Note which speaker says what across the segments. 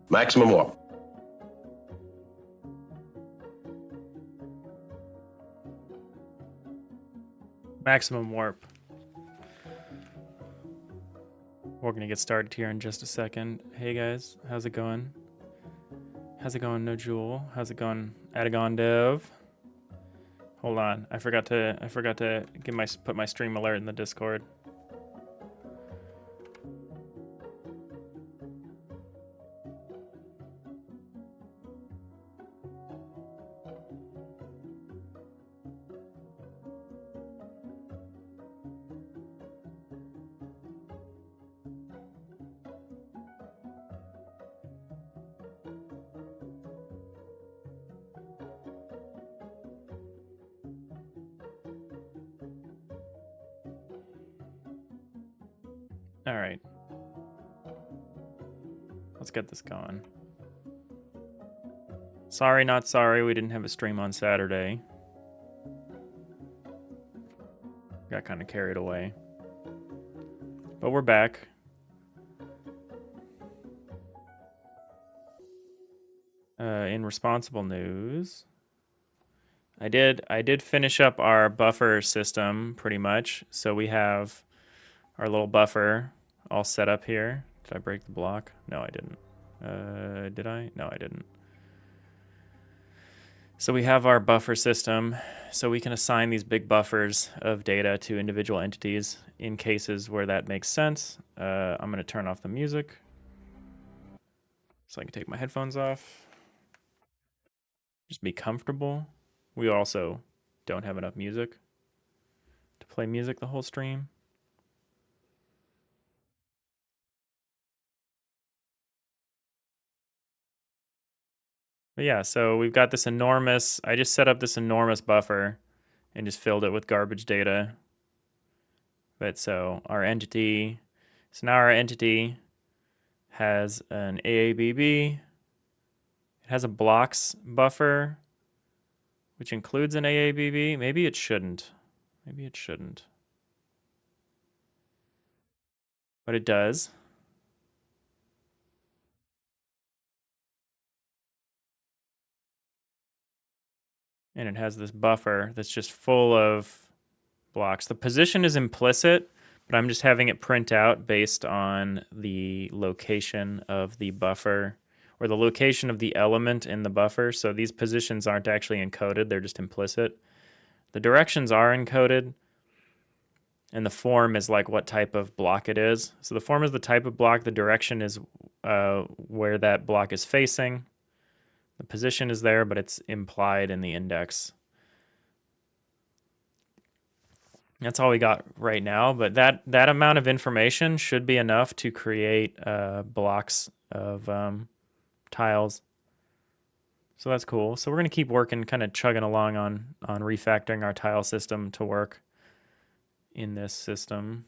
Speaker 1: Maximum warp.
Speaker 2: Maximum warp. We're gonna get started here in just a second. Hey guys, how's it going? How's it going, No Jewel? How's it going, Adagon Dev? Hold on, I forgot to put my stream alert in the Discord. All right, let's get this going. Sorry, not sorry, we didn't have a stream on Saturday. Got kind of carried away. But we're back. In responsible news, I did finish up our buffer system pretty much. So we have our little buffer all set up here. Did I break the block? No, I didn't. Did I? No, I didn't. So we have our buffer system, so we can assign these big buffers of data to individual entities in cases where that makes sense. I'm going to turn off the music so I can take my headphones off. Just be comfortable. We also don't have enough music to play music the whole stream. But yeah, so we've got this enormous, I just set up this enormous buffer and just filled it with garbage data. But so our entity, so now our entity has an AABB. It has a blocks buffer, which includes an AABB. Maybe it shouldn't. Maybe it shouldn't. But it does. And it has this buffer that's just full of blocks. The position is implicit, but I'm just having it print out based on the location of the buffer or the location of the element in the buffer. So these positions aren't actually encoded, they're just implicit. The directions are encoded, and the form is like what type of block it is. So the form is the type of block, the direction is where that block is facing. The position is there, but it's implied in the index. That's all we got right now, but that amount of information should be enough to create blocks of tiles. So that's cool. So we're going to keep working, kind of chugging along on refactoring our tile system to work in this system.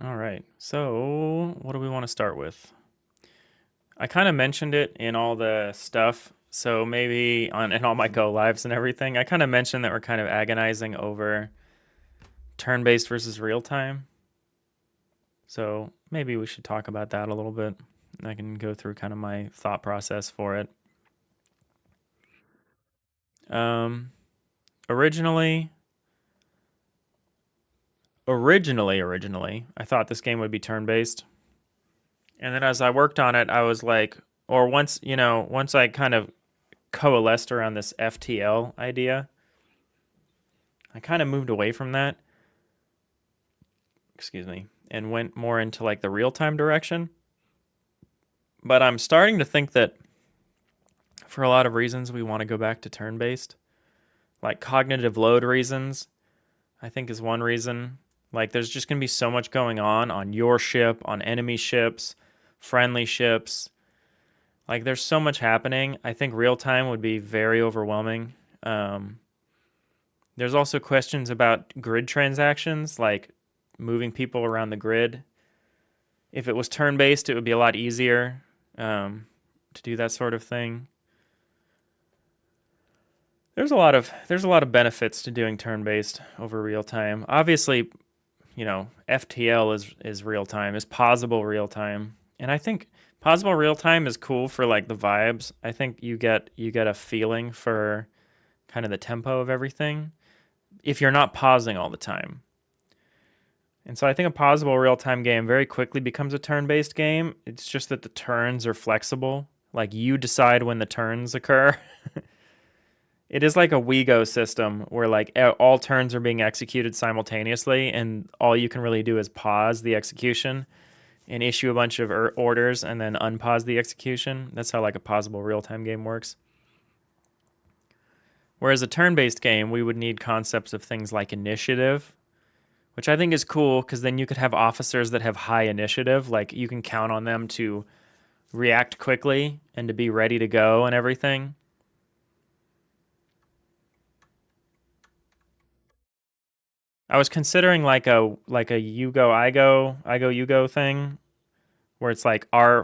Speaker 2: All right, so what do we want to start with? I kind of mentioned it in all the stuff, so maybe in all my go lives and everything, I kind of mentioned that we're kind of agonizing over turn-based versus real-time. So maybe we should talk about that a little bit. I can go through kind of my thought process for it. Originally, I thought this game would be turn-based. And then as I worked on it, I was like, or once I kind of coalesced around this FTL idea, I kind of moved away from that. Excuse me. And went more into like the real-time direction. But I'm starting to think that For a lot of reasons, we want to go back to turn-based. Like cognitive load reasons, I think is one reason. Like there's just going to be so much going on your ship, on enemy ships, friendly ships. Like there's so much happening. I think real time would be very overwhelming. There's also questions about grid transactions, like moving people around the grid. If it was turn-based, it would be a lot easier to do that sort of thing. There's a lot of benefits to doing turn-based over real time. Obviously, FTL is real time, is pausable real time. And I think pausable real time is cool for like the vibes. I think you get a feeling for kind of the tempo of everything if you're not pausing all the time. And so I think a pausable real time game very quickly becomes a turn-based game. It's just that the turns are flexible. Like you decide when the turns occur. It is like a WeGo system where like all turns are being executed simultaneously, and all you can really do is pause the execution and issue a bunch of orders and then unpause the execution. That's how like a pausable real-time game works. Whereas a turn-based game, we would need concepts of things like initiative, which I think is cool because then you could have officers that have high initiative. Like you can count on them to react quickly and to be ready to go and everything. I was considering like a you go I go you go thing where it's like our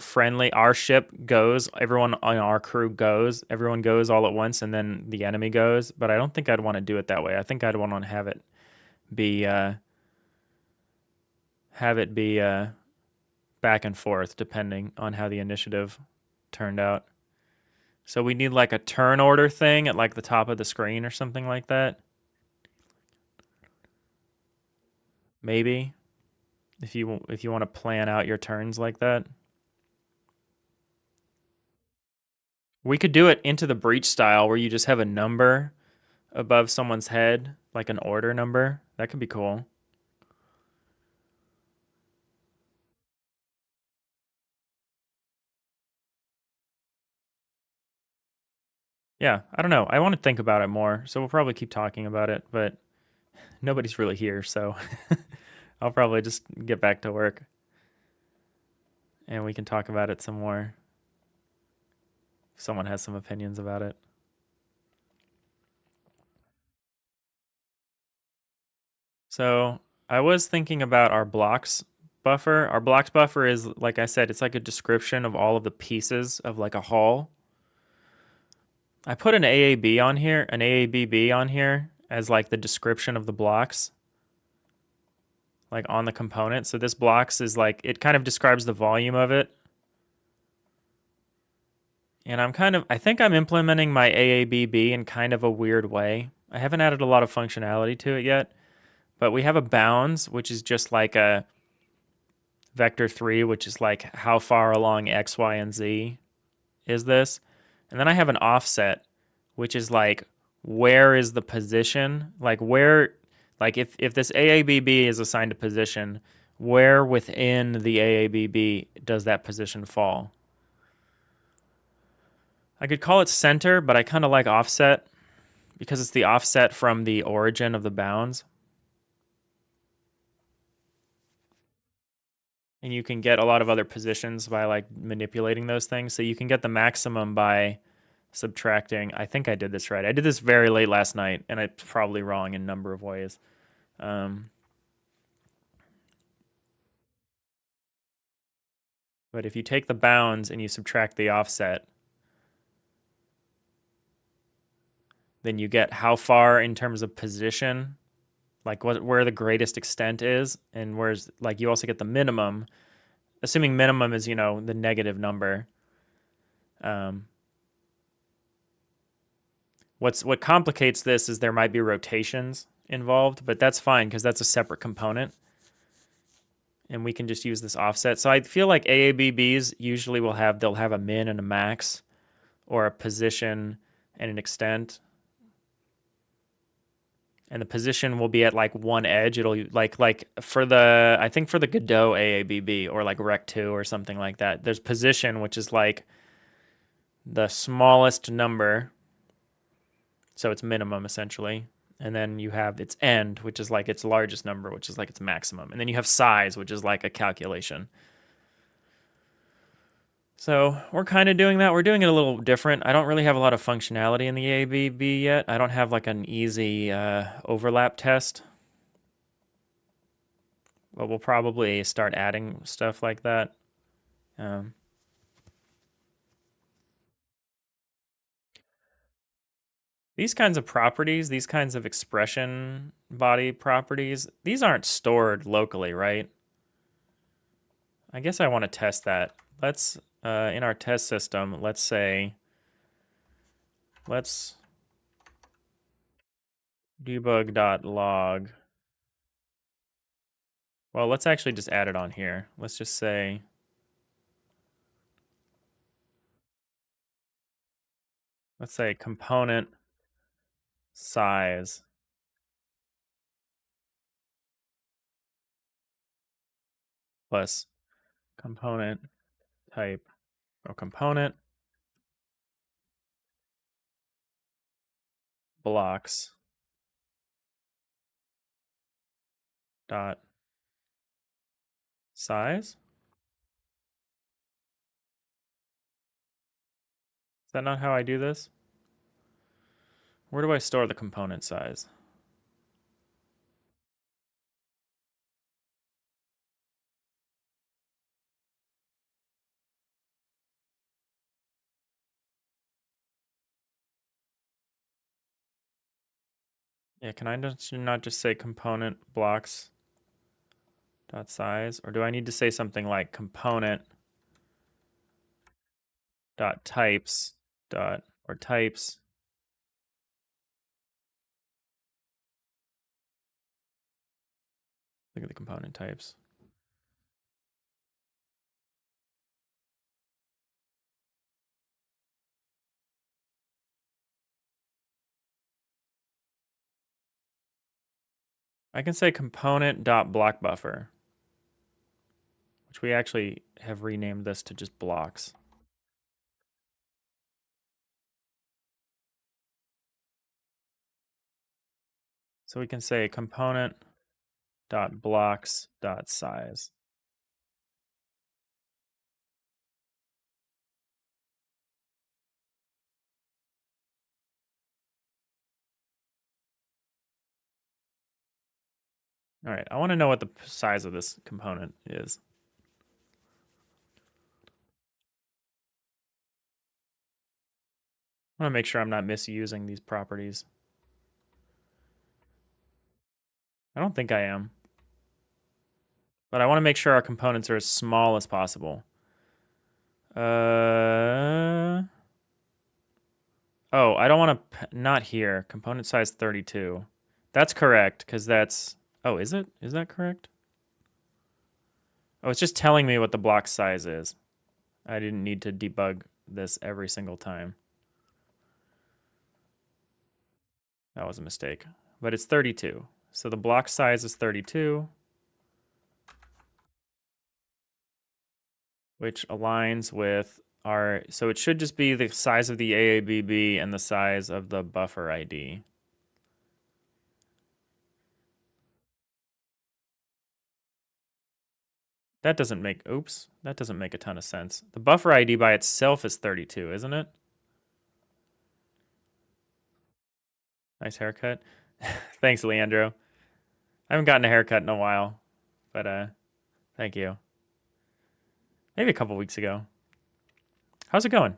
Speaker 2: ship goes, everyone on our crew goes, everyone goes all at once and then the enemy goes, but I don't think I'd want to do it that way. I think I'd want to be have it be back and forth depending on how the initiative turned out. So we need like a turn order thing at like the top of the screen or something like that. Maybe if you want to plan out your turns like that. We could do it into the breach style where you just have a number above someone's head, like an order number. That could be cool. Yeah, I don't know. I want to think about it more, so we'll probably keep talking about it, but nobody's really here, so I'll probably just get back to work and we can talk about it some more if someone has some opinions about it. So I was thinking about our blocks buffer. Our blocks buffer is, like I said, it's like a description of all of the pieces of like a hull. I put an AAB on here, an AABB on here as like the description of the blocks, like on the component. So this blocks is like, it kind of describes the volume of it. And I think I'm implementing my AABB in kind of a weird way. I haven't added a lot of functionality to it yet, but we have a bounds, which is just like a vector 3, which is like how far along X, Y, and Z is this. And then I have an offset, which is like, where is the position? Like where, like if this AABB is assigned a position, where within the AABB does that position fall? I could call it center, but I kind of like offset because it's the offset from the origin of the bounds. And you can get a lot of other positions by like manipulating those things. So you can get the maximum by subtracting. I think I did this right. I did this very late last night, and it's probably wrong in a number of ways. But if you take the bounds and you subtract the offset, then you get how far in terms of position, like where the greatest extent is, and where's like you also get the minimum, assuming minimum is, the negative number. What complicates this is there might be rotations involved, but that's fine because that's a separate component. And we can just use this offset. So I feel like AABBs usually they'll have a min and a max, or a position and an extent. And the position will be at like one edge. It'll like for I think for the Godot AABB or like Rec 2 or something like that, there's position, which is like the smallest number, so it's minimum essentially. And then you have its end, which is like its largest number, which is like its maximum. And then you have size, which is like a calculation. So we're kind of doing that. We're doing it a little different. I don't really have a lot of functionality in the ABB yet. I don't have like an easy overlap test. But we'll probably start adding stuff like that. These kinds of properties, these kinds of expression body properties, these aren't stored locally, right? I guess I want to test that. Let's, in our test system, let's say, let's debug.log. Well, let's actually just add it on here. Let's just say, let's say component size plus component type or component blocks dot size. Is that not how I do this? Where do I store the component size? Yeah, can I not just say component blocks dot size, or do I need to say something like component dot types dot or types? Look at the component types. I can say component dot block buffer, which we actually have renamed this to just blocks. So we can say component dot blocks dot size. All right, I want to know what the size of this component is. I want to make sure I'm not misusing these properties. I don't think I am. But I want to make sure our components are as small as possible. Oh, I don't want to, not here. Component size 32. That's correct, because that's, oh, is it? Is that correct? Oh, it's just telling me what the block size is. I didn't need to debug this every single time. That was a mistake. But it's 32. So the block size is 32, which aligns with our, so it should just be the size of the AABB and the size of the buffer ID. That doesn't make, oops, that doesn't make a ton of sense. The buffer ID by itself is 32, isn't it? Nice haircut. Thanks, Leandro. I haven't gotten a haircut in a while, but thank you. Maybe a couple weeks ago. How's it going?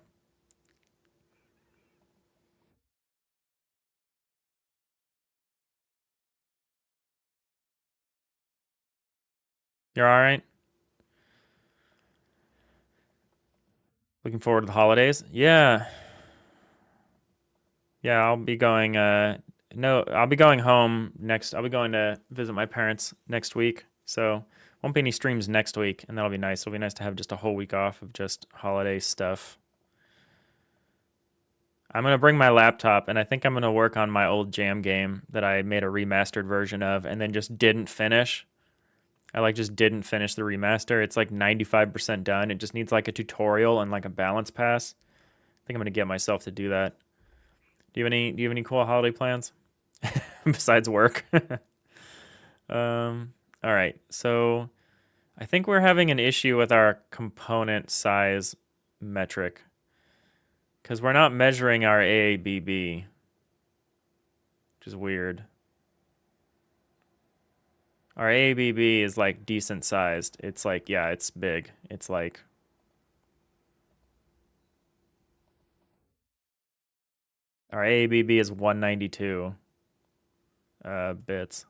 Speaker 2: You're all right? Looking forward to the holidays? Yeah. Yeah, I'll be going no, I'll be going home next. I'll be going to visit my parents next week. So, won't be any streams next week, and that'll be nice. It'll be nice to have just a whole week off of just holiday stuff. I'm gonna bring my laptop, and I think I'm gonna work on my old Jam game that I made a remastered version of, and then just didn't finish. I like just didn't finish the remaster. It's like 95% done. It just needs like a tutorial and like a balance pass, think I'm gonna get myself to do that. Do you have any cool holiday plans besides work? All right. So I think we're having an issue with our component size metric because we're not measuring our AABB, which is weird. Our AABB is like decent sized. It's like, yeah, it's big. It's like, our AABB is 192 bits.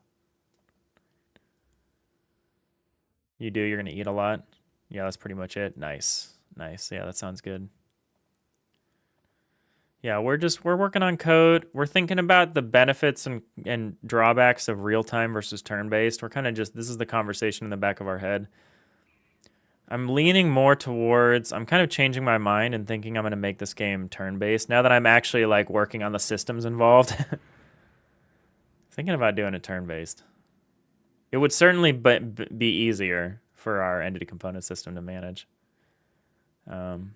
Speaker 2: You do, you're gonna eat a lot. Yeah, that's pretty much it. Nice. Nice. Yeah, that sounds good. Yeah, we're working on code. We're thinking about the benefits and drawbacks of real time versus turn based. We're kind of just this is the conversation in the back of our head. I'm leaning more towards I'm kind of changing my mind and thinking I'm going to make this game turn based now that I'm actually like working on the systems involved. Thinking about doing it turn based. It would certainly be easier for our entity component system to manage. Um,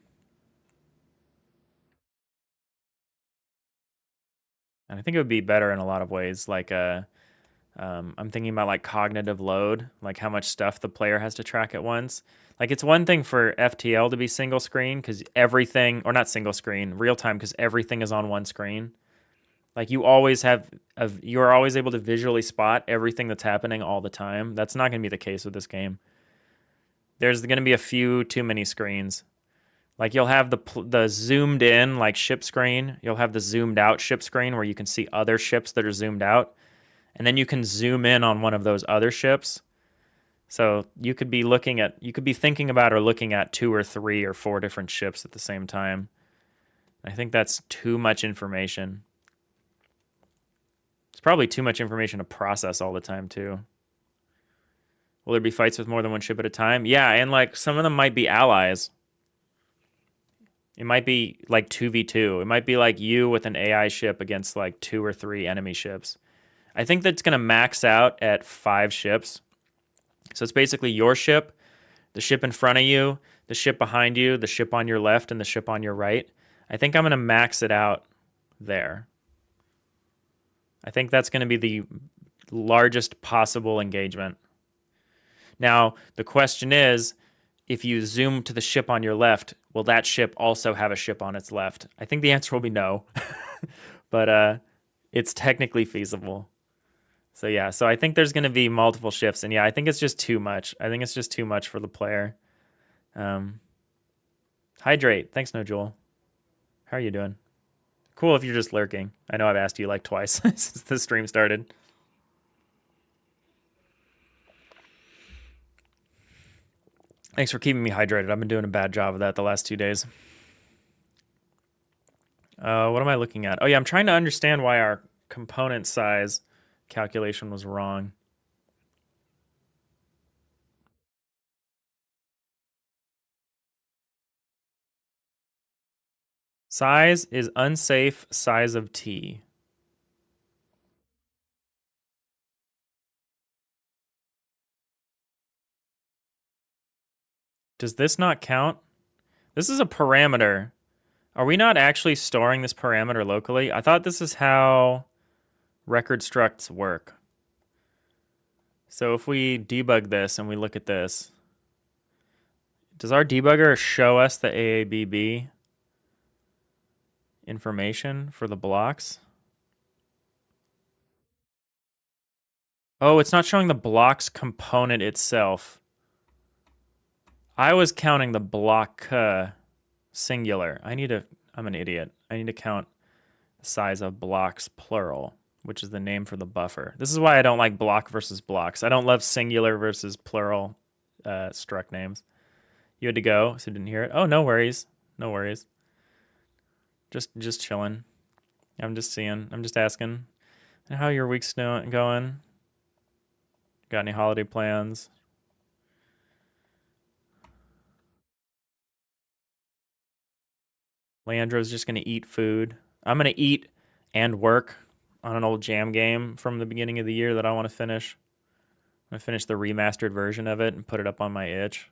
Speaker 2: and I think it would be better in a lot of ways. Like I'm thinking about like cognitive load, like how much stuff the player has to track at once. Like it's one thing for FTL to be single screen because everything, or not single screen, real time because everything is on one screen. Like you always you're always able to visually spot everything that's happening all the time. That's not going to be the case with this game. There's going to be a few too many screens. Like you'll have the zoomed in like ship screen. You'll have the zoomed out ship screen where you can see other ships that are zoomed out. And then you can zoom in on one of those other ships. So you could be thinking about or looking at 2 or 3 or 4 different ships at the same time. I think that's too much information. It's probably too much information to process all the time too. Will there be fights with more than one ship at a time? Yeah, and like some of them might be allies. It might be like 2v2. It might be like you with an AI ship against like 2 or 3 enemy ships. I think that's going to max out at 5 ships. So it's basically your ship, the ship in front of you, the ship behind you, the ship on your left, and the ship on your right. I think I'm going to max it out there. I think that's going to be the largest possible engagement. Now, the question is, if you zoom to the ship on your left, will that ship also have a ship on its left? I think the answer will be no, but it's technically feasible. So yeah, so I think there's going to be multiple shifts, and yeah, I think it's just too much. I think it's just too much for the player. Hydrate. Thanks, No Joel. How are you doing? Cool if you're just lurking. I know I've asked you like twice since the stream started. Thanks for keeping me hydrated. I've been doing a bad job of that the last 2 days. What am I looking at? Oh yeah, I'm trying to understand why our component size calculation was wrong. Size is unsafe size of T. Does this not count? This is a parameter. Are we not actually storing this parameter locally? I thought this is how record structs work. So if we debug this and we look at this, does our debugger show us the AABB information for the blocks? Oh, it's not showing the blocks component itself. I was counting the block singular. I'm an idiot. I need to count the size of blocks plural, which is the name for the buffer. This is why I don't like block versus blocks. I don't love singular versus plural struct names. You had to go, so didn't hear it. Oh, no worries. No worries. Just chilling. I'm just seeing. I'm just asking. How your week's going? Got any holiday plans? Leandro's just gonna eat food. I'm gonna eat and work on an old jam game from the beginning of the year that I want to finish. I'm gonna finish the remastered version of it and put it up on my itch.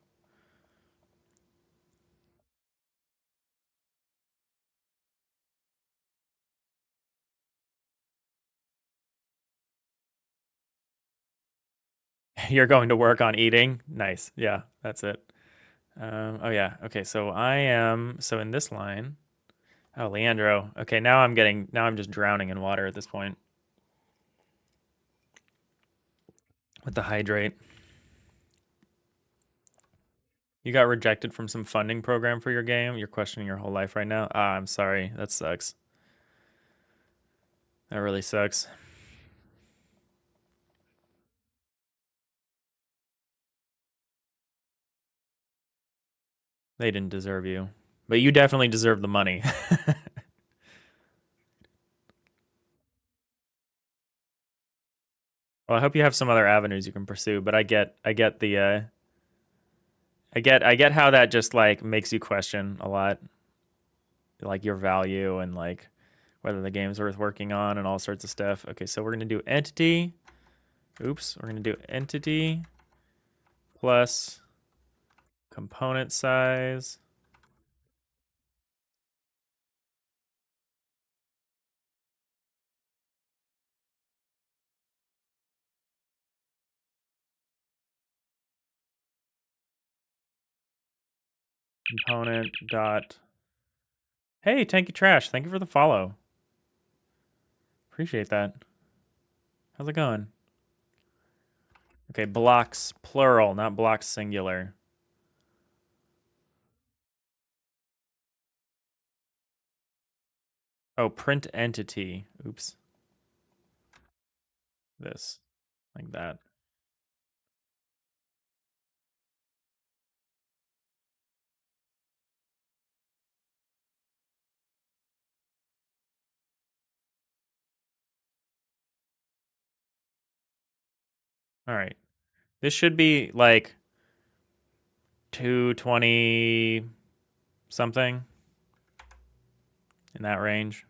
Speaker 2: You're going to work on eating. Nice. Yeah, that's it. Oh yeah. Okay. So I am. So in this line. Oh, Leandro. Okay. Now I'm just drowning in water at this point with the hydrate. You got rejected from some funding program for your game. You're questioning your whole life right now. Ah, I'm sorry. That sucks. That really sucks. They didn't deserve you. But you definitely deserve the money. Well, I hope you have some other avenues you can pursue, but I get the I get how that just like makes you question a lot, like your value and like whether the game's worth working on and all sorts of stuff. Okay, so we're gonna do entity. Oops, we're gonna do entity plus component size. Component dot. Hey, Tanky Trash, thank you for the follow. Appreciate that. How's it going? Okay, blocks plural, not blocks singular. Oh, print entity. Oops. This, like that. All right. This should be like 220 something in that range.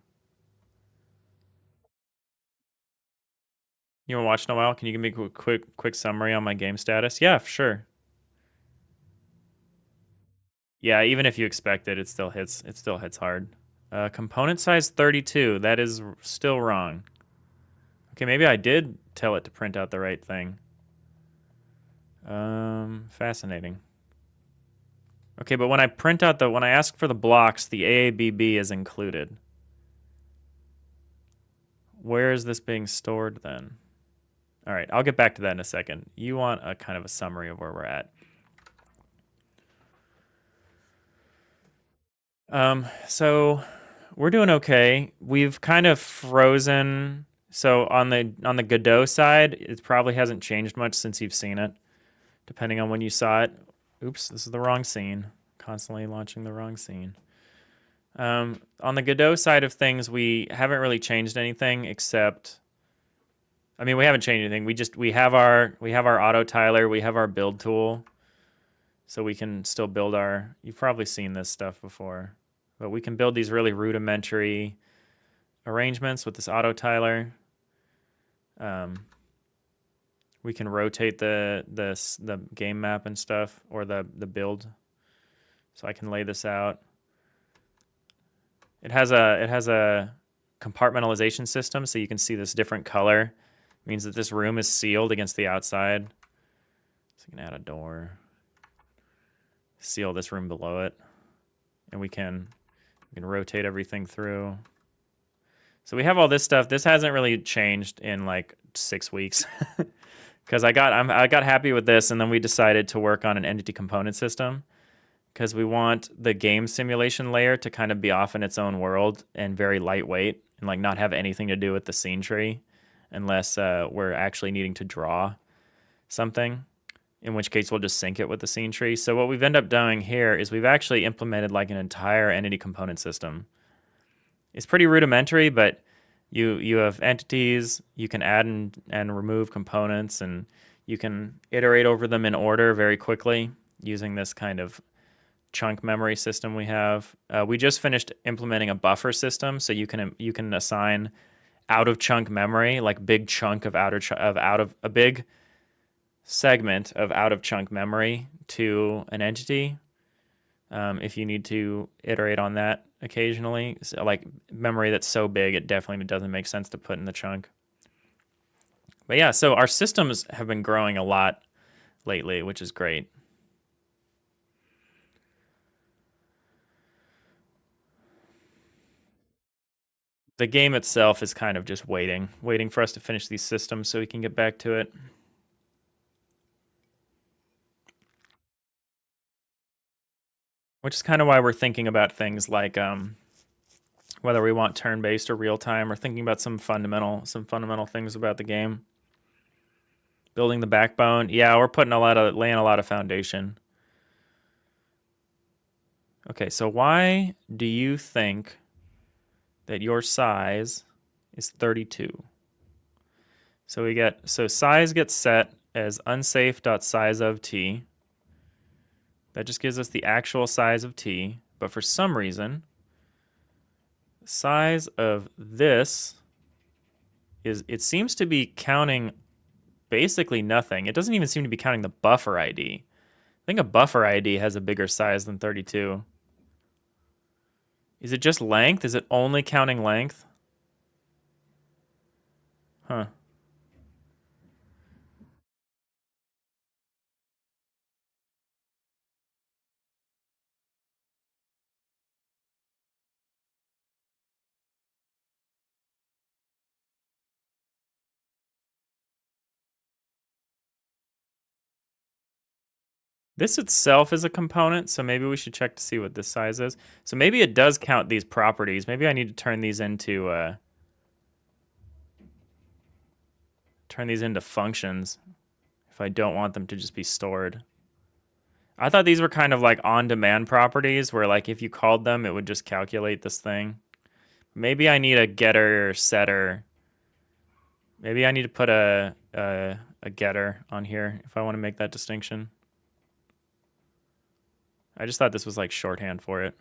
Speaker 2: You haven't watched in a while? Can you give me a quick summary on my game status? Yeah, sure. Yeah, even if you expect it, it still hits. It still hits hard. Component size 32. That is still wrong. Okay, maybe I did tell it to print out the right thing. Fascinating. Okay, but when I ask for the blocks, the AABB is included. Where is this being stored then? All right, I'll get back to that in a second. You want a kind of a summary of where we're at. So we're doing okay. We've kind of frozen. So on the Godot side, it probably hasn't changed much since you've seen it, depending on when you saw it. Oops, this is the wrong scene. Constantly launching the wrong scene. On the Godot side of things, we haven't really changed anything except, I mean, we haven't changed anything. We have our auto tiler, we have our build tool, so we can still build our. You've probably seen this stuff before, but we can build these really rudimentary arrangements with this auto tiler. We can rotate the game map and stuff, or the build, so I can lay this out. It has a compartmentalization system, so you can see this different color. It means that this room is sealed against the outside. So you can add a door, seal this room below it, and we can rotate everything through. So we have all this stuff. This hasn't really changed in like 6 weeks because I got happy with this, and then we decided to work on an entity component system because we want the game simulation layer to kind of be off in its own world and very lightweight and like not have anything to do with the scene tree unless we're actually needing to draw something, in which case we'll just sync it with the scene tree. So what we've ended up doing here is we've actually implemented like an entire entity component system. It's pretty rudimentary, but you have entities, you can add and remove components, and you can iterate over them in order very quickly using this kind of chunk memory system we have. We just finished implementing a buffer system, so you can assign out of chunk memory, like big chunk of a big segment of out of chunk memory to an entity. If you need to iterate on that occasionally, so like memory that's so big it definitely doesn't make sense to put in the chunk. But yeah, so our systems have been growing a lot lately, which is great. The game itself is kind of just waiting for us to finish these systems so we can get back to it. Which is kind of why we're thinking about things like whether we want turn-based or real-time, or thinking about some fundamental things about the game. Building the backbone. Yeah, we're laying a lot of foundation. Okay, so why do you think that your size is 32? So size gets set as unsafe.size of t. That just gives us the actual size of t, but for some reason, the size of this it seems to be counting basically nothing. It doesn't even seem to be counting the buffer ID. I think a buffer ID has a bigger size than 32. Is it just length? Is it only counting length? Huh. This itself is a component, so maybe we should check to see what this size is. So maybe it does count these properties. Maybe I need to turn these into functions if I don't want them to just be stored. I thought these were kind of like on-demand properties where like if you called them, it would just calculate this thing. Maybe I need a getter or setter. Maybe I need to put a getter on here if I want to make that distinction. I just thought this was like shorthand for it.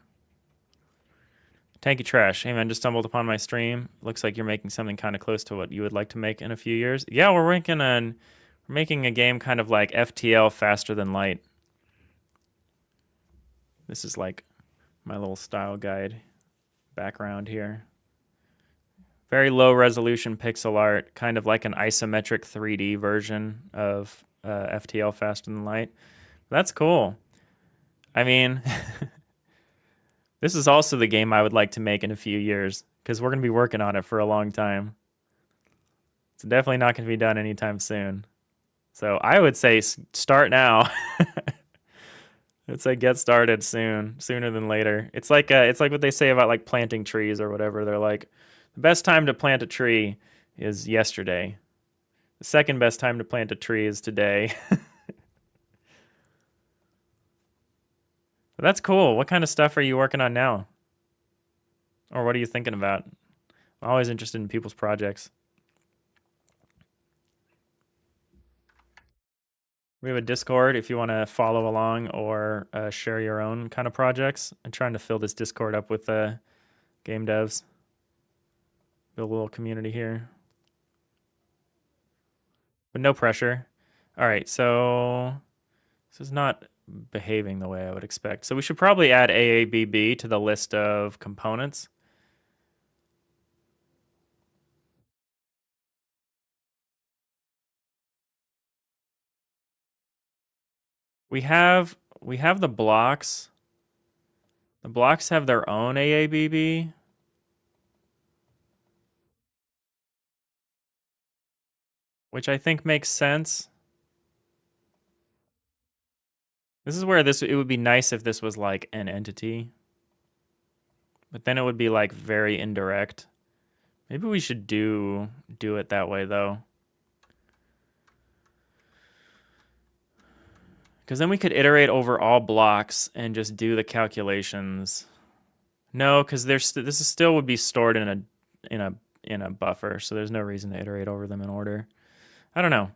Speaker 2: Tanky Trash. Hey man, just stumbled upon my stream. Looks like you're making something kind of close to what you would like to make in a few years. Yeah, we're making a game kind of like FTL faster than light. This is like my little style guide background here. Very low resolution pixel art, kind of like an isometric 3D version of FTL faster than light. That's cool. I mean, this is also the game I would like to make in a few years because we're going to be working on it for a long time. It's definitely not going to be done anytime soon. So I would say start now. It's like get started sooner than later. It's like what they say about like planting trees or whatever. They're like the best time to plant a tree is yesterday. The second best time to plant a tree is today. But that's cool. What kind of stuff are you working on now? Or what are you thinking about? I'm always interested in people's projects. We have a Discord if you want to follow along or share your own kind of projects. I'm trying to fill this Discord up with game devs. Build a little community here. But no pressure. All right, so this is not behaving the way I would expect. So we should probably add AABB to the list of components. We have the blocks. The blocks have their own AABB. Which I think makes sense. This is where it would be nice if this was like an entity. But then it would be like very indirect. Maybe we should do it that way though. Because then we could iterate over all blocks and just do the calculations. No, because this still would be stored in a buffer, so there's no reason to iterate over them in order. I don't know,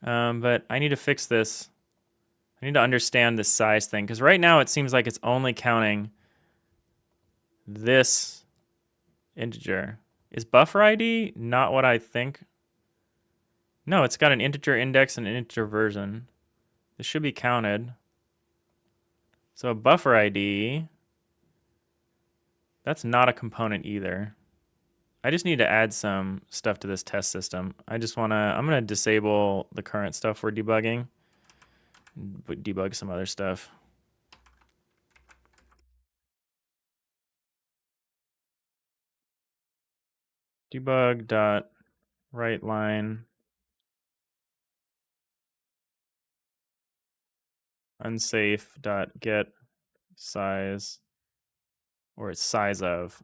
Speaker 2: but I need to fix this. I need to understand this size thing because right now it seems like it's only counting this integer. Is buffer ID not what I think? No, it's got an integer index and an integer version. This should be counted. So a buffer ID, that's not a component either. I just need to add some stuff to this test system. I'm gonna disable the current stuff we're debugging, but debug some other stuff. Debug dot write line unsafe dot get size, or it's size of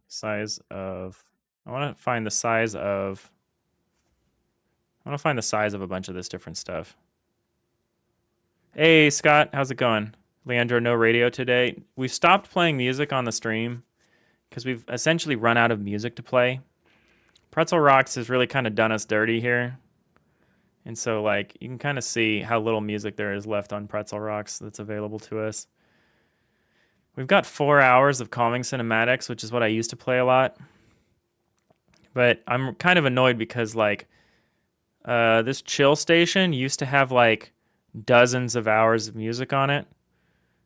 Speaker 2: I want to find the size of a bunch of this different stuff. Hey Scott, how's it going? Leandro, no radio today. We've stopped playing music on the stream because we've essentially run out of music to play. Pretzel Rocks has really kind of done us dirty here. And so, like, you can kind of see how little music there is left on Pretzel Rocks that's available to us. We've got 4 hours of calming cinematics, which is what I used to play a lot. But I'm kind of annoyed because, like, this chill station used to have, like, dozens of hours of music on it.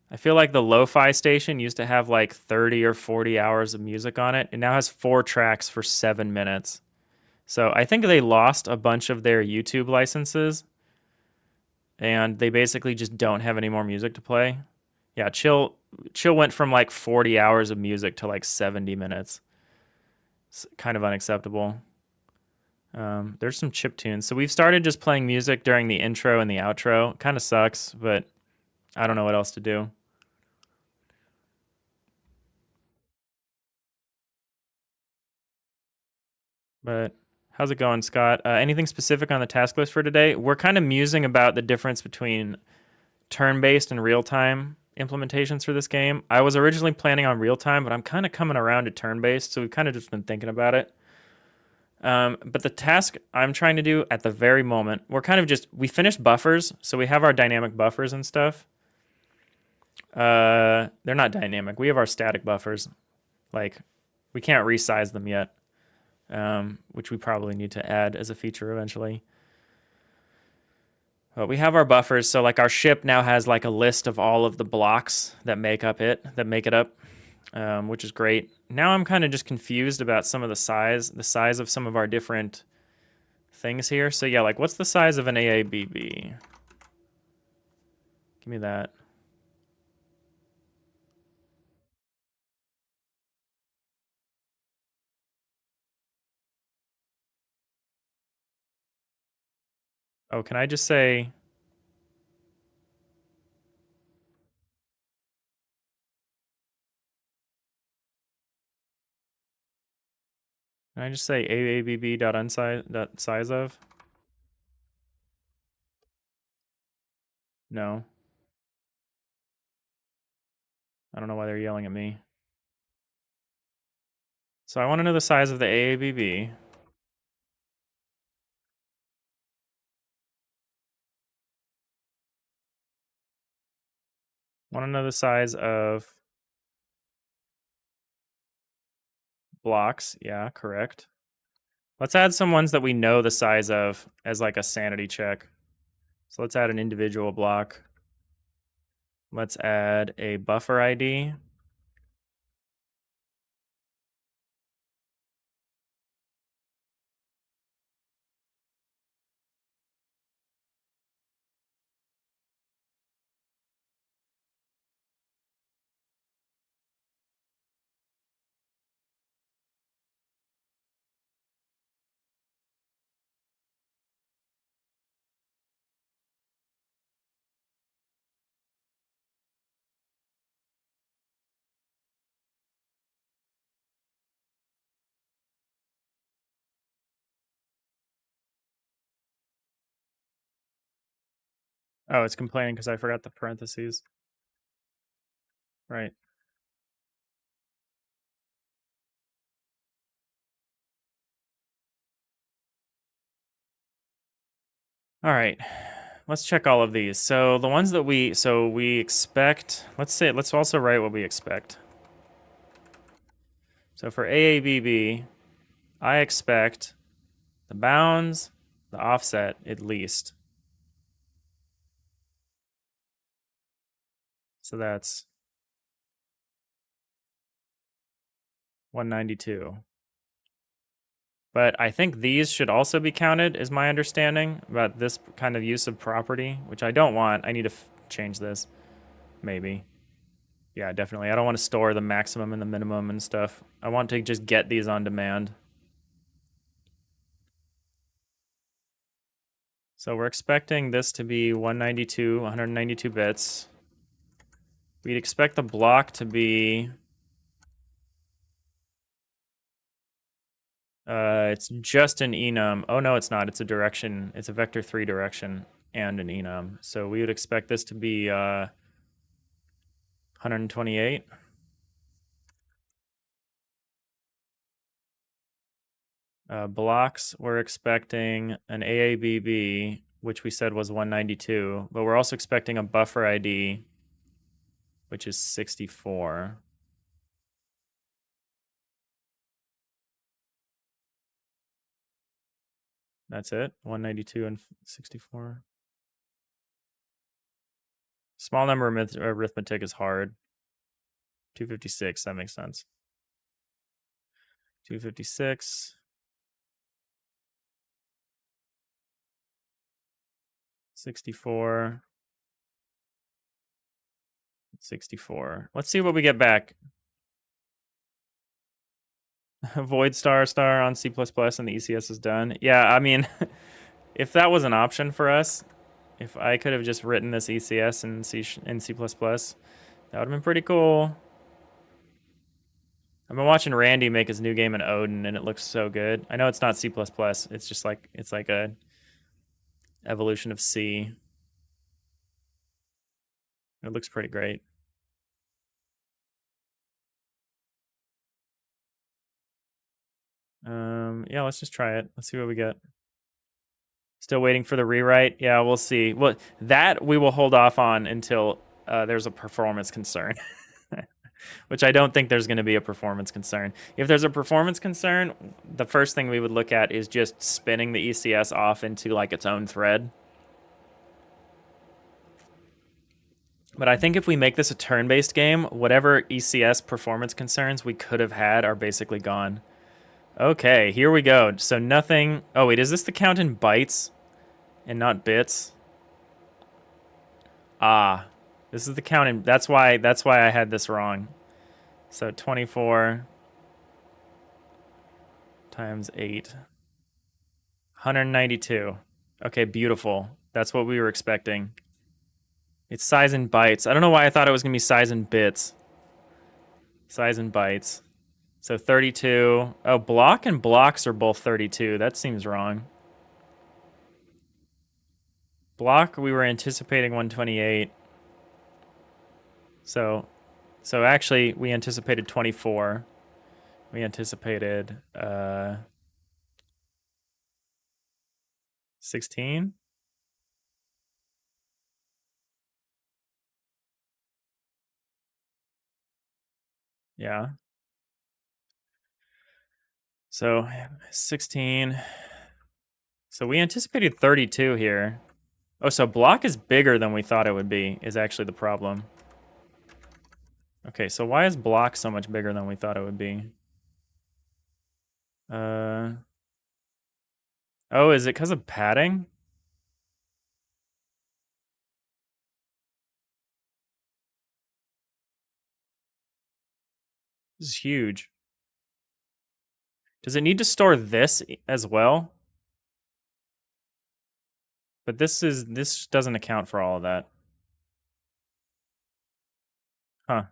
Speaker 2: I feel like the lo-fi station used to have, like, 30 or 40 hours of music on it. It now has 4 tracks for 7 minutes. So I think they lost a bunch of their YouTube licenses, and they basically just don't have any more music to play. Yeah, Chill went from like 40 hours of music to like 70 minutes. It's kind of unacceptable. There's some chip tunes. So we've started just playing music during the intro and the outro. Kind of sucks, but I don't know what else to do. But how's it going, Scott? Anything specific on the task list for today? We're kind of musing about the difference between turn-based and real-time implementations for this game. I was originally planning on real-time, but I'm kind of coming around to turn-based, so we've kind of just been thinking about it. But the task I'm trying to do at the very moment, we finished buffers, so we have our dynamic buffers and stuff. They're not dynamic. We have our static buffers. Like, we can't resize them yet, which we probably need to add as a feature eventually. But we have our buffers, so like our ship now has like a list of all of the blocks that make it up, which is great. Now I'm kind of just confused about some of the size of some of our different things here. So yeah, like what's the size of an AABB? Give me that. Oh, can I just say... Can I just say AABB.size of? No. I don't know why they're yelling at me. So I want to know the size of the AABB. Want to know the size of blocks. Yeah, correct. Let's add some ones that we know the size of as like a sanity check. So let's add an individual block. Let's add a buffer ID. Oh, it's complaining because I forgot the parentheses. Right. All right. Let's check all of these. So the ones that we expect, let's also write what we expect. So for AABB, I expect the bounds, the offset at least. So that's 192. But I think these should also be counted, is my understanding about this kind of use of property, which I don't want. I need to change this, maybe. Yeah, definitely. I don't want to store the maximum and the minimum and stuff. I want to just get these on demand. So we're expecting this to be 192 bits. We'd expect the block to be... it's just an enum. Oh, no, it's not. It's a direction. It's a vector 3 direction and an enum. So we would expect this to be 128. Blocks, we're expecting an AABB, which we said was 192, but we're also expecting a buffer ID, which is 64. That's it, 192 and 64. Small number arithmetic is hard. 256, that makes sense. 256. 64. 64. Let's see what we get back. Void star star on C++ and the ECS is done. Yeah, I mean, if that was an option for us, if I could have just written this ECS in C++, that would have been pretty cool. I've been watching Randy make his new game in Odin, and it looks so good. I know it's not C++. It's just like a evolution of C. It looks pretty great. Yeah, let's just try it. Let's see what we get. Still waiting for the rewrite. Yeah, we'll see. Well, that we will hold off on until there's a performance concern. Which I don't think there's going to be a performance concern. If there's a performance concern, the first thing we would look at is just spinning the ECS off into like its own thread. But I think if we make this a turn-based game, whatever ECS performance concerns we could have had are basically gone. Okay, here we go. So nothing... Oh, wait, is this the count in bytes and not bits? Ah, this is the count in... That's why I had this wrong. So 24 times 8. 192. Okay, beautiful. That's what we were expecting. It's size in bytes. I don't know why I thought it was going to be size in bits. Size in bytes. So 32. Oh, block and blocks are both 32. That seems wrong. Block, we were anticipating 128. So actually, we anticipated 24. We anticipated 16. Yeah. So 16. So we anticipated 32 here. Oh, so block is bigger than we thought it would be, is actually the problem. Okay, so why is block so much bigger than we thought it would be? Oh, is it because of padding? This is huge. Does it need to store this as well? But this doesn't account for all of that. Huh.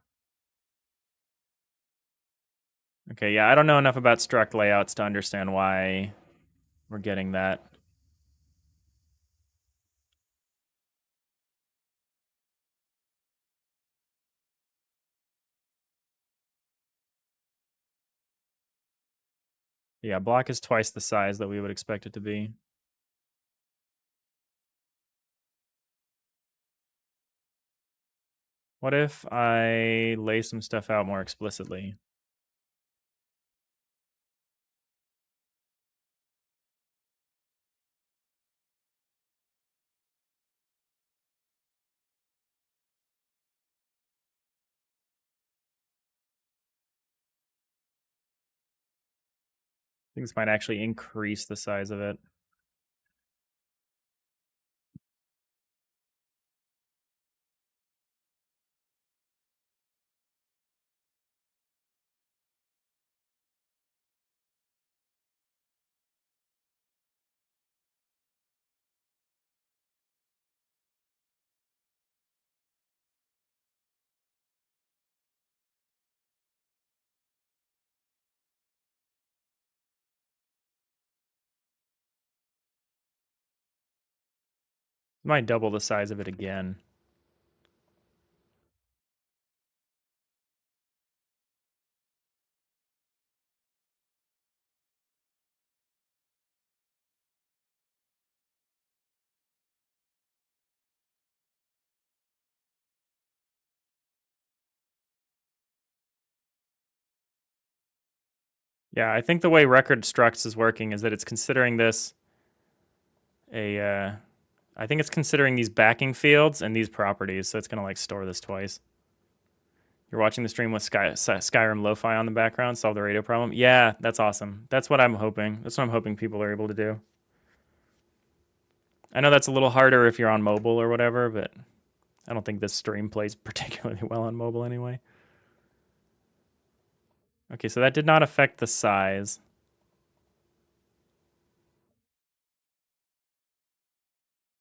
Speaker 2: Okay, yeah, I don't know enough about struct layouts to understand why we're getting that. Yeah, block is twice the size that we would expect it to be. What if I lay some stuff out more explicitly? think this might actually increase the size of it. Might double the size of it again. Yeah, I think the way record structs is working is that it's considering this I think it's considering these backing fields and these properties, so it's gonna like store this twice. You're watching the stream with Skyrim Lo-Fi on the background, solve the radio problem. Yeah, that's awesome. That's what I'm hoping. That's what I'm hoping people are able to do. I know that's a little harder if you're on mobile or whatever, but I don't think this stream plays particularly well on mobile anyway. Okay, so that did not affect the size.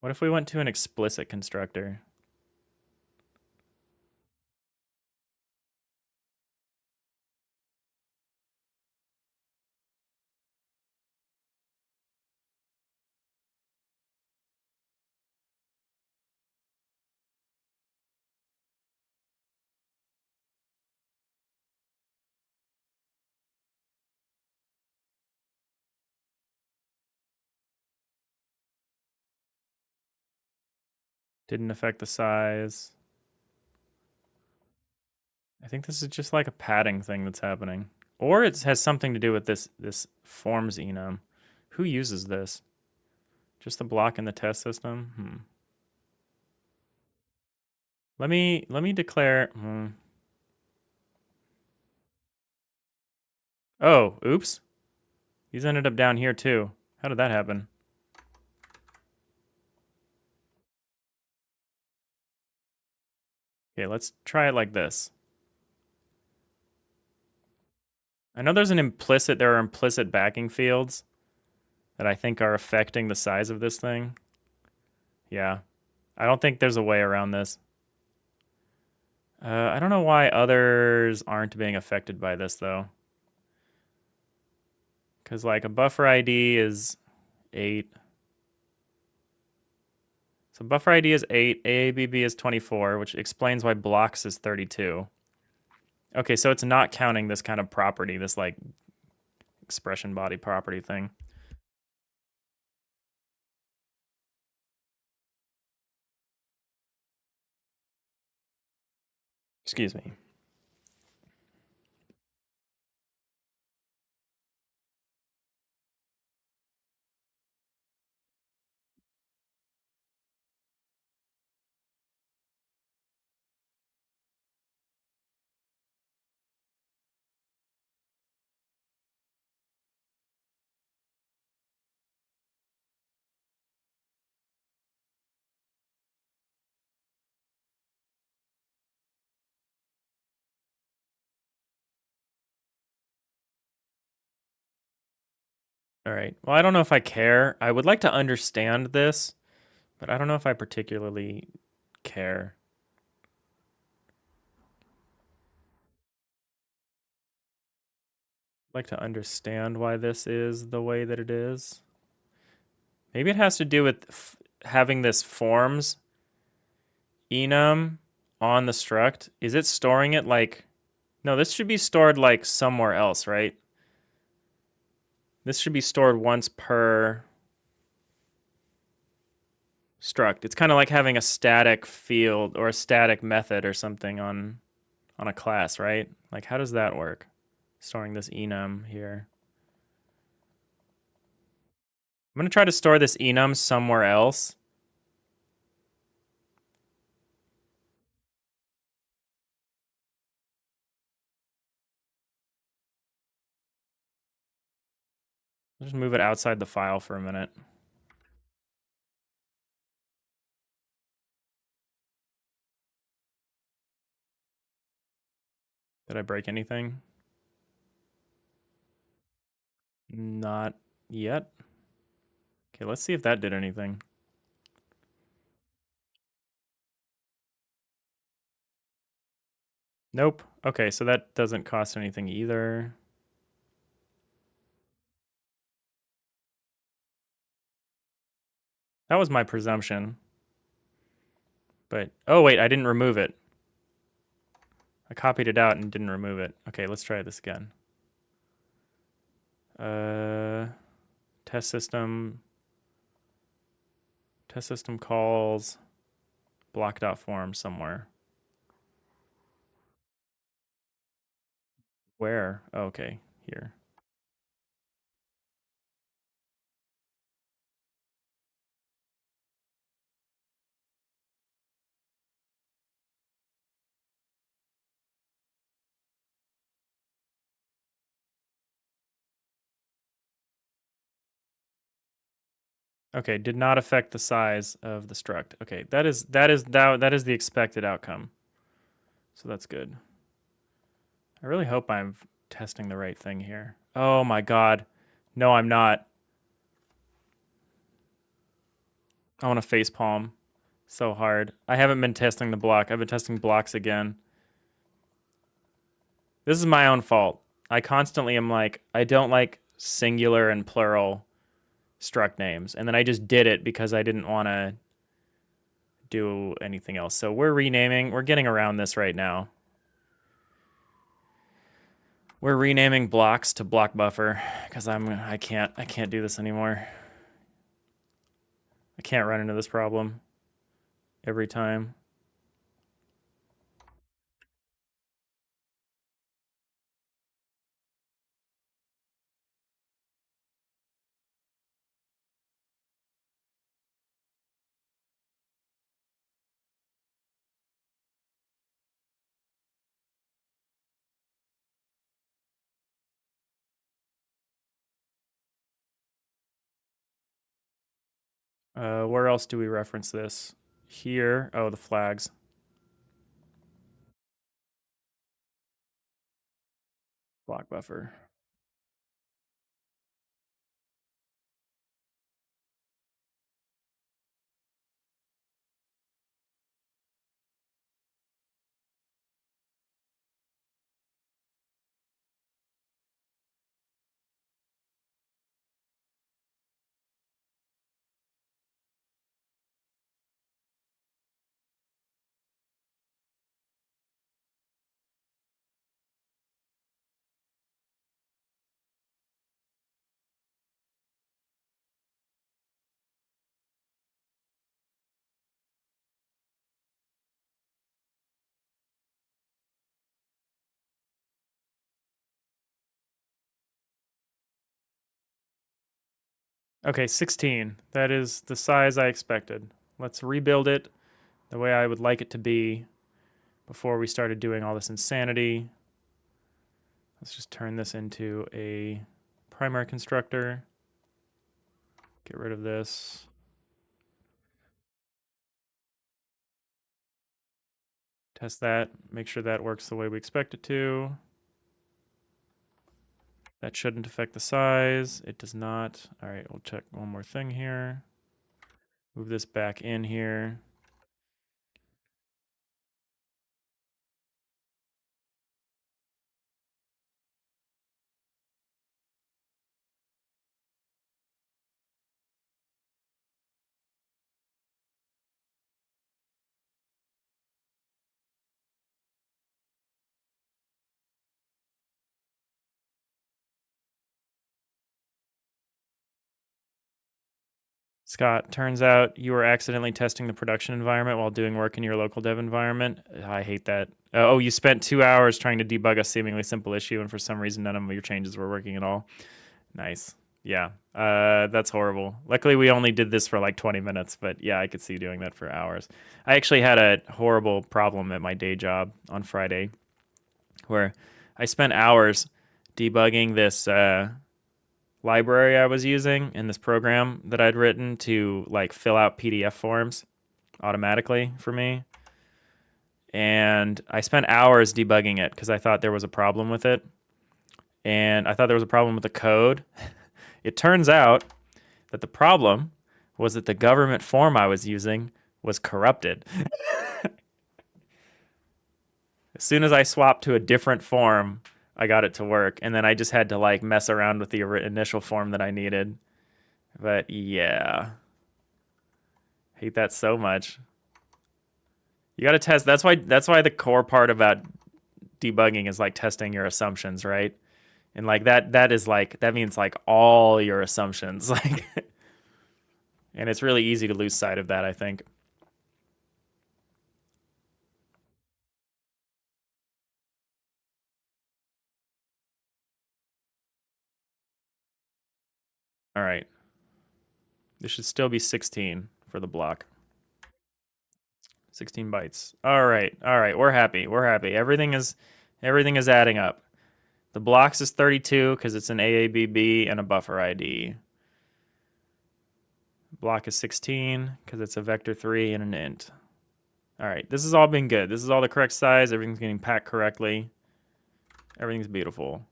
Speaker 2: What if we went to an explicit constructor? Didn't affect the size. I think this is just like a padding thing that's happening. Or it has something to do with this forms enum. Who uses this? Just the block in the test system? Let me declare. Oh, oops. These ended up down here too. How did that happen? Okay, let's try it like this. I know there are implicit backing fields that I think are affecting the size of this thing. Yeah. I don't think there's a way around this. I don't know why others aren't being affected by this though. Because like a buffer ID is 8. So buffer ID is 8, AABB is 24, which explains why blocks is 32. Okay, so it's not counting this kind of property, this like expression body property thing. Excuse me. All right. Well, I don't know if I care. I would like to understand this, but I don't know if I particularly care. I'd like to understand why this is the way that it is. Maybe it has to do with having this forms enum on the struct. Is it storing it like... No, this should be stored like somewhere else, right? This should be stored once per struct. It's kind of like having a static field or a static method or something on a class, right? Like how does that work? Storing this enum here. I'm going to try to store this enum somewhere else. Just move it outside the file for a minute. Did I break anything? Not yet. Okay, let's see if that did anything. Nope. Okay, so that doesn't cost anything either. That was my presumption. But, oh wait, I didn't remove it. I copied it out and didn't remove it. Okay, let's try this again. Test system calls block.form somewhere. Where? Oh, okay, here. Okay, did not affect the size of the struct. Okay, that is the expected outcome. So that's good. I really hope I'm testing the right thing here. Oh my god. No, I'm not. I want to facepalm so hard. I haven't been testing the block. I've been testing blocks again. This is my own fault. I constantly am like, I don't like singular and plural struct names. And then I just did it because I didn't want to do anything else. So we're renaming. We're getting around this right now. We're renaming blocks to block buffer because I can't do this anymore. I can't run into this problem every time. Where else do we reference this? Here. Oh, the flags. Block buffer. Okay, 16. That is the size I expected. Let's rebuild it the way I would like it to be before we started doing all this insanity. Let's just turn this into a primary constructor. Get rid of this. Test that. Make sure that works the way we expect it to. That shouldn't affect the size. It does not. All right, we'll check one more thing here. Move this back in here. Scott, turns out you were accidentally testing the production environment while doing work in your local dev environment. I hate that. Oh, you spent 2 hours trying to debug a seemingly simple issue, and for some reason, none of your changes were working at all. Nice. Yeah, that's horrible. Luckily, we only did this for like 20 minutes, but yeah, I could see doing that for hours. I actually had a horrible problem at my day job on Friday where I spent hours debugging this library I was using in this program that I'd written to like fill out PDF forms automatically for me. And I spent hours debugging it because I thought there was a problem with it. And I thought there was a problem with the code. It turns out that the problem was that the government form I was using was corrupted. As soon as I swapped to a different form, I got it to work. And then I just had to like mess around with the initial form that I needed. But yeah, hate that so much. You got to test. That's why the core part about debugging is like testing your assumptions, right? And like that is like that means like all your assumptions like and it's really easy to lose sight of that, I think. All right. This should still be 16 for the block. 16 bytes. All right. All right. We're happy. We're happy. Everything is adding up. The blocks is 32 because it's an AABB and a buffer ID. Block is 16 because it's a vector 3 and an int. All right. This has all been good. This is all the correct size. Everything's getting packed correctly. Everything's beautiful.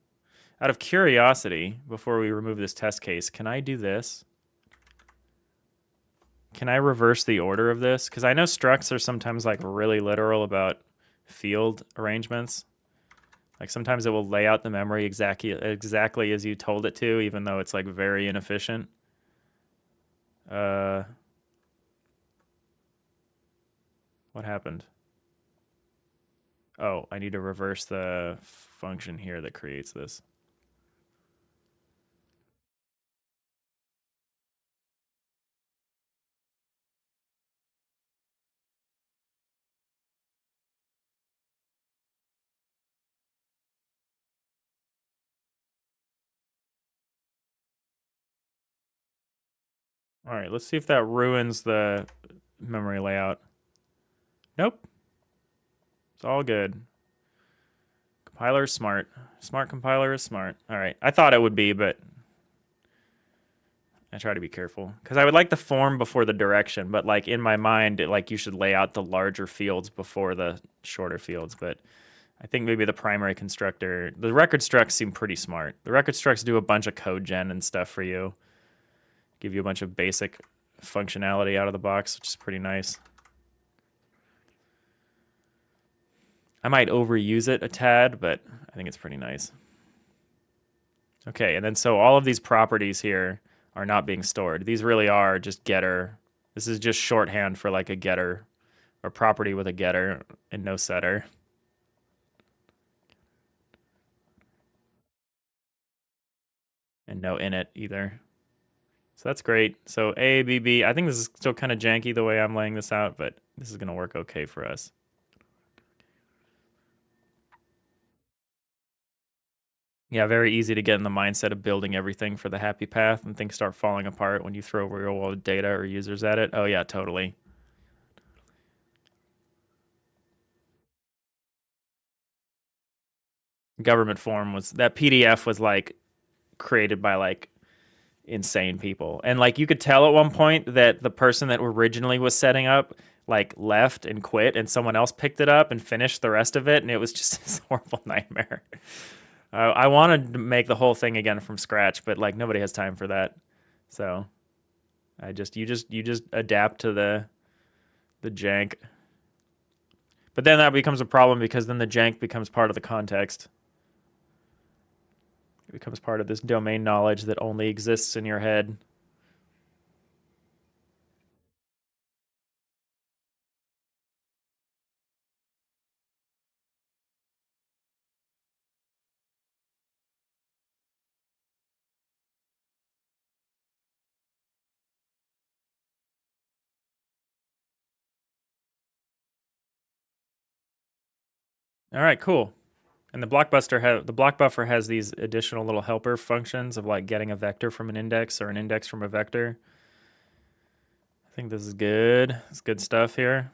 Speaker 2: Out of curiosity, before we remove this test case, can I do this? Can I reverse the order of this? Because I know structs are sometimes like really literal about field arrangements. Like sometimes it will lay out the memory exactly as you told it to, even though it's like very inefficient. What happened? Oh, I need to reverse the function here that creates this. All right, let's see if that ruins the memory layout. Nope, it's all good. Compiler is smart. Smart compiler is smart. All right, I thought it would be, but I try to be careful because I would like the form before the direction, but like in my mind, like you should lay out the larger fields before the shorter fields. But I think maybe the primary constructor, the record structs seem pretty smart. The record structs do a bunch of code gen and stuff for you, give you a bunch of basic functionality out of the box, which is pretty nice. I might overuse it a tad, but I think it's pretty nice. Okay, and then so all of these properties here are not being stored. These really are just getter. This is just shorthand for like a getter or property with a getter and no setter. And no init either. So that's great. So AABB, I think this is still kind of janky the way I'm laying this out, but this is going to work okay for us. Yeah, very easy to get in the mindset of building everything for the happy path and things start falling apart when you throw real world data or users at it. Oh yeah, totally. Government form was that PDF was like created by like insane people. And like you could tell at one point that the person that originally was setting up like left and quit and someone else picked it up and finished the rest of it and it was just this horrible nightmare. I wanted to make the whole thing again from scratch, but like nobody has time for that. So you just adapt to the jank. But then that becomes a problem because then the jank becomes part of the context. It becomes part of this domain knowledge that only exists in your head. All right, cool. And the block buffer has these additional little helper functions of like getting a vector from an index or an index from a vector. I think this is good. It's good stuff here.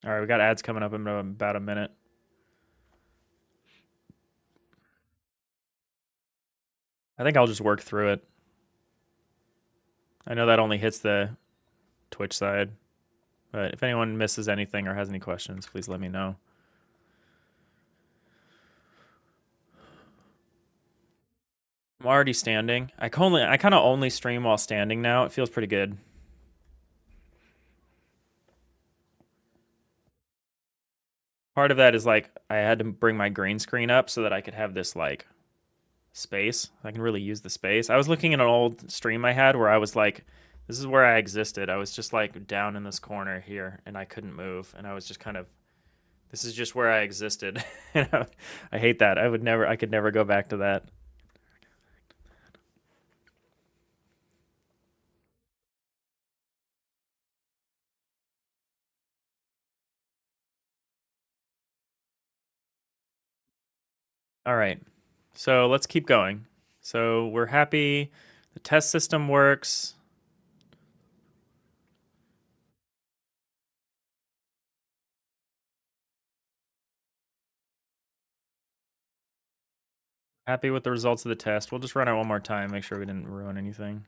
Speaker 2: All right, we got ads coming up in about a minute. I think I'll just work through it. I know that only hits the Twitch side, but if anyone misses anything or has any questions, please let me know. I'm already standing. I kind of only stream while standing now. It feels pretty good. Part of that is like I had to bring my green screen up so that I could have this like space. I can really use the space. I was looking at an old stream I had where I was like, this is where I existed. I was just like down in this corner here and I couldn't move. And I was just kind of, this is just where I existed. I hate that. I could never go back to that. All right. So let's keep going. So we're happy. The test system works. Happy with the results of the test. We'll just run it one more time, make sure we didn't ruin anything.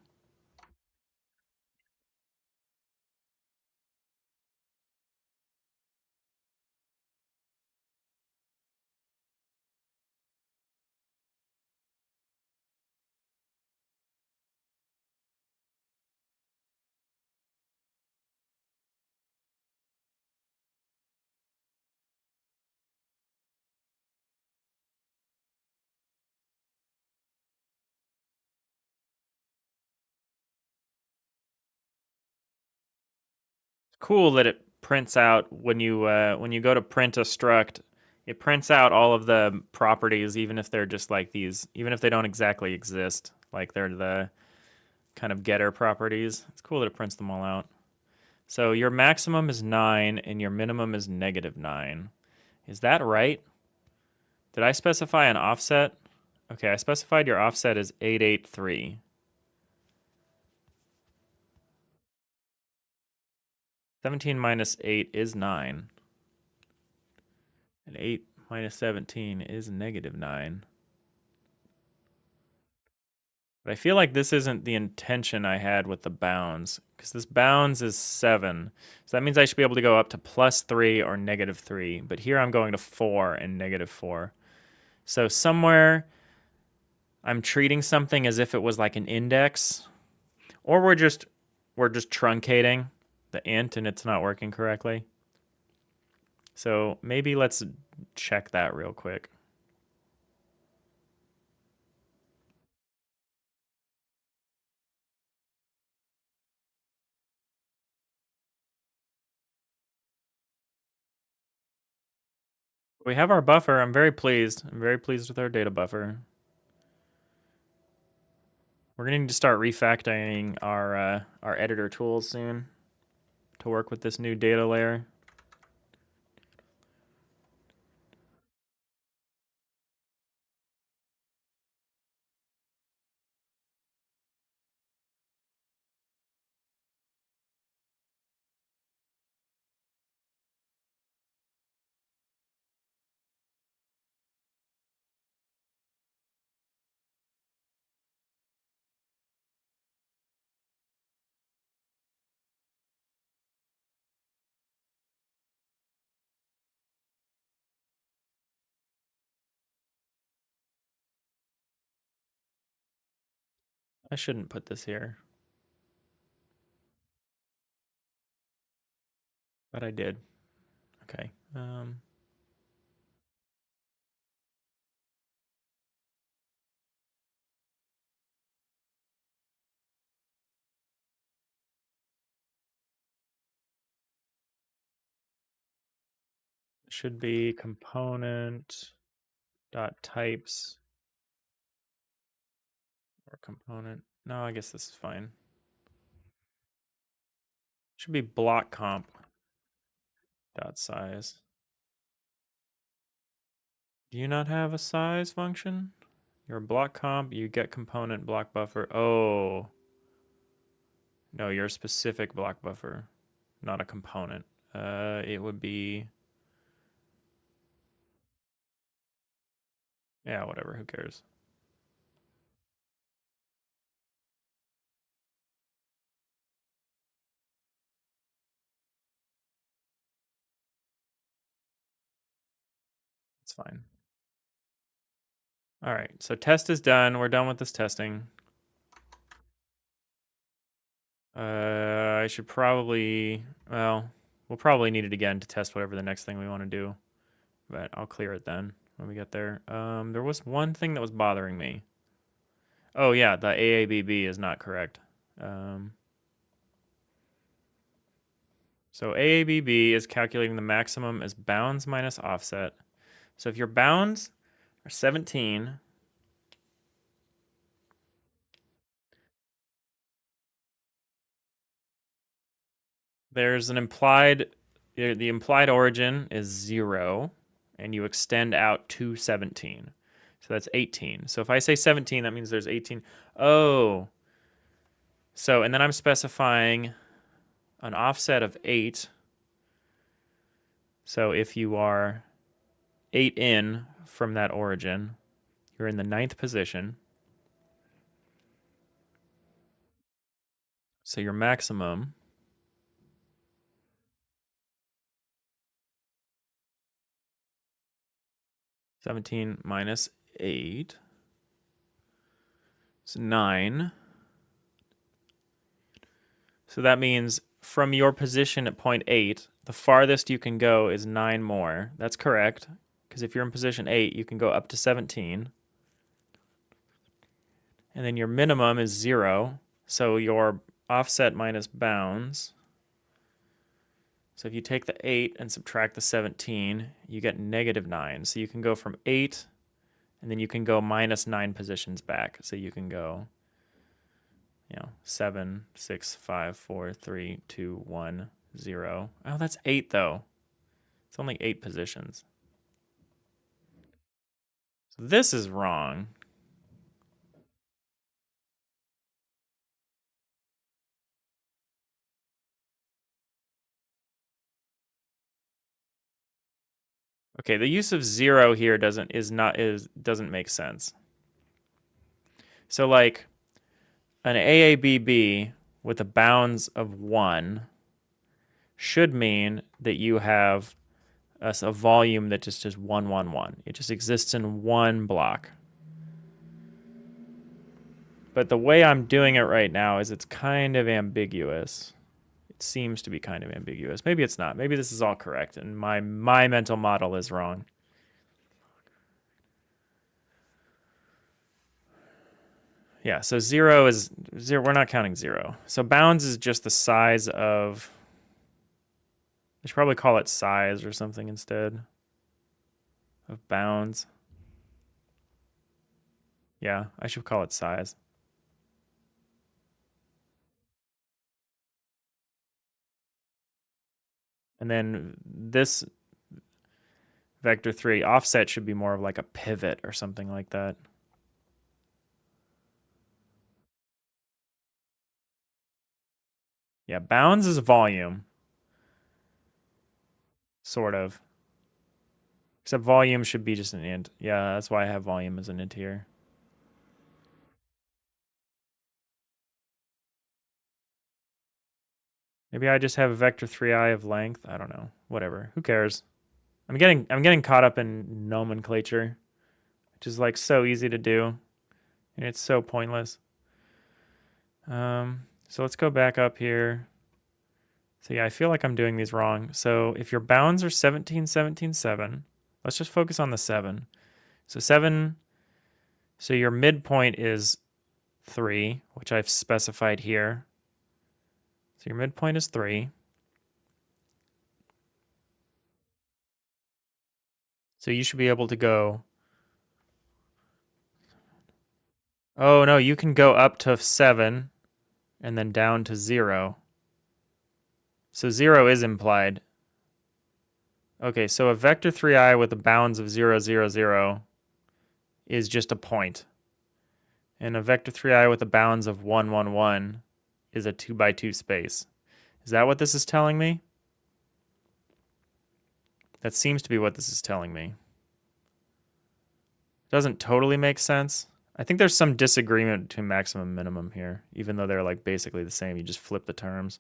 Speaker 2: Cool that it prints out when you go to print a struct, it prints out all of the properties, even if they're just like these, even if they don't exactly exist, like they're the kind of getter properties. It's cool that it prints them all out. So your maximum is 9 and your minimum is -9. Is that right? Did I specify an offset? Okay, I specified your offset is 883. 17 minus 8 is 9. And 8 minus 17 is -9. But I feel like this isn't the intention I had with the bounds, because this bounds is 7. So that means I should be able to go up to +3 or -3. But here I'm going to 4 and -4. So somewhere I'm treating something as if it was like an index, or we're just truncating the int and it's not working correctly. So maybe let's check that real quick. We have our buffer. I'm very pleased. I'm very pleased with our data buffer. We're going to need to start refactoring our editor tools soon to work with this new data layer. I shouldn't put this here, but I did. Okay. It should be component dot types or component. No, I guess this is fine. Should be block comp dot size. Do you not have a size function? Your block comp, you get component block buffer. Oh, no, your specific block buffer, not a component. It would be, yeah, whatever, who cares? That's fine. All right, so test is done. We're done with this testing. I should probably, well, we'll probably need it again to test whatever the next thing we want to do, but I'll clear it then when we get there. There was one thing that was bothering me. Oh yeah, the AABB is not correct. So AABB is calculating the maximum as bounds minus offset. So if your bounds are 17, there's an implied, the implied origin is 0, and you extend out to 17. So that's 18. So if I say 17, that means there's 18. Oh. So, and then I'm specifying an offset of 8. So if you are 8 in from that origin, you're in the 9th position. So your maximum (17 minus 8) is 9. So that means from your position at point 8, the farthest you can go is 9 more. That's correct, because if you're in position 8, you can go up to 17. And then your minimum is 0, so your offset minus bounds. So if you take the 8 and subtract the 17, you get -9. So you can go from 8, and then you can go minus 9 positions back. So you can go, 7, 6, 5, 4, 3, 2, 1, 0. Oh, that's 8 though. It's only 8 positions. So this is wrong. Okay, the use of 0 here doesn't make sense. So like an AABB with a bounds of 1 should mean that you have a volume that just is 1, 1, 1. It just exists in one block. But the way I'm doing it right now is it's kind of ambiguous. It seems to be kind of ambiguous. Maybe it's not. Maybe this is all correct and my mental model is wrong. Yeah, so 0 is 0. We're not counting 0. So bounds is just the size of, I should probably call it size or something instead of bounds. Yeah, I should call it size. And then this vector 3 offset should be more of like a pivot or something like that. Yeah, bounds is volume. Sort of. Except volume should be just an int. Yeah, that's why I have volume as an int here. Maybe I just have a vector 3i of length. I don't know. Whatever. Who cares? I'm getting caught up in nomenclature, which is like so easy to do, and it's so pointless. So let's go back up here. So yeah, I feel like I'm doing these wrong. So if your bounds are 17, 17, 7, let's just focus on the 7. So 7, so your midpoint is 3, which I've specified here. So your midpoint is 3. So you should be able to go, oh no, you can go up to 7 and then down to 0. So 0 is implied. Okay, so a vector 3i with the bounds of 0, 0, 0 is just a point. And a vector 3i with the bounds of 1, 1, 1 is a 2 by 2 space. Is that what this is telling me? That seems to be what this is telling me. Doesn't totally make sense. I think there's some disagreement between maximum and minimum here, even though they're like basically the same. You just flip the terms.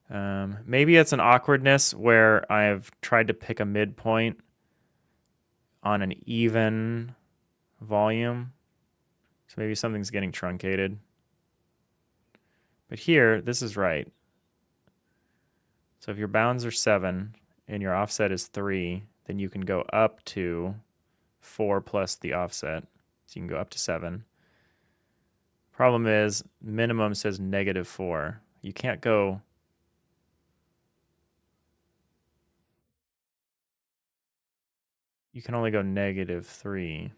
Speaker 2: Maybe it's an awkwardness where I've tried to pick a midpoint on an even volume. So maybe something's getting truncated. But here, this is right. So if your bounds are 7 and your offset is 3, then you can go up to 4 plus the offset. So you can go up to 7. Problem is, minimum says -4. You can't go... You can only go -3.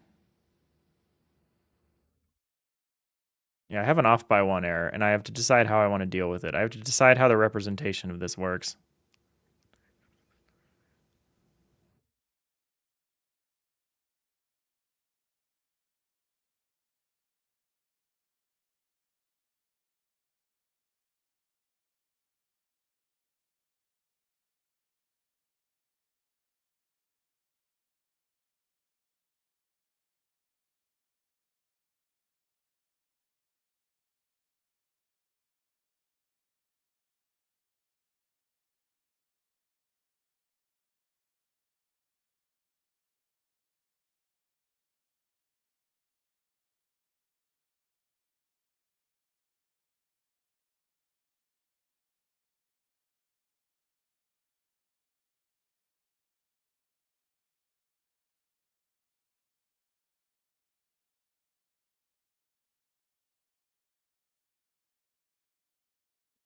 Speaker 2: Yeah, I have an off by 1 error, and I have to decide how I want to deal with it. I have to decide how the representation of this works.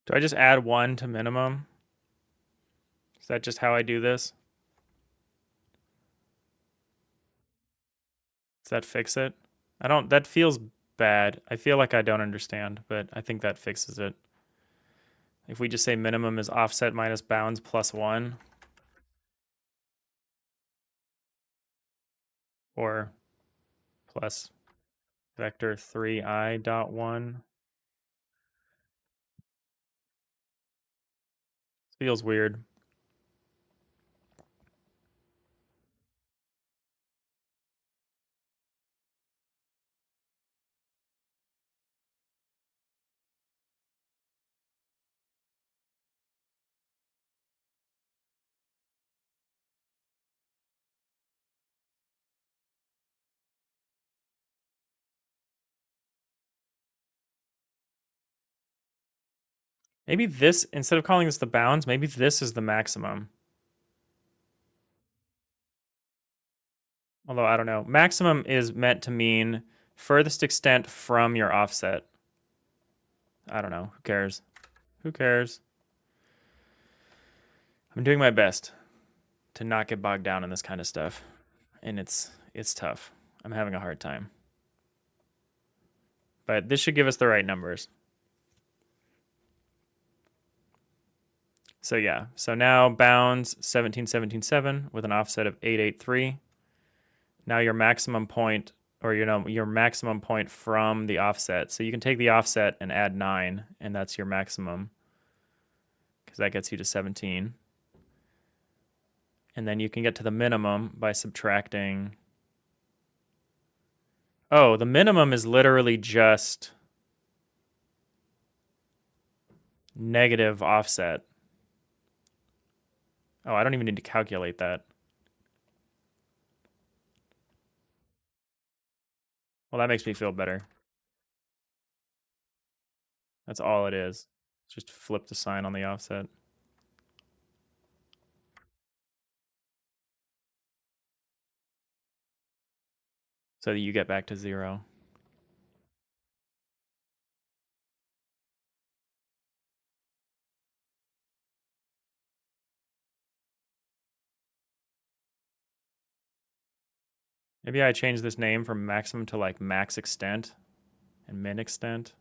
Speaker 2: Do I just add 1 to minimum? Is that just how I do this? Does that fix it? That feels bad. I feel like I don't understand, but I think that fixes it. If we just say minimum is offset minus bounds plus 1, or plus vector 3i dot 1. Feels weird. Maybe this, instead of calling this the bounds, maybe this is the maximum. Although I don't know. Maximum is meant to mean furthest extent from your offset. I don't know. Who cares? Who cares? I'm doing my best to not get bogged down in this kind of stuff. And it's tough. I'm having a hard time. But this should give us the right numbers. So yeah, so now bounds 17,17,7 with an offset of 883. Now your maximum point, or your maximum point from the offset. So you can take the offset and add 9, and that's your maximum, because that gets you to 17. And then you can get to the minimum by subtracting. Oh, the minimum is literally just negative offset. Oh, I don't even need to calculate that. Well, that makes me feel better. That's all it is. Just flip the sign on the offset. So that you get back to 0. Maybe I change this name from maximum to like max extent and min extent.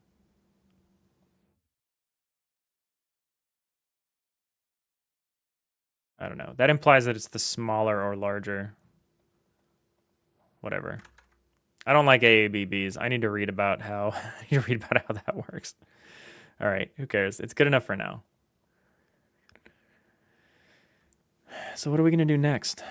Speaker 2: I don't know. That implies that it's the smaller or larger. Whatever. I don't like AABBs. I need to read about how that works. All right, who cares? It's good enough for now. So what are we gonna do next?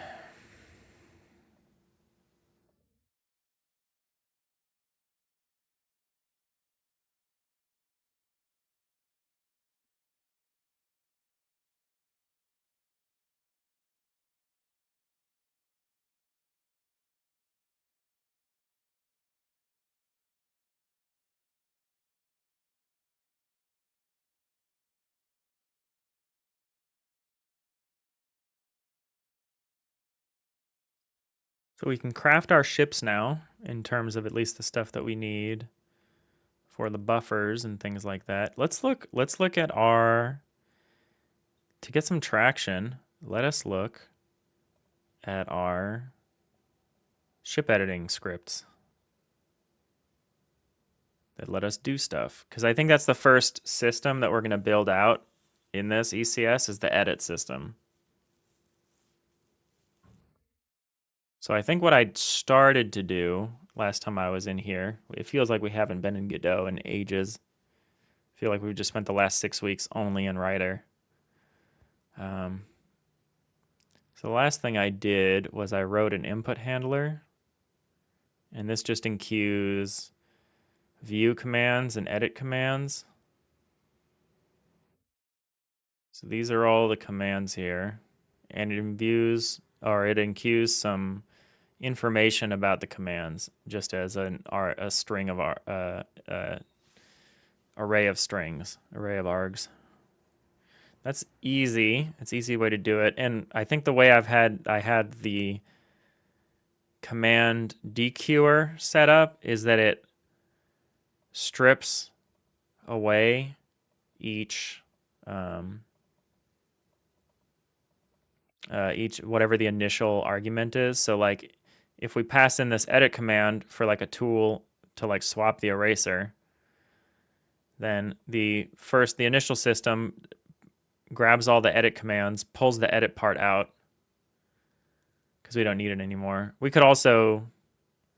Speaker 2: So we can craft our ships now in terms of at least the stuff that we need for the buffers and things like that. Let's look at our, to get some traction, let us look at our ship editing scripts that let us do stuff. Because I think that's the first system that we're going to build out in this ECS is the edit system. So I think what I started to do last time I was in here, it feels like we haven't been in Godot in ages. I feel like we've just spent the last 6 weeks only in Writer. So the last thing I did was I wrote an input handler, and this just enqueues view commands and edit commands. So these are all the commands here, and it enqueues some information about the commands just as a string of array of strings, array of args. That's easy. It's an easy way to do it. And I think the way I had the command dequeuer set up is that it strips away each whatever the initial argument is. So like if we pass in this edit command for like a tool to like swap the eraser, then the initial system grabs all the edit commands, pulls the edit part out because we don't need it anymore. We could also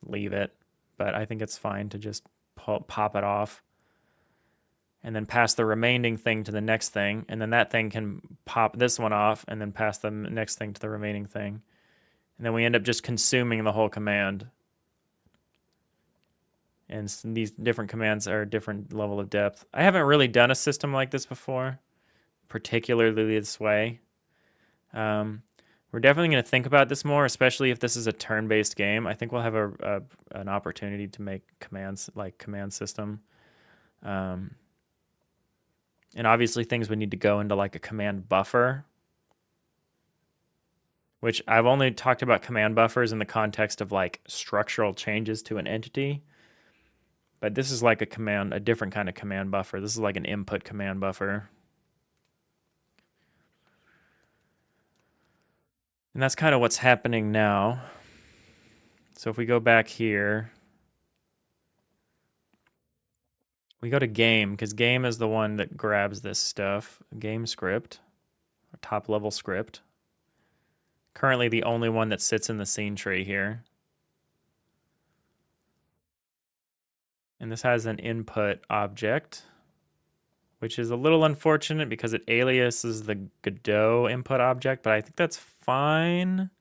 Speaker 2: leave it, but I think it's fine to just pop it off and then pass the remaining thing to the next thing, and then that thing can pop this one off and then pass the next thing to the remaining thing. And then we end up just consuming the whole command. And these different commands are a different level of depth. I haven't really done a system like this before, particularly this way. We're definitely going to think about this more, especially if this is a turn-based game. I think we'll have an opportunity to make commands like command system. And obviously things would need to go into like a command buffer, which I've only talked about command buffers in the context of like structural changes to an entity. But this is like a different kind of command buffer. This is like an input command buffer. And that's kind of what's happening now. So if we go back here, we go to game, because game is the one that grabs this stuff. Game script, or top level script. Currently the only one that sits in the scene tree here. And this has an input object, which is a little unfortunate because it aliases the Godot input object, but I think that's fine.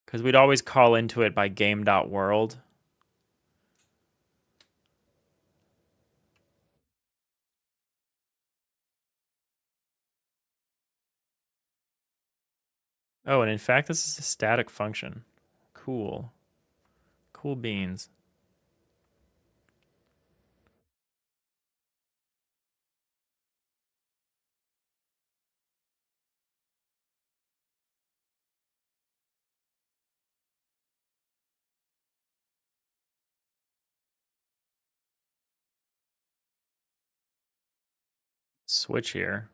Speaker 2: Because we'd always call into it by game.world. Oh, and in fact, this is a static function. Cool. Cool beans. Switch here.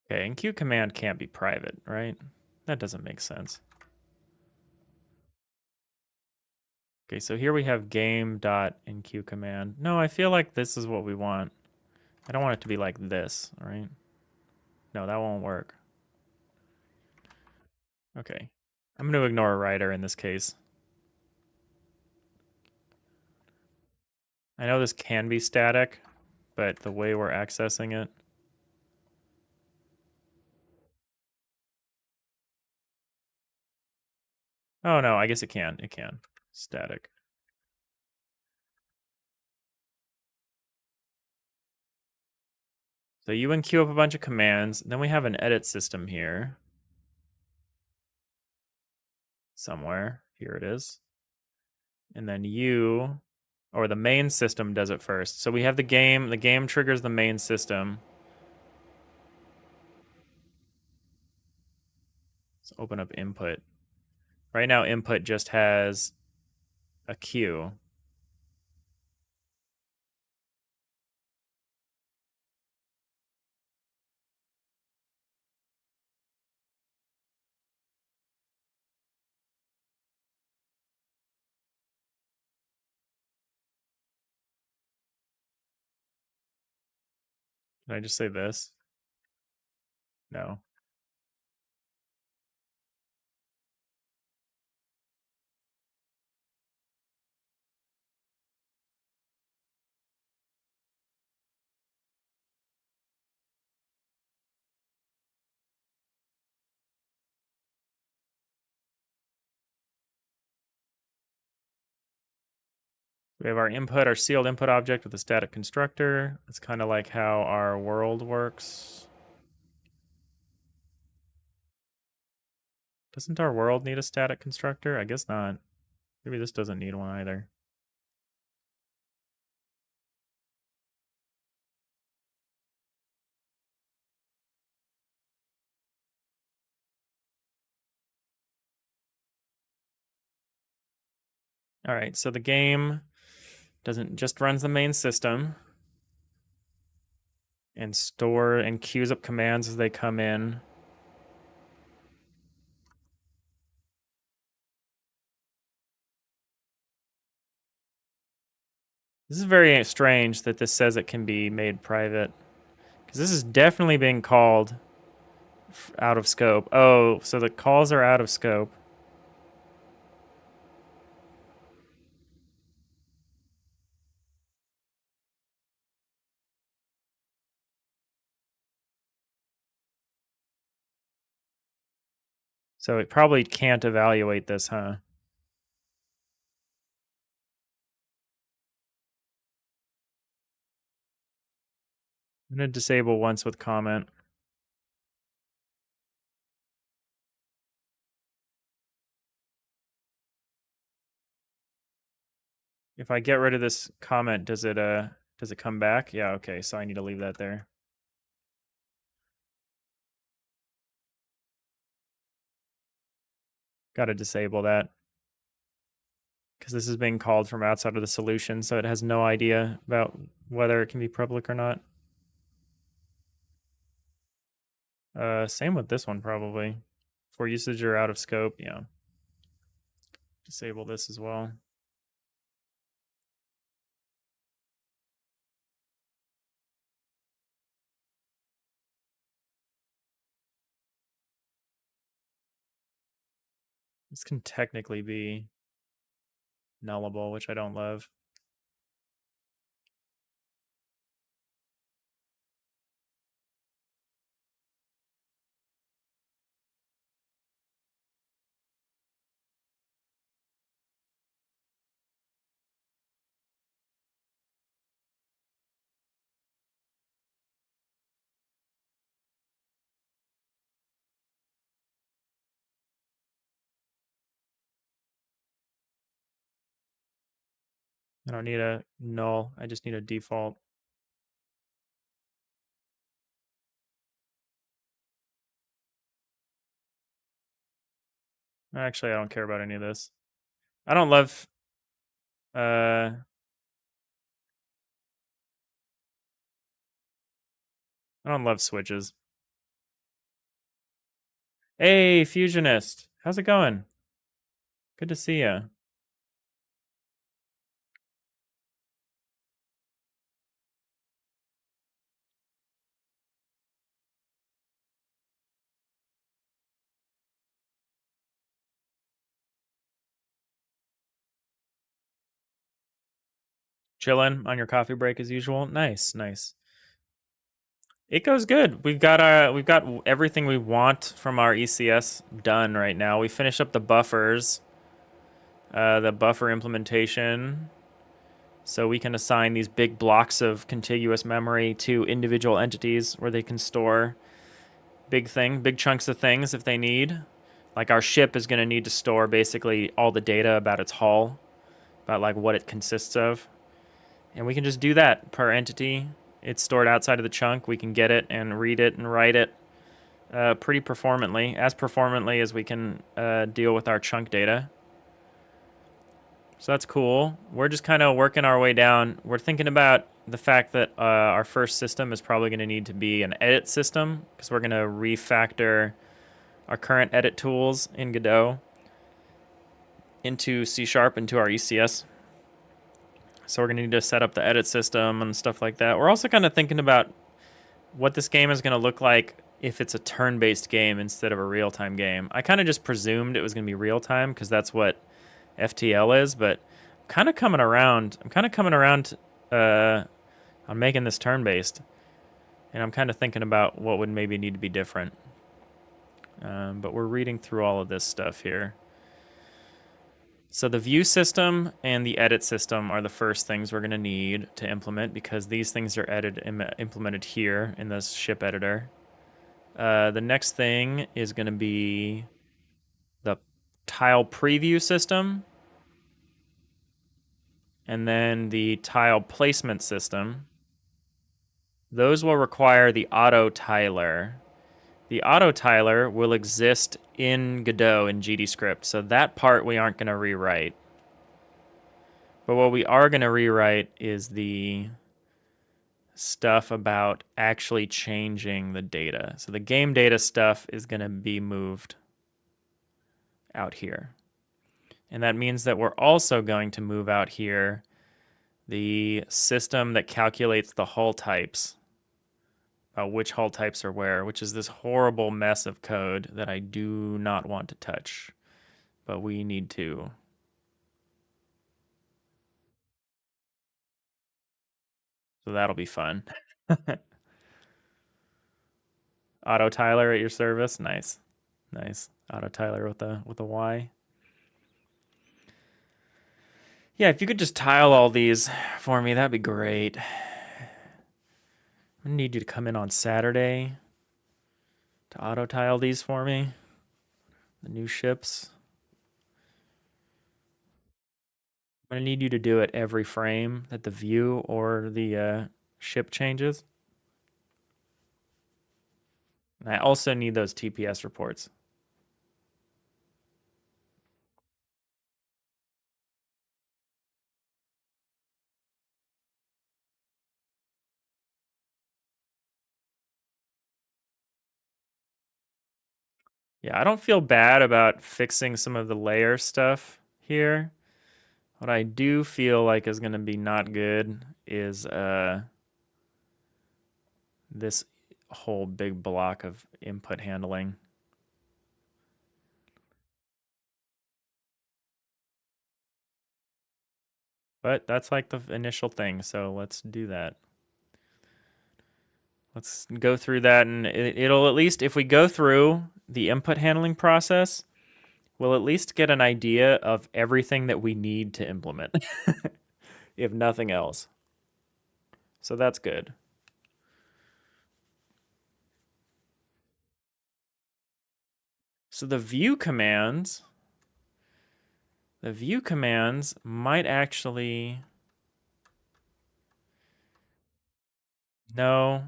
Speaker 2: Okay, and Q command can't be private, right? That doesn't make sense. Okay, so here we have game.enqueue command. No, I feel like this is what we want. I don't want it to be like this, right? No, that won't work. Okay. I'm going to ignore a writer in this case. I know this can be static, but the way we're accessing it. Oh no, I guess it can. It can. Static. So you enqueue up a bunch of commands. Then we have an edit system here. Somewhere. Here it is. And then you, or the main system does it first. So we have the game. The game triggers the main system. Let's open up input. Right now, input just has a queue. Can I just say this? No. We have our input, our sealed input object with a static constructor. It's kind of like how our world works. Doesn't our world need a static constructor? I guess not. Maybe this doesn't need one either. All right, so the game doesn't just runs the main system and store and queues up commands as they come in. This is very strange that this says it can be made private, because this is definitely being called out of scope. Oh, so the calls are out of scope. So it probably can't evaluate this, huh? I'm going to disable once with comment. If I get rid of this comment, does it come back? Yeah, okay, so I need to leave that there. Got to disable that, because this is being called from outside of the solution, so it has no idea about whether it can be public or not. Same with this one, probably. For usage or out of scope, yeah. Disable this as well. This can technically be nullable, which I don't love. I don't need a null, I just need a default. Actually, I don't care about any of this. I don't love I don't love switches. Hey, Fusionist. How's it going? Good to see you. Chilling on your coffee break as usual. Nice, nice. It goes good. We've got everything we want from our ECS done right now. We finished up the buffers, the buffer implementation. So we can assign these big blocks of contiguous memory to individual entities where they can store big chunks of things if they need. Like our ship is going to need to store basically all the data about its hull, about like what it consists of. And we can just do that per entity. It's stored outside of the chunk. We can get it and read it and write it pretty performantly, as performantly as we can deal with our chunk data. So that's cool. We're just kind of working our way down. We're thinking about the fact that our first system is probably going to need to be an edit system because we're going to refactor our current edit tools in Godot into C# into our ECS. So we're going to need to set up the edit system and stuff like that. We're also kind of thinking about what this game is going to look like if it's a turn-based game instead of a real-time game. I kind of just presumed it was going to be real-time because that's what FTL is, but I'm kind of coming around. On making this turn-based, and I'm kind of thinking about what would maybe need to be different. But we're reading through all of this stuff here. So the view system and the edit system are the first things we're going to need to implement because these things are implemented here in this ship editor. The next thing is going to be the tile preview system and then the tile placement system. Those will require the auto tiler. The auto tiler will exist in Godot in GDScript, so that part we aren't going to rewrite. But what we are going to rewrite is the stuff about actually changing the data. So the game data stuff is going to be moved out here. And that means that we're also going to move out here the system that calculates the hull types, about which hull types are where, which is this horrible mess of code that I do not want to touch, but we need to. So that'll be fun. Auto Tyler at your service. Nice. Nice. Auto Tyler with a Y. Yeah, if you could just tile all these for me, that'd be great. I need you to come in on Saturday to auto tile these for me. The new ships. I'm gonna need you to do it every frame that the view or the ship changes. And I also need those TPS reports. Yeah, I don't feel bad about fixing some of the layer stuff here. What I do feel like is going to be not good is this whole big block of input handling. But that's like the initial thing, so let's do that. Let's go through that, and it'll at least, if we go through the input handling process, we'll at least get an idea of everything that we need to implement, if nothing else. So that's good. So the view commands might actually, no,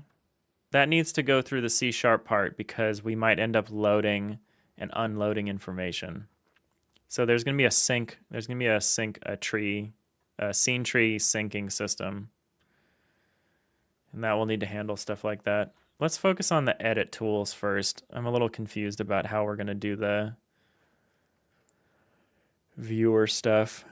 Speaker 2: that needs to go through the C# part because we might end up loading and unloading information. So there's going to be a sync, a scene tree syncing system. And that will need to handle stuff like that. Let's focus on the edit tools first. I'm a little confused about how we're going to do the viewer stuff.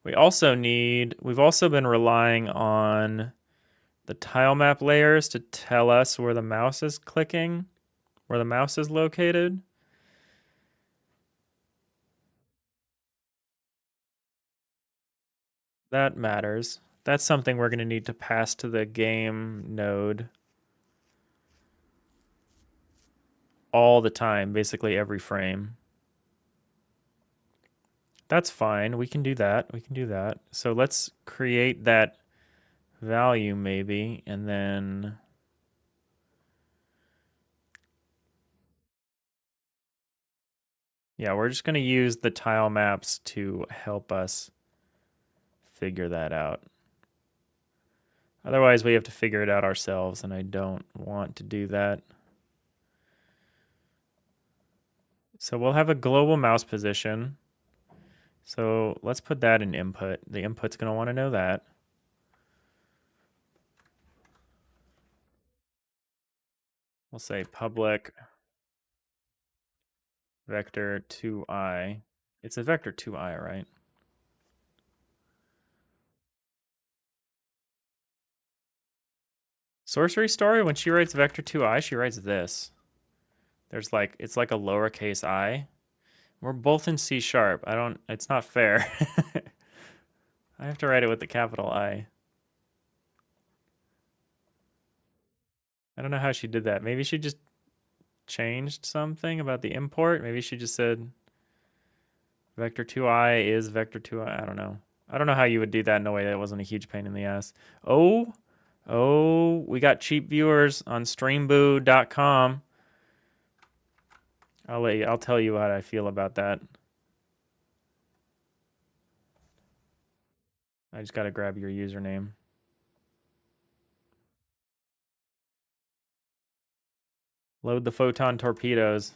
Speaker 2: We've also been relying on the tile map layers to tell us where the mouse is clicking, where the mouse is located. That matters. That's something we're going to need to pass to the game node. all the time, basically every frame. That's fine. We can do that. We can do that. So let's create that value maybe, and then yeah, we're just going to use the tile maps to help us figure that out. Otherwise, we have to figure it out ourselves, and I don't want to do that. So we'll have a global mouse position. So let's put that in input. The input's going to want to know that. We'll say public vector 2i. It's a vector 2i, right? Sorcery Story, when she writes vector 2i, she writes this. There's like, it's like a lowercase I. We're both in C sharp. It's not fair. I have to write it with the capital I. I don't know how she did that. Maybe she just changed something about the import. Maybe she just said vector 2i is vector 2i. I don't know. I don't know how you would do that in a way that wasn't a huge pain in the ass. Oh, we got cheap viewers on streamboo.com. I'll tell you how I feel about that. I just got to grab your username. Load the photon torpedoes.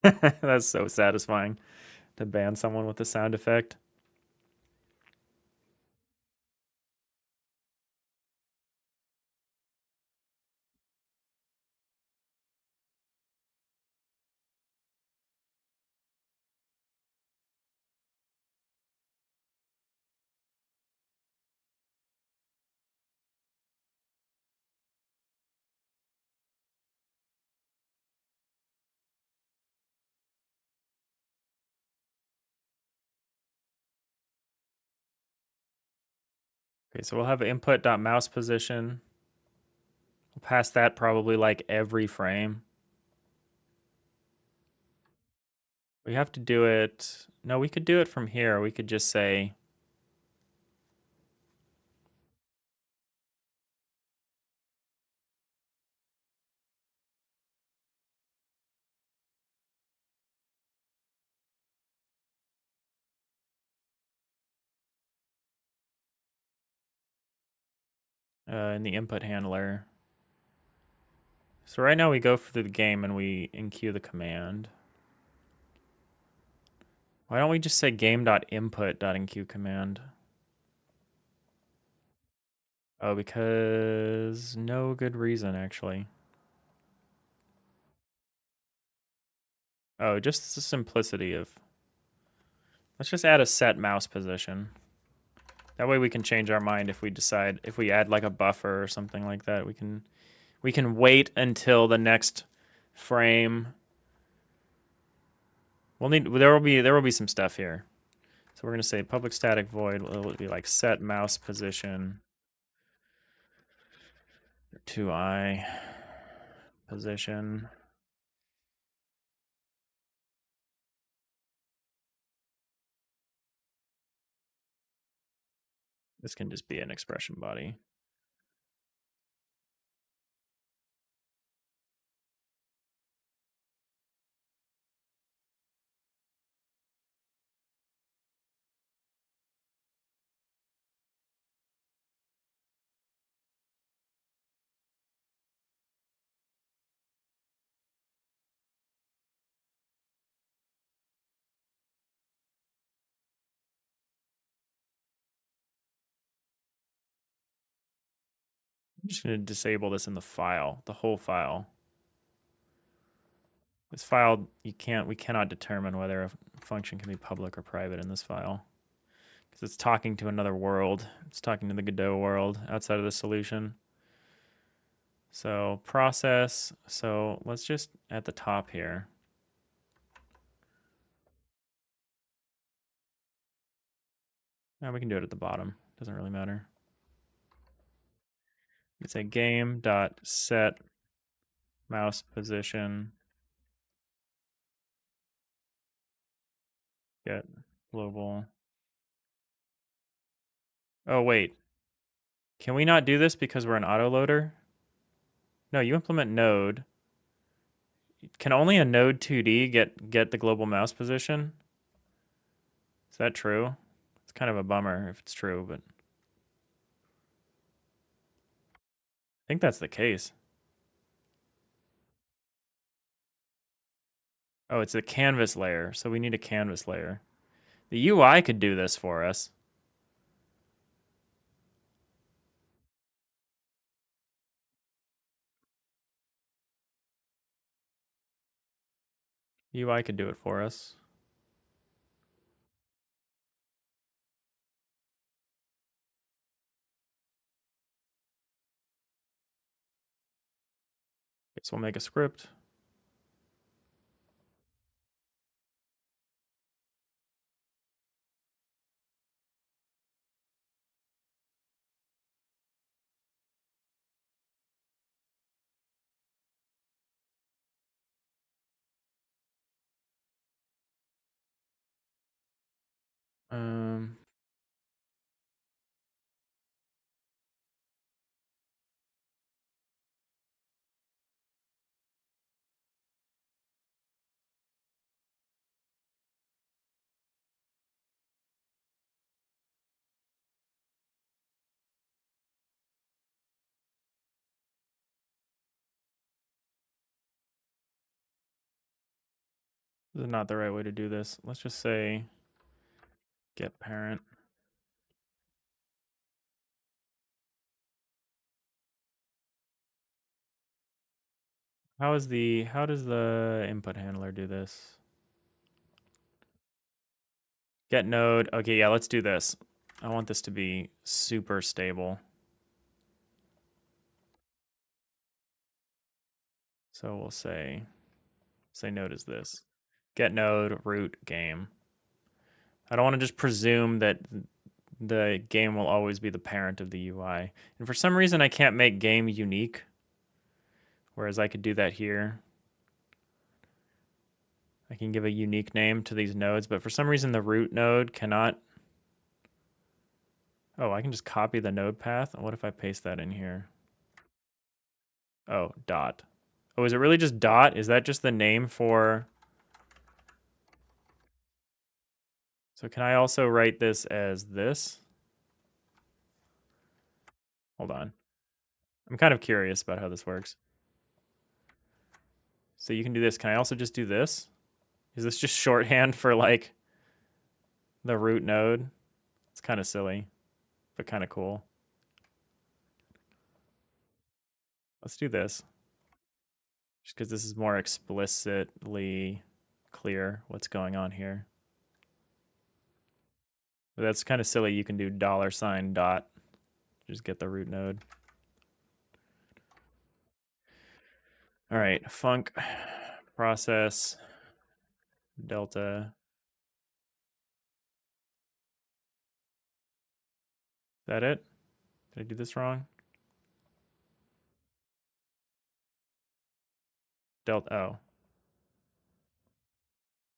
Speaker 2: That's so satisfying to ban someone with a sound effect. Okay, so we'll have input.mouse position. We'll pass that probably like every frame. We have to do it. No, we could do it from here. We could just say in the input handler. So right now we go through the game and we enqueue the command. Why don't we just say game.input.enqueue command? Oh, because no good reason actually. Oh, just the simplicity of. Let's just add a set mouse position. That way we can change our mind if we decide, if we add like a buffer or something like that. We can wait until the next frame. There will be some stuff here. So we're gonna say public static void will be like set mouse position 2i position. This can just be an expression body. I'm just gonna disable this in the file, the whole file. This file, we cannot determine whether a function can be public or private in this file. Because it's talking to another world. It's talking to the Godot world outside of the solution. So process, so let's just at the top here. We can do it at the bottom. Doesn't really matter. It's a game dot set mouse position get global. Oh wait, can we not do this because we're an autoloader? No, you implement node. Can only a node 2D get the global mouse position? Is that true? It's kind of a bummer if it's true, but I think that's the case. Oh, it's a canvas layer, so we need a canvas layer. The UI could do this for us. UI could do it for us. Guess we'll make a script. Um, this is not the right way to do this. Let's just say get parent. How does the input handler do this? Get node. Okay, yeah, let's do this. I want this to be super stable. So we'll say node is this. Get node root game. I don't want to just presume that the game will always be the parent of the UI. And for some reason I can't make game unique, whereas I could do that here. I can give a unique name to these nodes, but for some reason the root node cannot. Oh, I can just copy the node path. What if I paste that in here? Oh, dot. Oh, is it really just dot? Is that just the name for... So can I also write this as this? Hold on. I'm kind of curious about how this works. So you can do this. Can I also just do this? Is this just shorthand for like the root node? It's kind of silly, but kind of cool. Let's do this. Just because this is more explicitly clear what's going on here. But that's kind of silly. You can do $sign dot. Just get the root node. All right, func process delta. Is that it? Did I do this wrong? Delta, oh.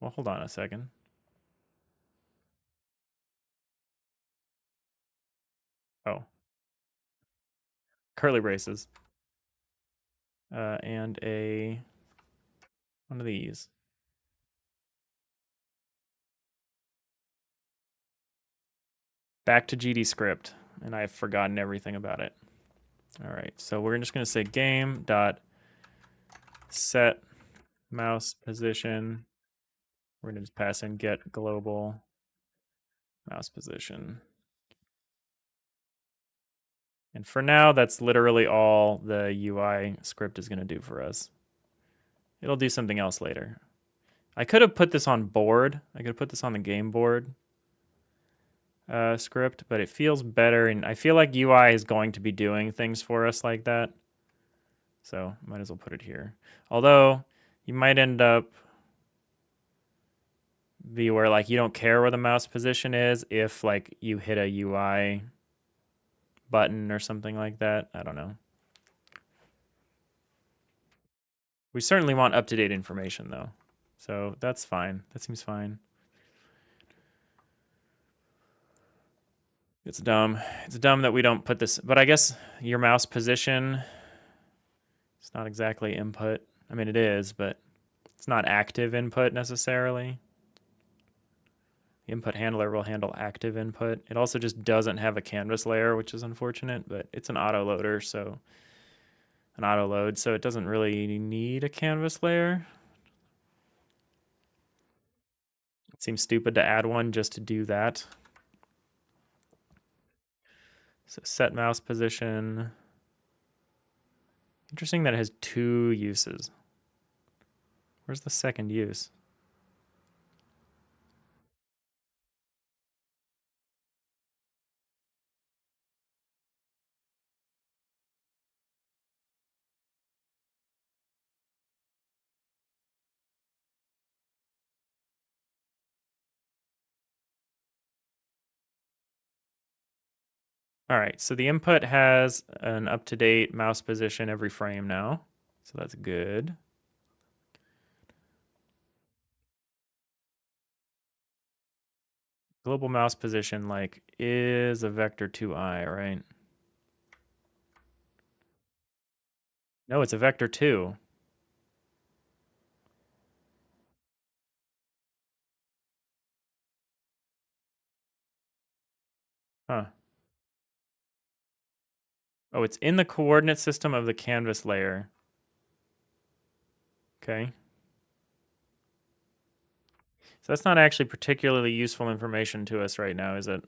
Speaker 2: Well, hold on a second. Oh. Curly braces. And one of these. Back to GD script, and I've forgotten everything about it. All right, so we're just gonna say game dot set mouse position. We're gonna just pass in get global mouse position. And for now, that's literally all the UI script is gonna do for us. It'll do something else later. I could have put this on board. I could have put this on the game board script, but it feels better, and I feel like UI is going to be doing things for us like that. So might as well put it here. Although you might end up be where like you don't care where the mouse position is if like you hit a UI button or something like that. I don't know. We certainly want up-to-date information, though. So that's fine. That seems fine. It's dumb. It's dumb that we don't put this, but I guess your mouse position, it's not exactly input. I mean, it is, but it's not active input necessarily. The input handler will handle active input. It also just doesn't have a canvas layer, which is unfortunate, but it's an auto loader, so an auto load, so it doesn't really need a canvas layer. It seems stupid to add one just to do that. So set mouse position. Interesting that it has two uses. Where's the second use? All right, so the input has an up-to-date mouse position every frame now, so that's good. Global mouse position like is a vector 2i, right? No, it's a vector 2. Huh. Oh, it's in the coordinate system of the canvas layer. Okay. So that's not actually particularly useful information to us right now, is it?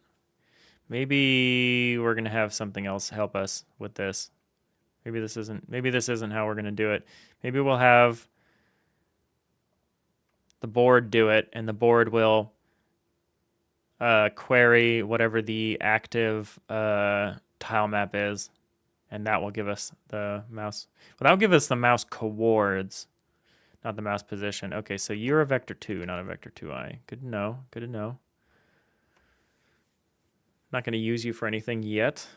Speaker 2: Maybe we're going to have something else help us with this. Maybe this isn't how we're going to do it. Maybe we'll have the board do it, and the board will query whatever the active tile map is, and that will give us the mouse. Well, that'll give us the mouse coords, not the mouse position. Okay, so you're a vector 2, not a vector 2i. Good to know. Good to know. Not going to use you for anything yet.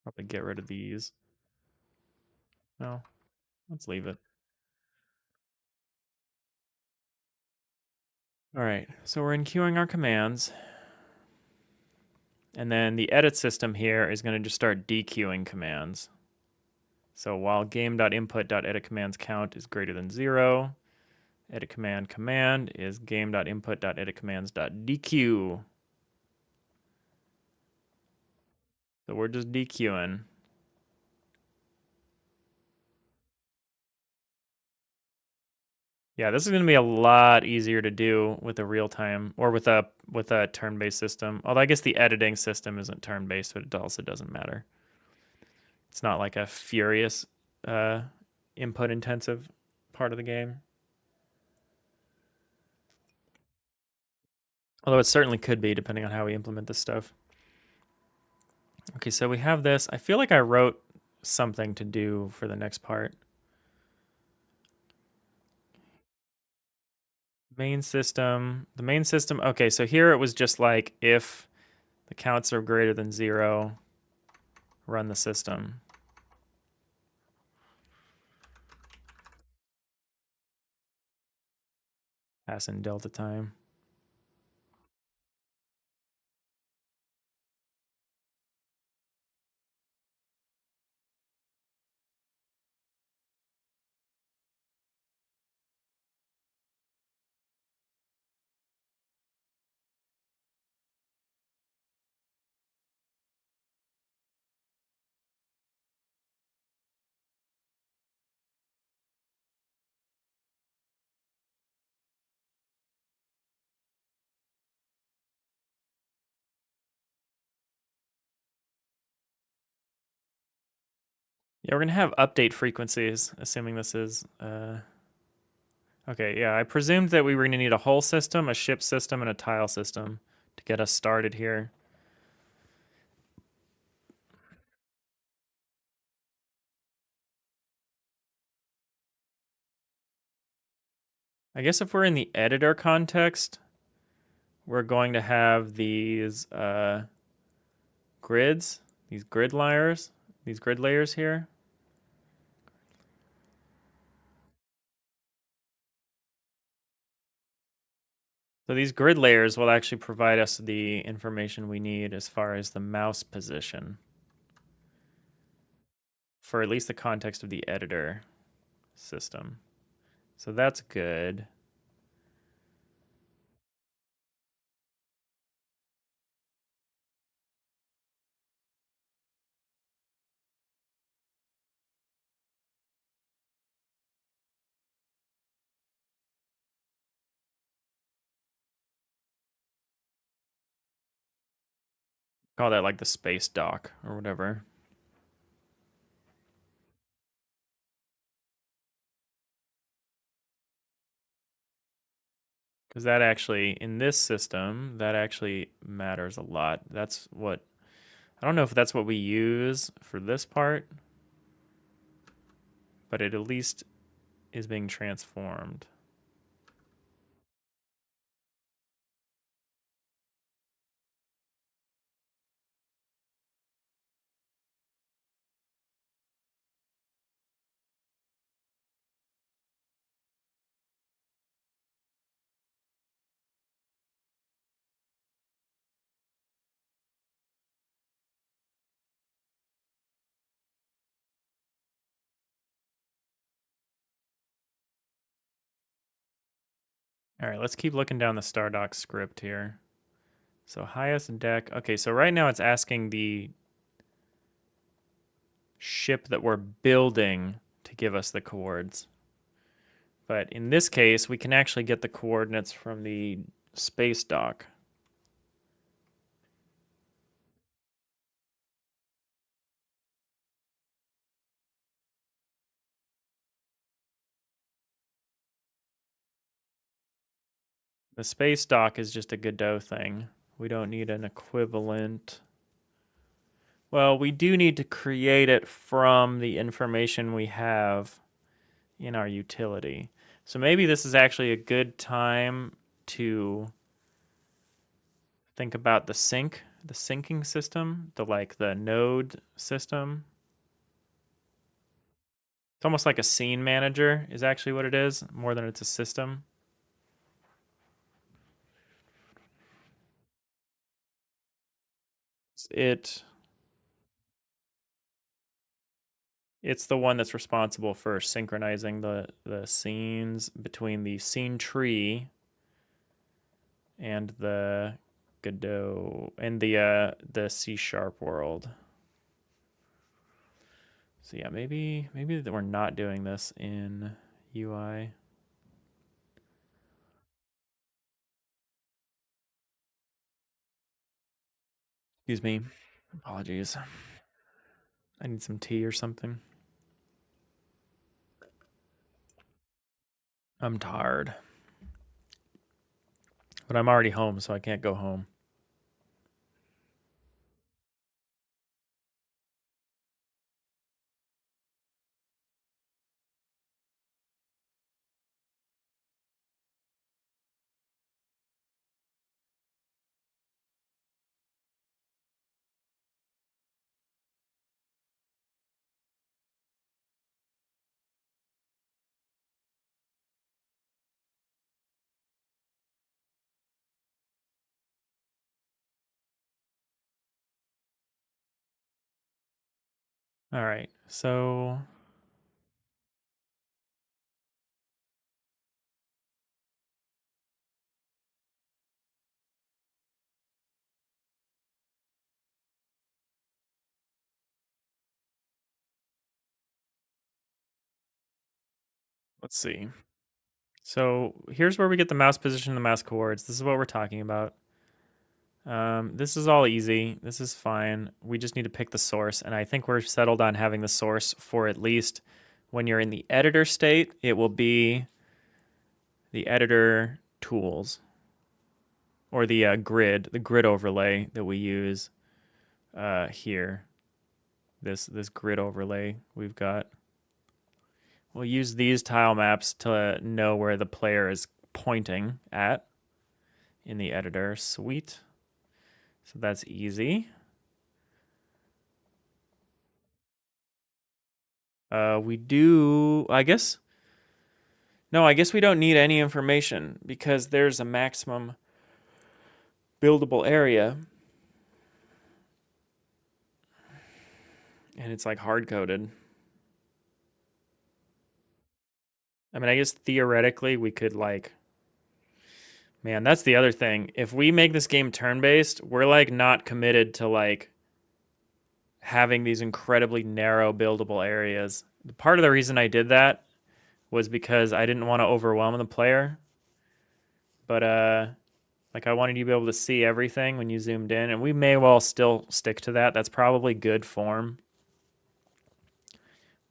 Speaker 2: Probably get rid of these. No, let's leave it. All right, so we're enqueuing our commands. And then the edit system here is going to just start dequeuing commands. So while game.input.edit commands count is greater than 0, edit command is game.input.edit commands.dequeue. So we're just dequeuing. Yeah, this is going to be a lot easier to do with a real-time or with a turn-based system. Although I guess the editing system isn't turn-based, but it also doesn't matter. It's not like a furious input-intensive part of the game. Although it certainly could be, depending on how we implement this stuff. Okay, so we have this. I feel like I wrote something to do for the next part. Main system. The main system. Okay, so here it was just like if the counts are greater than 0, run the system. Pass in delta time. Yeah, we're going to have update frequencies, assuming this is... Okay, yeah, I presumed that we were going to need a whole system, a ship system, and a tile system to get us started here. I guess if we're in the editor context, we're going to have these grids, these grid layers here. So these grid layers will actually provide us the information we need as far as the mouse position for at least the context of the editor system. So that's good. Call that like the space dock or whatever. Because that actually, in this system, that actually matters a lot. That's what, I don't know if that's what we use for this part, but it at least is being transformed. All right, let's keep looking down the Stardock script here. So highest deck. Okay, so right now it's asking the ship that we're building to give us the coords. But in this case, we can actually get the coordinates from the space dock. The space dock is just a Godot thing. We don't need an equivalent. Well, we do need to create it from the information we have in our utility. So maybe this is actually a good time to think about the syncing system, the node system. It's almost like a scene manager is actually what it is, more than it's a system. It it's the one that's responsible for synchronizing the scenes between the scene tree and the Godot and the C# world. So yeah, maybe we're not doing this in UI. Excuse me. Apologies. I need some tea or something. I'm tired. But I'm already home, so I can't go home. All right, so let's see. So here's where we get the mouse position and the mouse coords. This is what we're talking about. This is all easy. This is fine. We just need to pick the source, and I think we're settled on having the source for at least when you're in the editor state, it will be the editor tools or the grid overlay that we use here. This grid overlay we've got. We'll use these tile maps to know where the player is pointing at in the editor. Sweet. So that's easy. We do, I guess. No, I guess we don't need any information because there's a maximum buildable area. And it's like hard coded. I mean, I guess theoretically we could like, man, that's the other thing. If we make this game turn based, we're like not committed to like having these incredibly narrow buildable areas. Part of the reason I did that was because I didn't want to overwhelm the player. But like I wanted you to be able to see everything when you zoomed in, and we may well still stick to that. That's probably good form.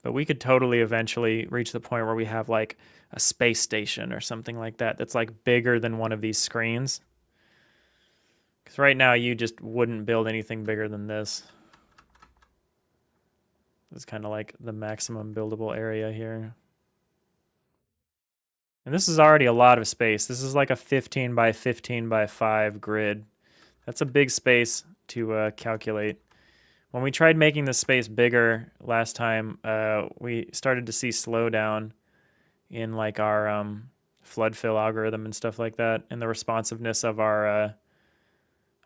Speaker 2: But we could totally eventually reach the point where we have like a space station or something like that that's like bigger than one of these screens. Because right now you just wouldn't build anything bigger than this. It's kind of like the maximum buildable area here. And this is already a lot of space. This is like a 15 by 15 by 5 grid. That's a big space to calculate. When we tried making the space bigger last time, we started to see slowdown in like our flood fill algorithm and stuff like that, and the responsiveness of our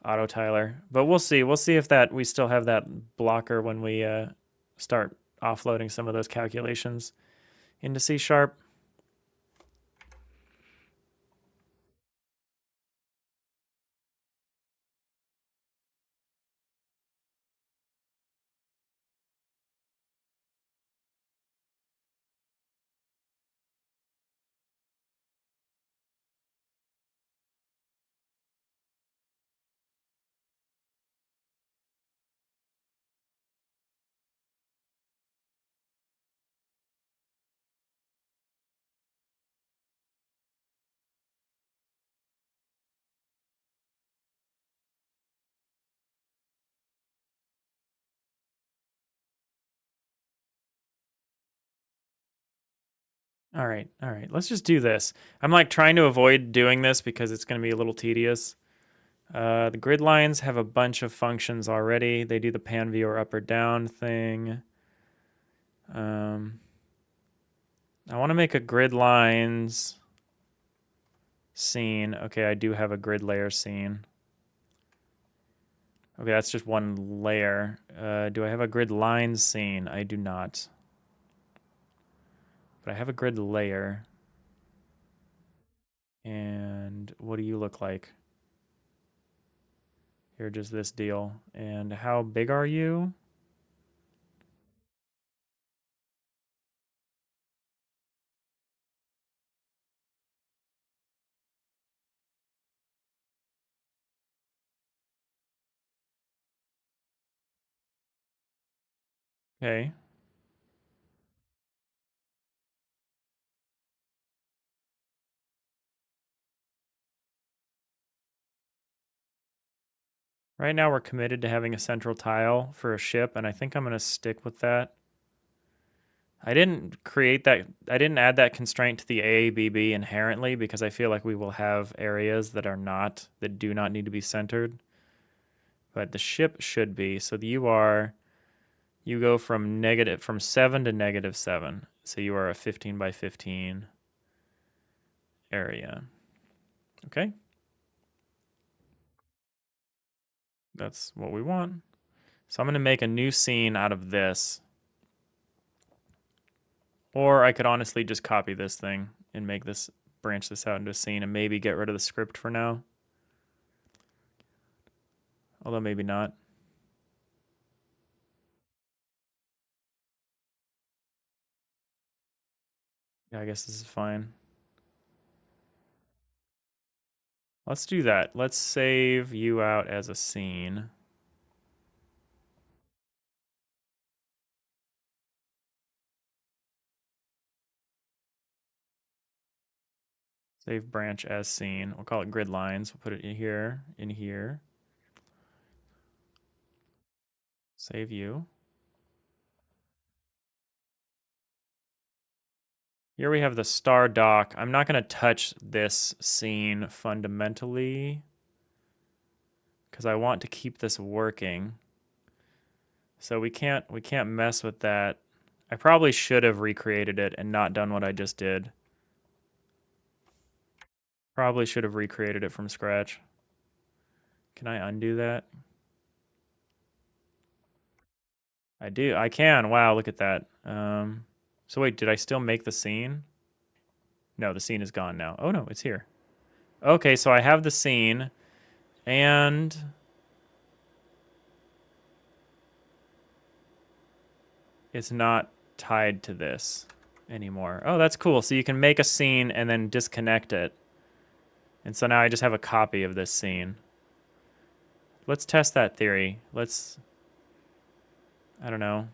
Speaker 2: auto tiler. But we'll see. We'll see if that we still have that blocker when we start offloading some of those calculations into C#. All right, all right. Let's just do this. I'm like trying to avoid doing this because it's going to be a little tedious. The grid lines have a bunch of functions already. They do the pan view or up or down thing. I want to make a grid lines scene. Okay, I do have a grid layer scene. Okay, that's just one layer. Do I have a grid lines scene? I do not. But I have a grid layer. And what do you look like? You're just this deal. And how big are you? Okay. Right now we're committed to having a central tile for a ship, and I think I'm going to stick with that. I didn't create that, I didn't add that constraint to the AABB inherently because I feel like we will have areas that are not, that do not need to be centered. But the ship should be. So the UR, you go from 7 to -7. So you are a 15 by 15 area. Okay. That's what we want. So I'm going to make a new scene out of this. Or I could honestly just copy this thing and make this, branch this out into a scene and maybe get rid of the script for now. Although maybe not. Yeah, I guess this is fine. Let's do that. Let's save you out as a scene. Save branch as scene. We'll call it grid lines. We'll put it in here, in here. Save you. Here we have the star dock. I'm not going to touch this scene fundamentally because I want to keep this working. So we can't mess with that. I probably should have recreated it and not done what I just did. Probably should have recreated it from scratch. Can I undo that? I do. I can. Wow, look at that. So wait, did I still make the scene? No, the scene is gone now. Oh no, it's here. Okay, so I have the scene and it's not tied to this anymore. Oh, that's cool. So you can make a scene and then disconnect it. And so now I just have a copy of this scene. Let's test that theory. I don't know,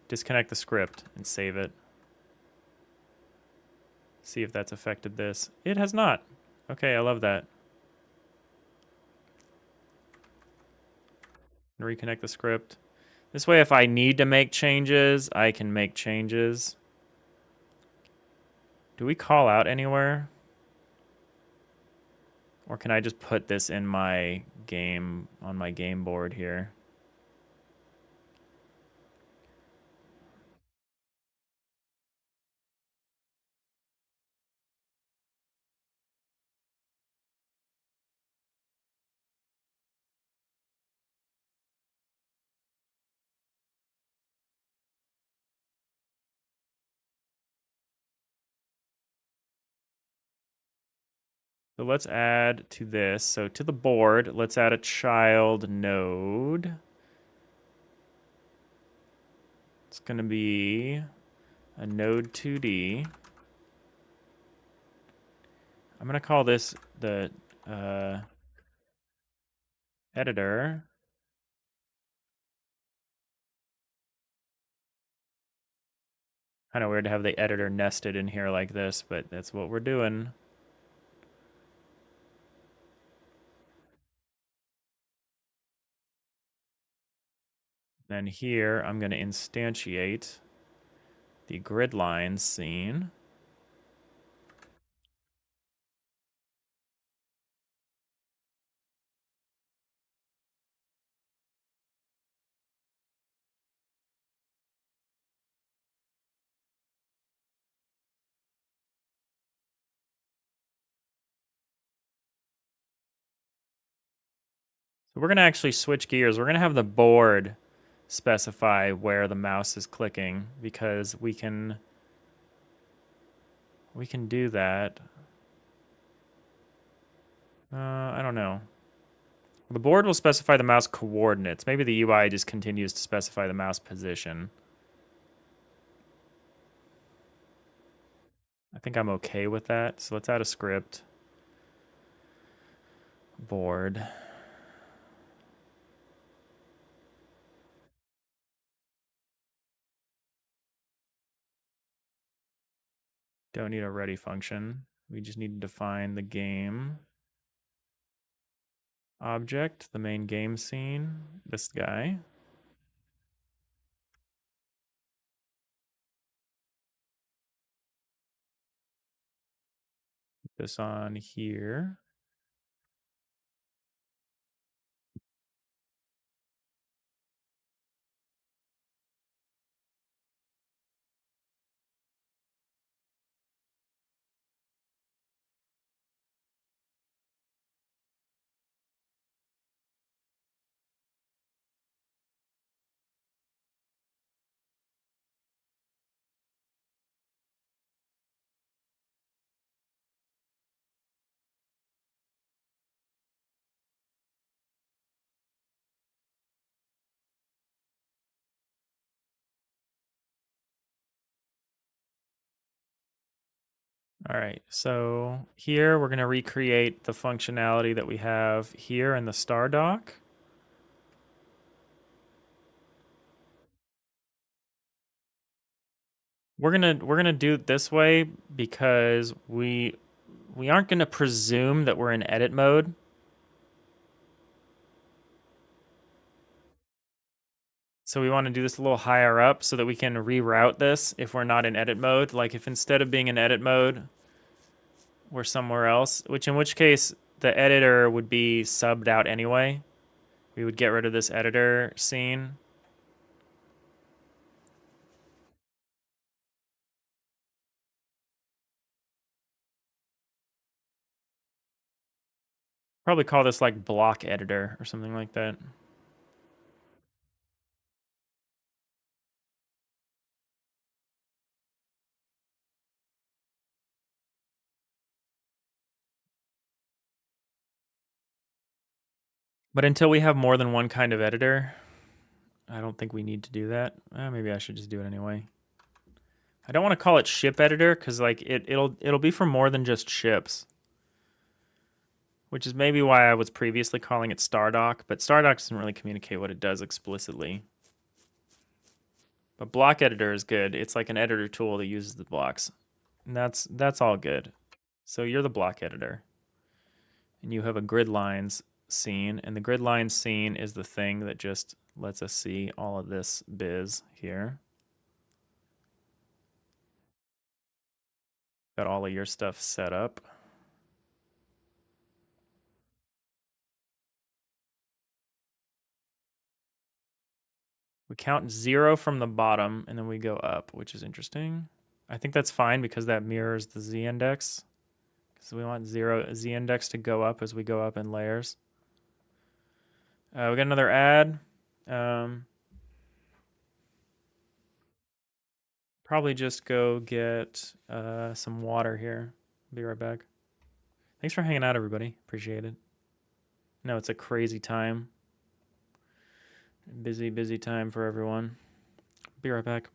Speaker 2: disconnect the script and save it. See if that's affected this. It has not. Okay, I love that. Reconnect the script. This way, if I need to make changes, I can make changes. Do we call out anywhere? Or can I just put this in my game, on my game board here? So let's add to this. So to the board, let's add a child node. It's going to be a node 2D. I'm going to call this the editor. Kind of weird to have the editor nested in here like this, but that's what we're doing. Then here, I'm going to instantiate the grid lines scene. So we're going to actually switch gears. We're going to have the board specify where the mouse is clicking because we can do that. I don't know. The board will specify the mouse coordinates. Maybe the UI just continues to specify the mouse position. I think I'm okay with that. So let's add a script. Board. Don't need a ready function. We just need to define the game object, the main game scene, this guy. Put this on here. All right, so here we're going to recreate the functionality that we have here in the star dock. We're gonna do it this way because we aren't gonna presume that we're in edit mode. So we want to do this a little higher up so that we can reroute this if we're not in edit mode. Like if instead of being in edit mode, we're somewhere else, in which case the editor would be subbed out anyway. We would get rid of this editor scene. Probably call this like block editor or something like that. But until we have more than one kind of editor, I don't think we need to do that. Maybe I should just do it anyway. I don't want to call it ship editor because like it'll be for more than just ships, which is maybe why I was previously calling it Stardock. But Stardock doesn't really communicate what it does explicitly. But block editor is good. It's like an editor tool that uses the blocks, and that's all good. So you're the block editor, and you have a grid lines scene, and the grid lines scene is the thing that just lets us see all of this biz here. Got all of your stuff set up. We count 0 from the bottom and then we go up, which is interesting. I think that's fine because that mirrors the z-index. So we want z-index to go up as we go up in layers. We got another add. Probably just go get some water here. Be right back. Thanks for hanging out, everybody. Appreciate it. No, it's a crazy time. Busy time for everyone. Be right back.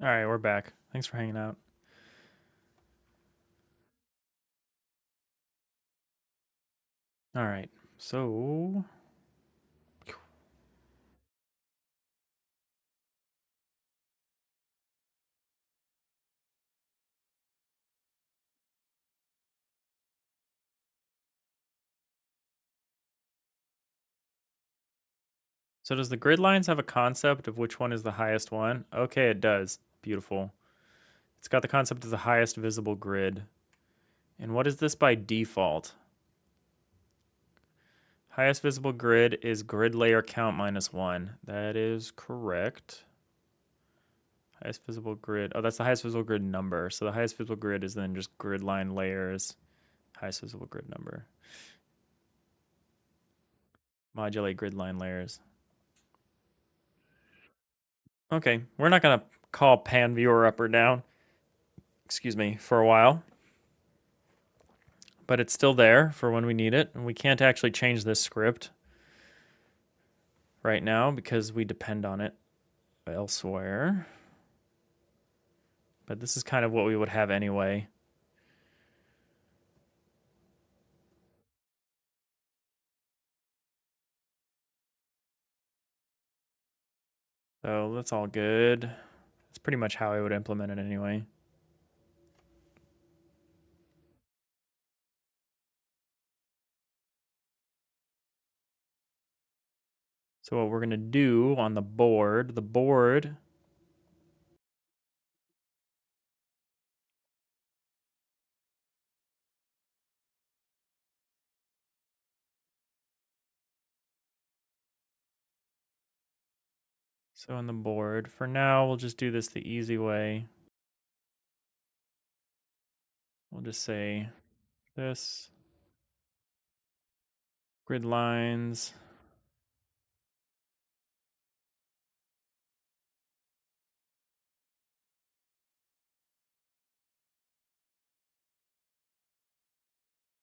Speaker 2: All right, we're back. Thanks for hanging out. All right, so So does the grid lines have a concept of which one is the highest one? Okay, it does. Beautiful. It's got the concept of the highest visible grid. And what is this by default? Highest visible grid is grid layer count -1. That is correct. Highest visible grid. Oh, that's the highest visible grid number. So the highest visible grid is then just grid line layers. Highest visible grid number. Modulate grid line layers. Okay, we're not going to call pan viewer up or down, excuse me, for a while. But it's still there for when we need it. And we can't actually change this script right now because we depend on it elsewhere. But this is kind of what we would have anyway. So that's all good. That's pretty much how I would implement it anyway. So what we're going to do on the board, so on the board, for now, we'll just do this the easy way. We'll just say this, grid lines,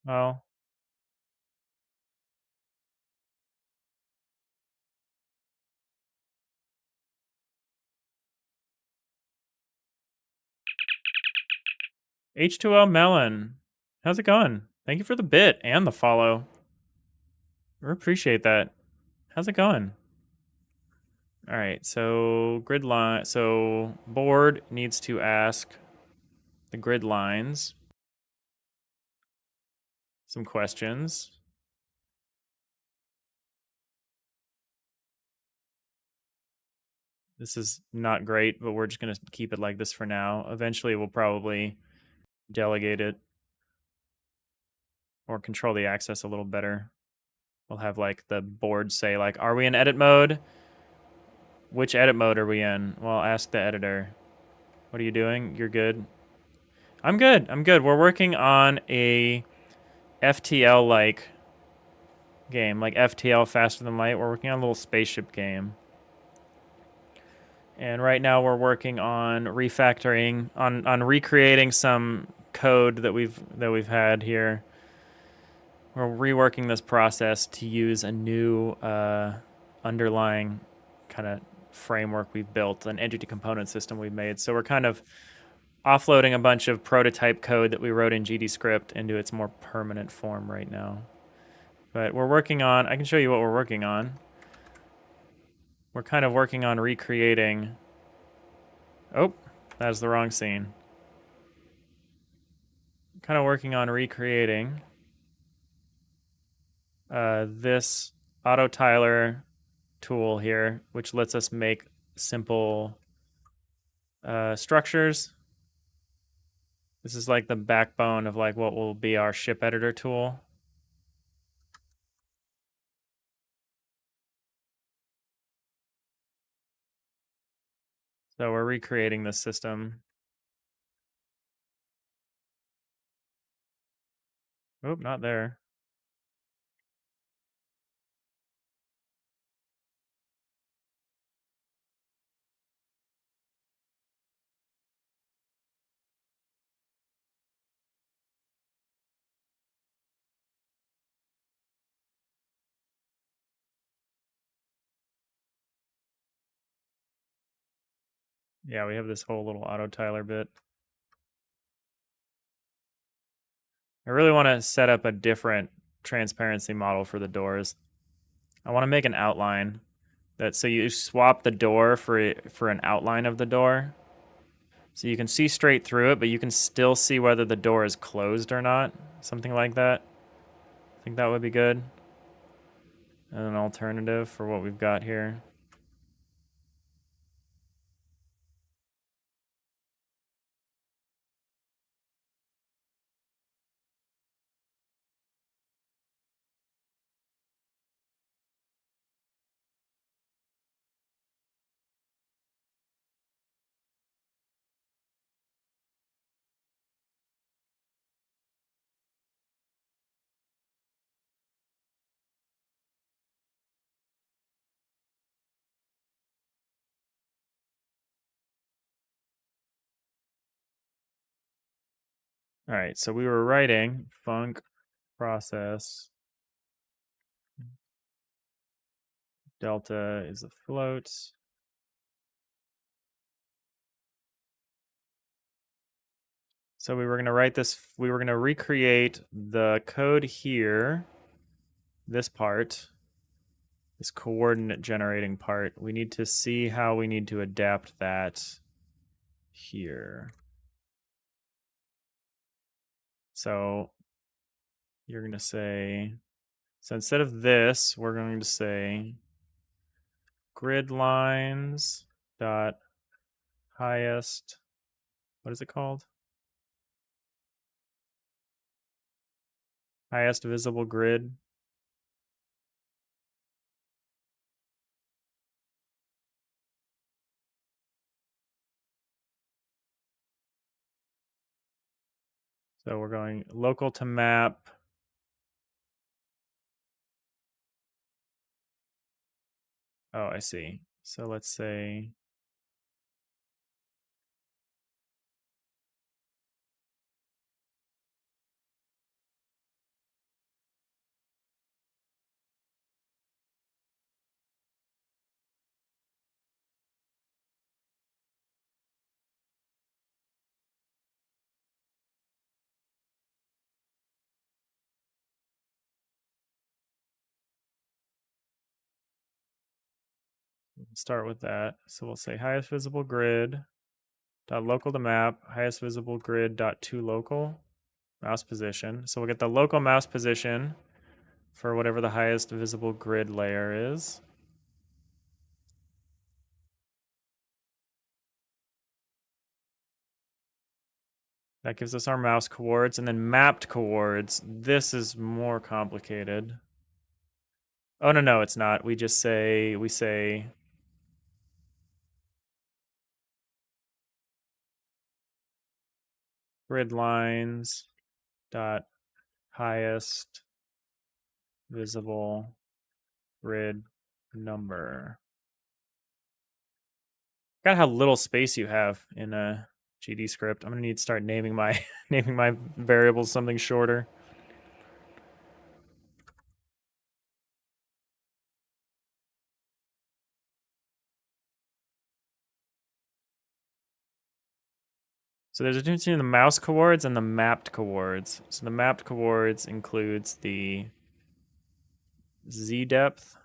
Speaker 2: well, H2L Melon, how's it going? Thank you for the bit and the follow. We appreciate that. How's it going? All right, so grid line, so board needs to ask the grid lines some questions. This is not great, but we're just going to keep it like this for now. Eventually, we'll probably delegate it or control the access a little better. We'll have like the board say like, are we in edit mode? Which edit mode are we in? Well, ask the editor. What are you doing? You're good. I'm good. I'm good. We're working on a FTL-like game, like FTL faster than light. We're working on a little spaceship game. And right now we're working on refactoring, on recreating some code that we've had here. We're reworking this process to use a new underlying kind of framework we've built, an entity component system we've made. So we're kind of offloading a bunch of prototype code that we wrote in GDScript into its more permanent form right now. But we're working on, I can show you what we're working on. We're kind of working on recreating, oh, that's the wrong scene. Kind of working on recreating this auto tiler tool here, which lets us make simple structures. This is like the backbone of like what will be our ship editor tool. So we're recreating this system. Oh, not there. Yeah, we have this whole little auto tiler bit. I really want to set up a different transparency model for the doors. I want to make an outline that, so you swap the door for an outline of the door. So you can see straight through it, but you can still see whether the door is closed or not. Something like that. I think that would be good. an alternative for what we've got here. All right, so we were writing func process delta is a float. So we were going to write this, we were going to recreate the code here, this part, this coordinate generating part. We need to see how we need to adapt that here. So you're going to say, so instead of this, we're going to say grid lines dot highest, what is it called? Highest visible grid. So we're going local to map. Oh, I see. So let's say start with that. So we'll say highest visible grid dot local to map, highest visible grid dot to local mouse position. So we'll get the local mouse position for whatever the highest visible grid layer is. That gives us our mouse coords, and then mapped coords. This is more complicated. Oh no, it's not. We say grid lines dot highest visible grid number. Got how little space you have in a GD script. I'm gonna need to start naming my naming my variables something shorter. So there's a difference between the mouse coords and the mapped coords. So the mapped coords includes the z depth.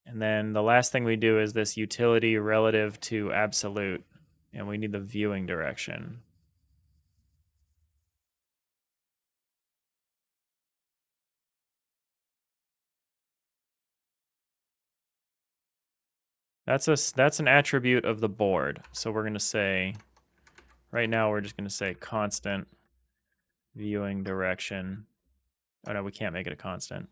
Speaker 2: And then the last thing we do is this utility relative to absolute. And we need the viewing direction. That's an attribute of the board. So we're going to say, right now we're just going to say constant viewing direction. Oh no, we can't make it a constant.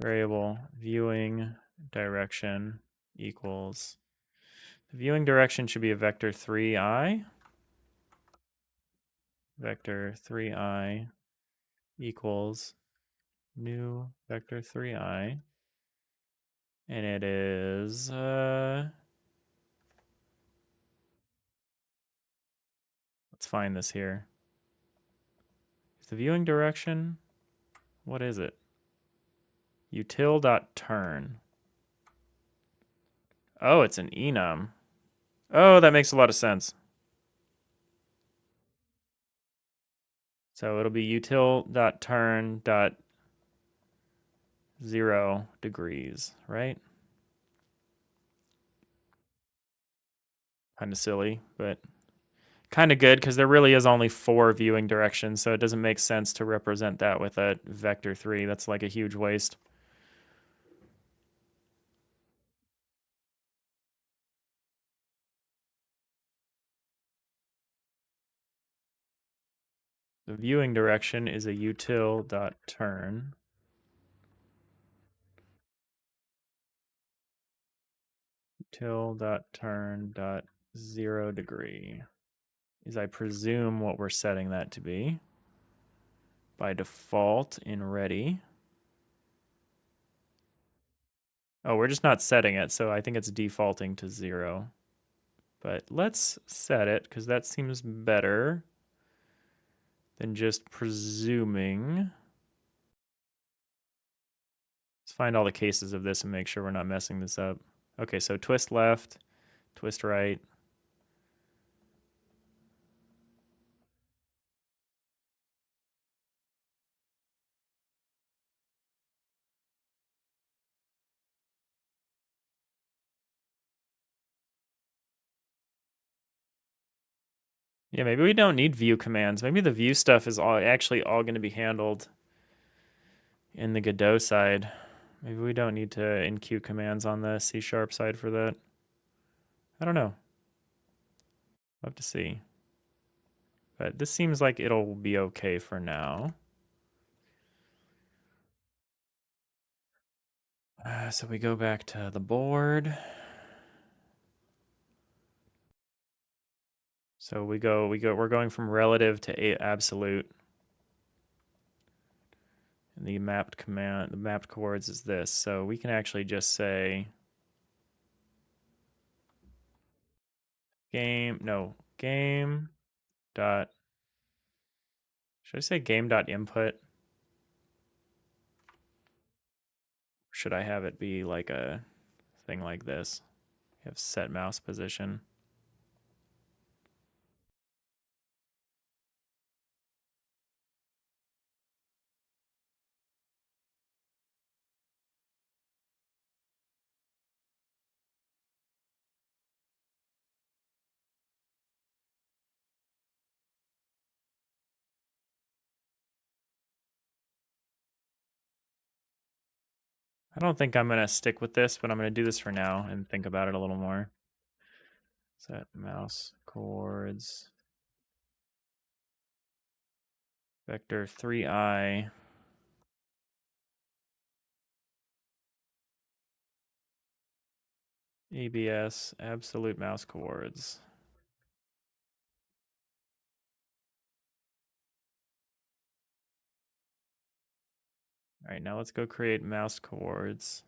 Speaker 2: Variable viewing direction equals, the viewing direction should be a vector 3i. Vector 3i equals new vector 3i. And it is, let's find this here. Is the viewing direction, what is it? Util.turn. Oh, it's an enum. Oh, that makes a lot of sense. So it'll be util.turn.0 degrees, right? Kind of silly, but kind of good because there really is only 4 viewing directions, so it doesn't make sense to represent that with a vector 3. That's like a huge waste. The viewing direction is a util.turn. Util.turn.0 is, I presume, what we're setting that to be by default in ready. Oh, we're just not setting it, so I think it's defaulting to 0. But let's set it, because that seems better than just presuming. Let's find all the cases of this and make sure we're not messing this up. Okay, so twist left, twist right. Yeah, maybe we don't need view commands. Maybe the view stuff is actually all going to be handled in the Godot side. Maybe we don't need to enqueue commands on the C# side for that. I don't know. We'll have to see. But this seems like it'll be okay for now. So we go back to the board. So we're going from relative to absolute. And the mapped chords is this. So we can actually just say game dot, should I say game dot input? Or should I have it be like a thing like this? You have set mouse position. I don't think I'm going to stick with this, but I'm going to do this for now and think about it a little more. Set mouse chords. Vector 3i. ABS, absolute mouse chords. All right, now let's go create mouse chords.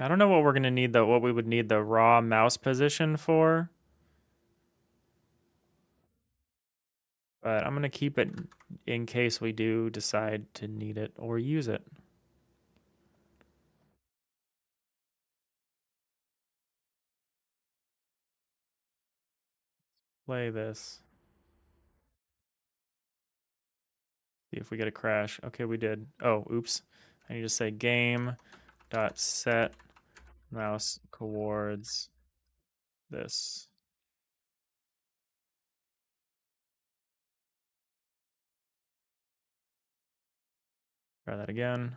Speaker 2: I don't know what we're going to need what we would need the raw mouse position for. But I'm going to keep it in case we do decide to need it or use it. Play this. See if we get a crash. Okay, we did. Oh, oops. I need to say game dot set mouse chords this. Try that again.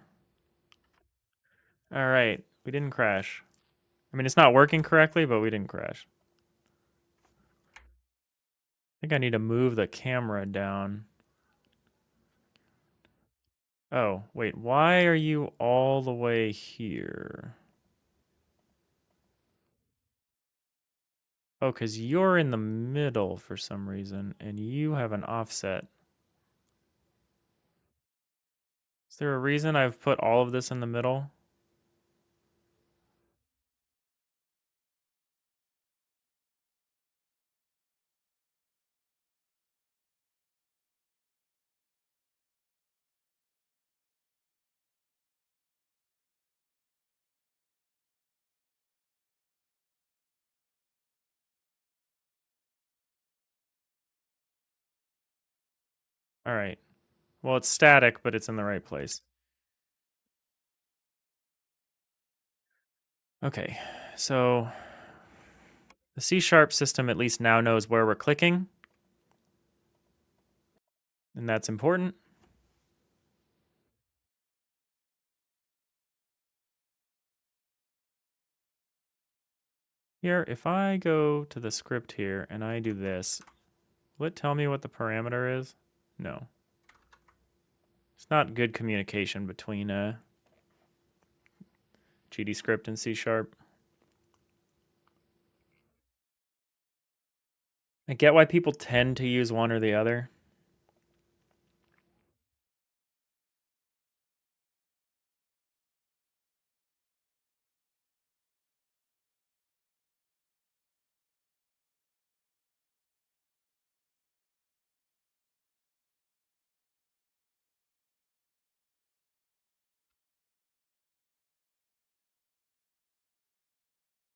Speaker 2: All right, we didn't crash. I mean, it's not working correctly, but we didn't crash. I think I need to move the camera down. Oh, wait, why are you all the way here? Oh, because you're in the middle for some reason, and you have an offset. Is there a reason I've put all of this in the middle? All right. Well, it's static, but it's in the right place. Okay, so the C# system at least now knows where we're clicking, and that's important. Here, if I go to the script here and I do this, will it tell me what the parameter is? No. It's not good communication between GDScript and C#. I get why people tend to use one or the other.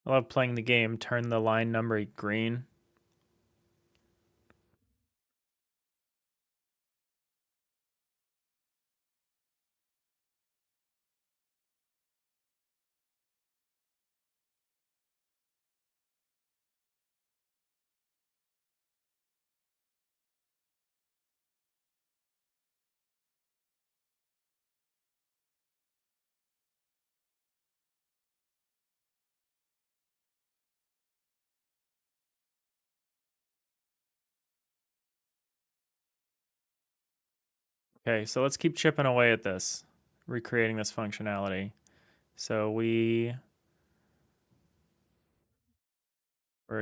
Speaker 2: I love playing the game, turn the line number green. Okay, so let's keep chipping away at this, recreating this functionality. So we're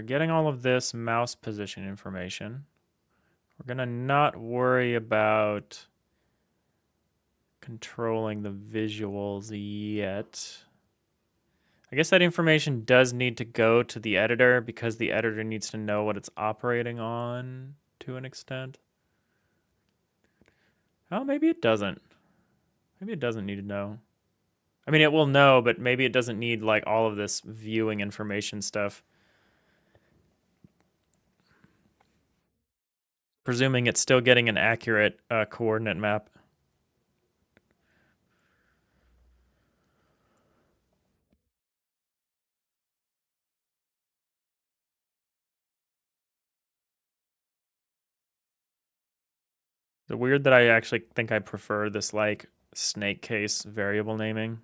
Speaker 2: getting all of this mouse position information. We're gonna not worry about controlling the visuals yet. I guess that information does need to go to the editor because the editor needs to know what it's operating on to an extent. Oh, maybe it doesn't. Maybe it doesn't need to know. I mean, it will know, but maybe it doesn't need like all of this viewing information stuff. Presuming it's still getting an accurate coordinate map. Is it weird that I actually think I prefer this like snake case variable naming?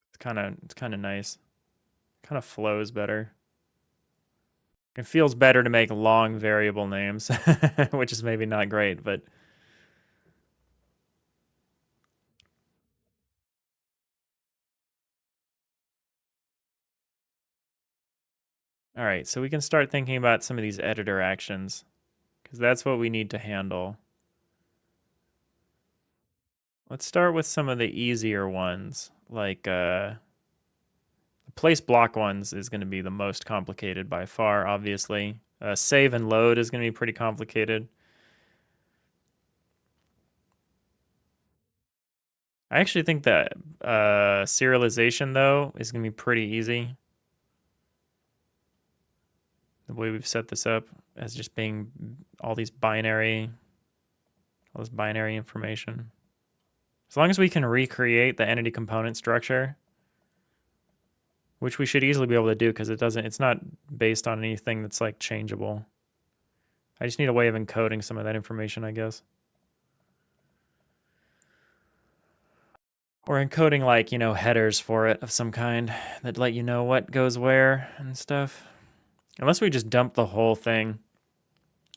Speaker 2: It's kind of nice. Kind of flows better. It feels better to make long variable names, which is maybe not great, but all right, so we can start thinking about some of these editor actions because that's what we need to handle. Let's start with some of the easier ones, like the place block ones is going to be the most complicated by far, obviously. Save and load is going to be pretty complicated. I actually think that serialization, though, is going to be pretty easy. The way we've set this up as just being all this binary information. As long as we can recreate the entity component structure, which we should easily be able to do because it's not based on anything that's like changeable. I just need a way of encoding some of that information, I guess. Or encoding like, headers for it of some kind that let you know what goes where and stuff. Unless we just dump the whole thing.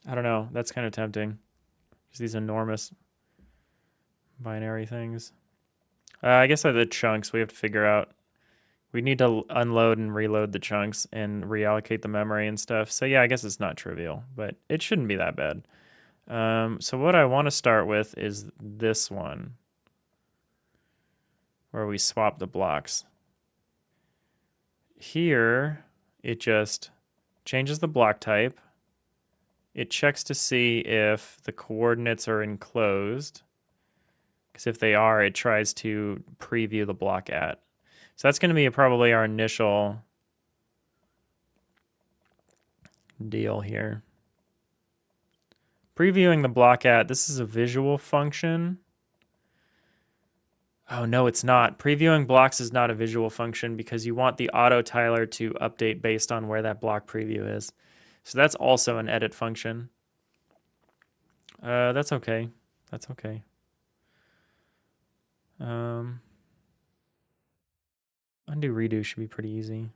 Speaker 2: I don't know. That's kind of tempting. Just these enormous binary things. I guess the chunks we have to figure out. We need to unload and reload the chunks and reallocate the memory and stuff. So yeah, I guess it's not trivial, but it shouldn't be that bad. So what I want to start with is this one, where we swap the blocks. Here, it just changes the block type. It checks to see if the coordinates are enclosed, because if they are, it tries to preview the block at. So that's going to be probably our initial deal here. Previewing the block at, this is a visual function. Oh, no, it's not. Previewing blocks is not a visual function because you want the auto tiler to update based on where that block preview is. So that's also an edit function. That's okay. That's okay. Undo redo should be pretty easy.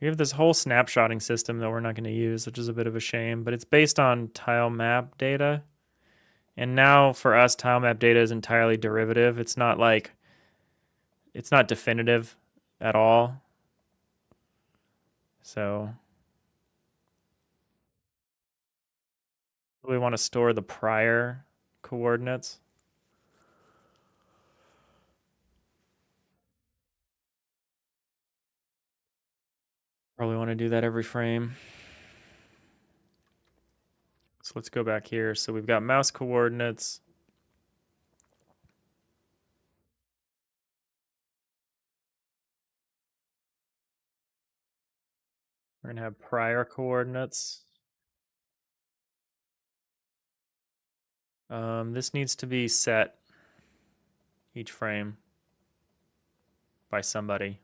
Speaker 2: We have this whole snapshotting system that we're not going to use, which is a bit of a shame, but it's based on tile map data. And now for us, tile map data is entirely derivative. It's not definitive at all. So we want to store the prior coordinates. Probably want to do that every frame. So let's go back here. So we've got mouse coordinates. We're going to have prior coordinates. This needs to be set each frame by somebody.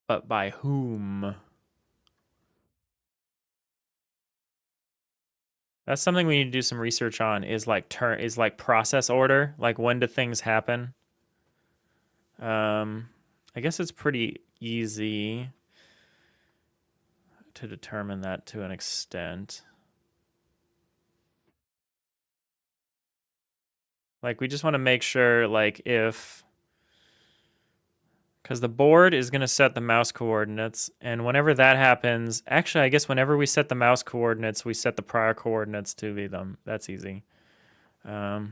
Speaker 2: But by whom? That's something we need to do some research on is like process order, like when do things happen? I guess it's pretty easy to determine that to an extent. Like we just want to make sure like if because the board is going to set the mouse coordinates, and whenever that happens, actually I guess whenever we set the mouse coordinates, we set the prior coordinates to be them. That's easy. Let's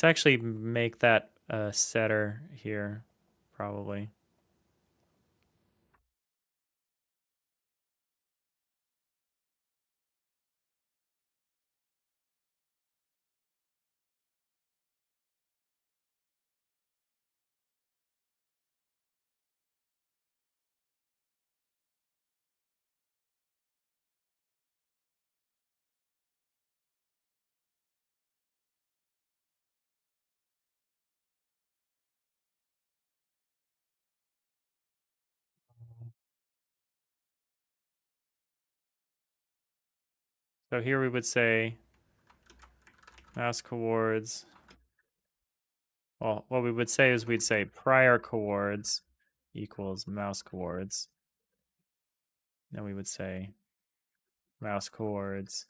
Speaker 2: actually make that a setter here, probably. So here we would say mouse coords. Well, what we would say is we'd say prior coords equals mouse coords. Then we would say mouse coords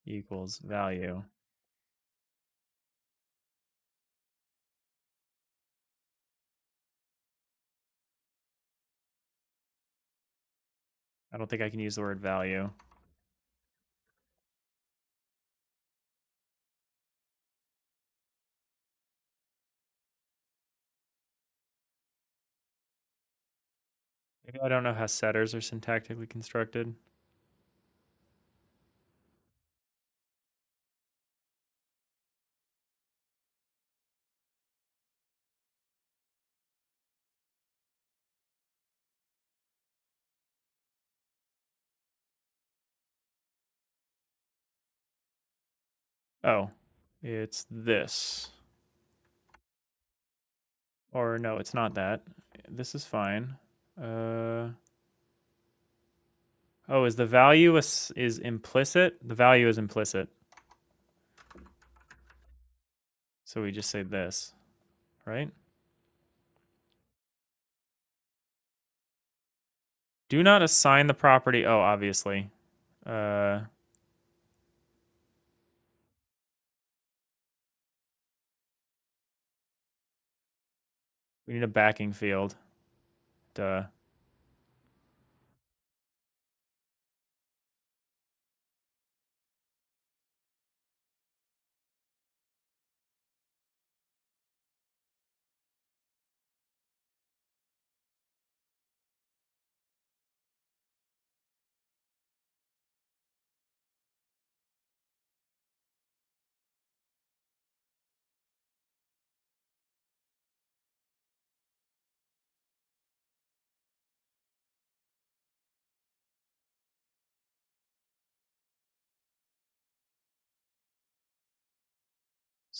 Speaker 2: equals value. I don't think I can use the word value. Maybe I don't know how setters are syntactically constructed. Oh, it's this. Or no, it's not that. This is fine. Oh, is the value is implicit? The value is implicit. So we just say this, right? Do not assign the property. Oh, obviously. We need a backing field. Duh.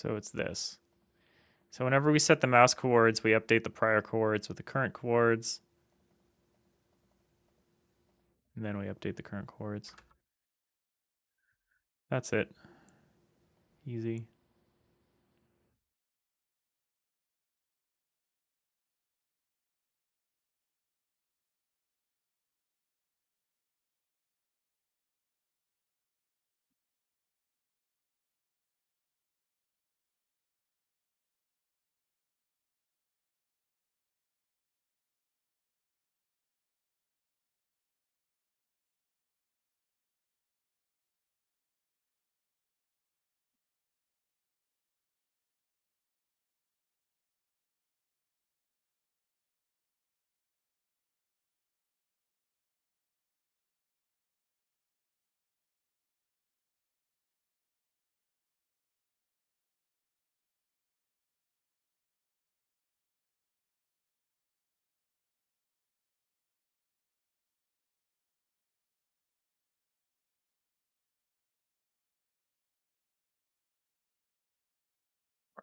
Speaker 2: So it's this. So whenever we set the mouse coords, we update the prior coords with the current coords. And then we update the current coords. That's it. Easy.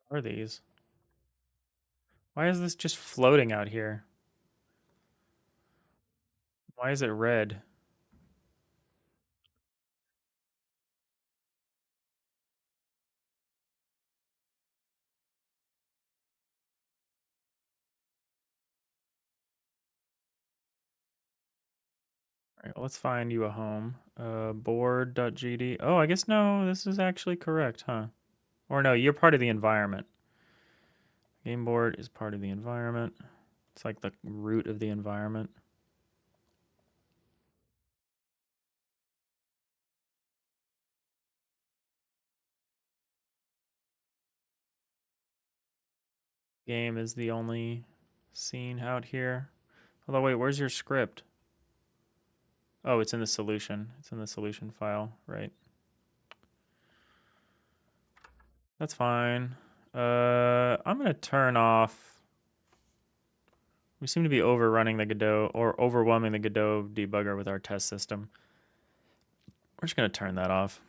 Speaker 2: What are these? Why is this just floating out here? Why is it red? All right, well, let's find you a home. Board.gd. Oh, I guess no, this is actually correct, huh? Or no, you're part of the environment. Game board is part of the environment. It's like the root of the environment. Game is the only scene out here. Although, wait, where's your script? Oh, it's in the solution. It's in the solution file, right? That's fine. I'm gonna turn off. We seem to be overrunning the Godot or overwhelming the Godot debugger with our test system. We're just gonna turn that off.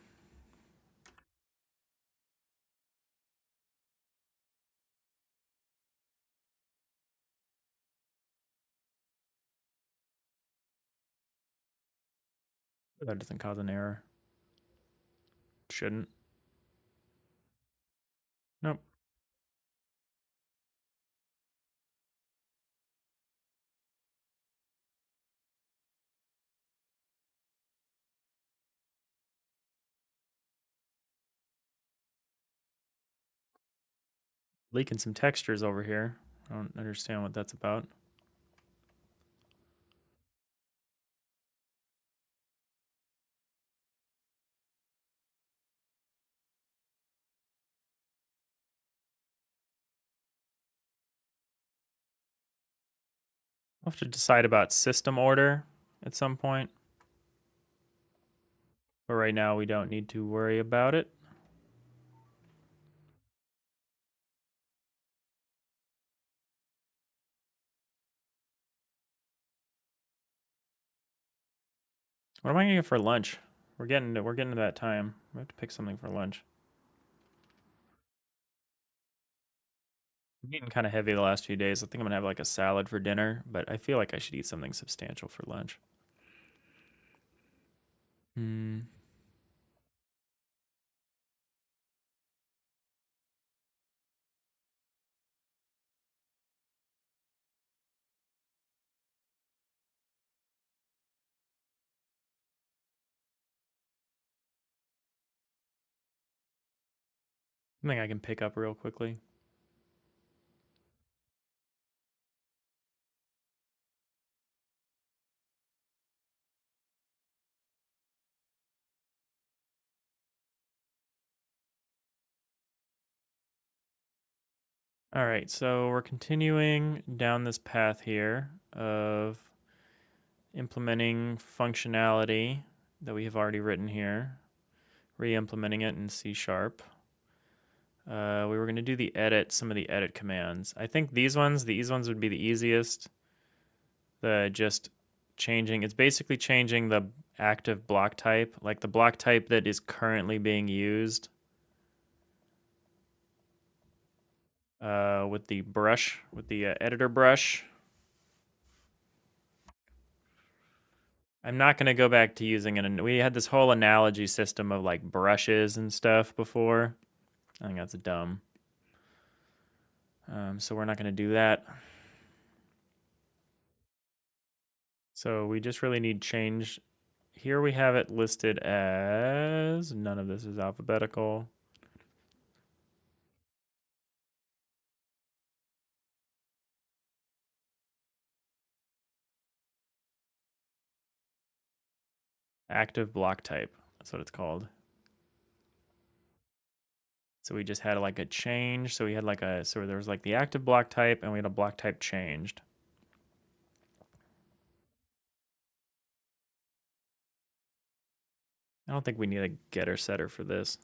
Speaker 2: That doesn't cause an error. Shouldn't. Nope. Leaking some textures over here. I don't understand what that's about. I'll have to decide about system order at some point. But right now we don't need to worry about it. What am I gonna get for lunch? We're getting to that time. We have to pick something for lunch. I'm eating kind of heavy the last few days. I think I'm gonna have like a salad for dinner, but I feel like I should eat something substantial for lunch. Hmm. Something I can pick up real quickly. All right, so we're continuing down this path here of implementing functionality that we have already written here, re-implementing it in C#. We were going to do some of the edit commands. I think these ones would be the easiest. Just changing, it's basically changing the active block type, like the block type that is currently being used. with the brush, with the editor brush. I'm not going to go back to using it. We had this whole analogy system of like brushes and stuff before. I think that's dumb. So we're not going to do that. So we just really need change. Here we have it listed as, none of this is alphabetical. Active block type. That's what it's called. So we just had like a change. So we had like a, so there was like the active block type and we had a block type changed. I don't think we need a getter setter for this.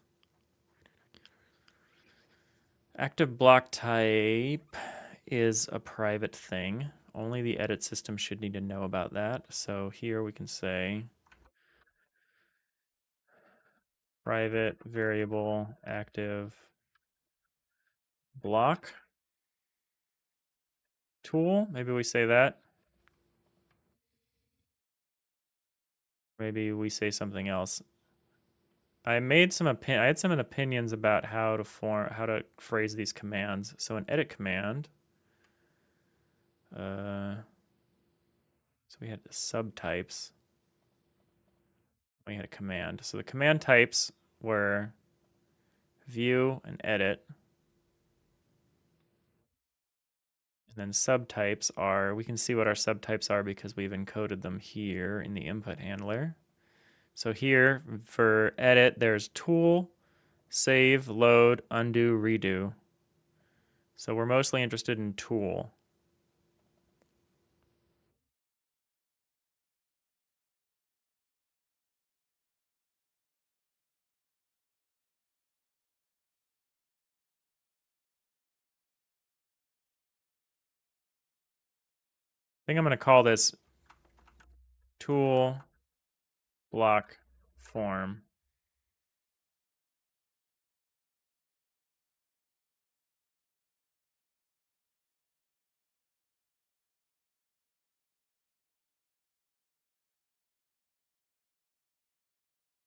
Speaker 2: Active block type is a private thing. Only the edit system should need to know about that. So here we can say private variable active block tool. Maybe we say that. Maybe we say something else. I had some opinions about how to phrase these commands. So an edit command. So we had subtypes. We had a command. So the command types were view and edit. And then subtypes are, we can see what our subtypes are because we've encoded them here in the input handler. So here for edit, there's tool, save, load, undo, redo. So we're mostly interested in tool. I think I'm going to call this tool block form.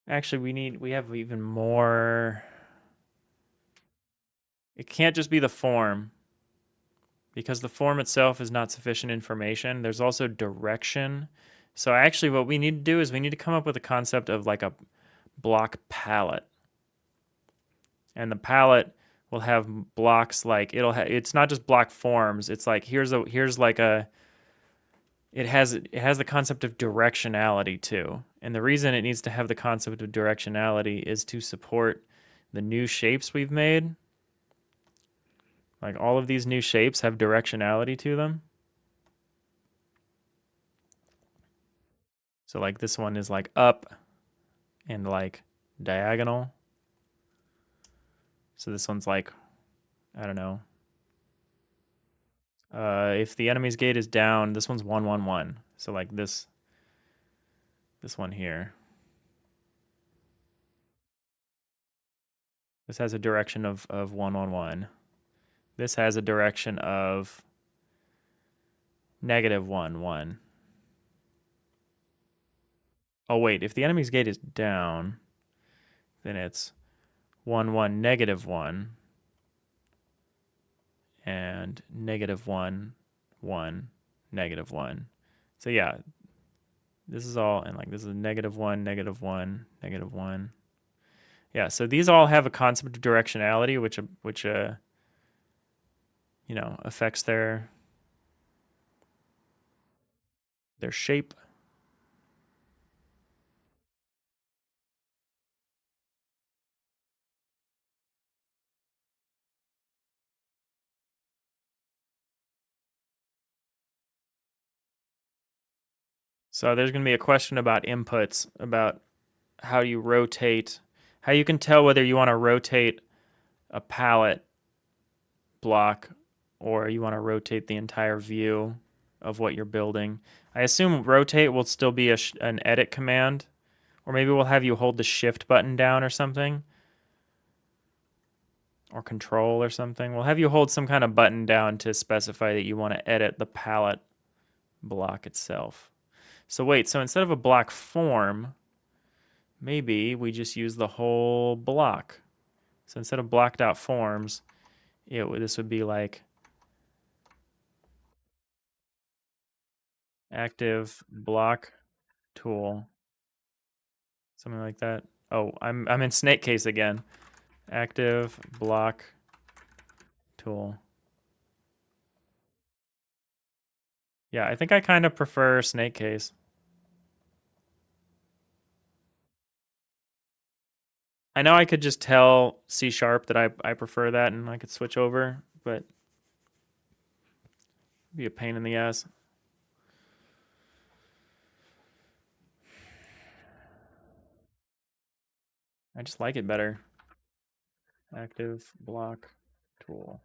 Speaker 2: Actually, we have even more. It can't just be the form because the form itself is not sufficient information. There's also direction. So actually what we need to do is we need to come up with a concept of like a block palette. And the palette will have blocks like it's not just block forms. It's like here's like a it has the concept of directionality too. And the reason it needs to have the concept of directionality is to support the new shapes we've made. Like all of these new shapes have directionality to them. So like this one is like up and like diagonal. So this one's like, I don't know. If the enemy's gate is down, this one's 111. So like this one here. This has a direction of 111. This has a direction of -1, 1. Oh wait, if the enemy's gate is down, then it's 1, 1, -1, and -1, 1, -1. So yeah, this is all, and like this is -1, -1, -1. Yeah, so these all have a concept of directionality, which you know, affects their shape. So there's going to be a question about inputs, about how you rotate, how you can tell whether you want to rotate a palette block or you want to rotate the entire view of what you're building. I assume rotate will still be an edit command, or maybe we'll have you hold the shift button down or something. or control or something. We'll have you hold some kind of button down to specify that you want to edit the palette block itself. So wait, so instead of a block form, maybe we just use the whole block. So instead of blocked out forms, this would be like active block tool, something like that. Oh, I'm in snake case again. Active block tool. Yeah, I think I kind of prefer snake case. I know I could just tell C# that I prefer that and I could switch over, but it'd be a pain in the ass. I just like it better. Active block tool.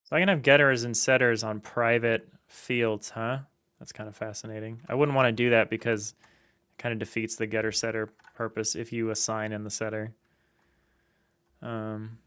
Speaker 2: So I can have getters and setters on private fields, huh? That's kind of fascinating. I wouldn't want to do that because it kind of defeats the getter setter purpose if you assign in the setter. Um,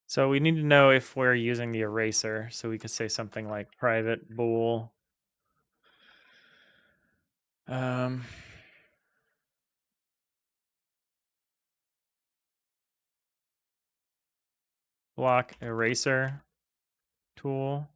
Speaker 2: so we need to know if we're using the eraser. So we could say something like private bool. Um, block eraser tool.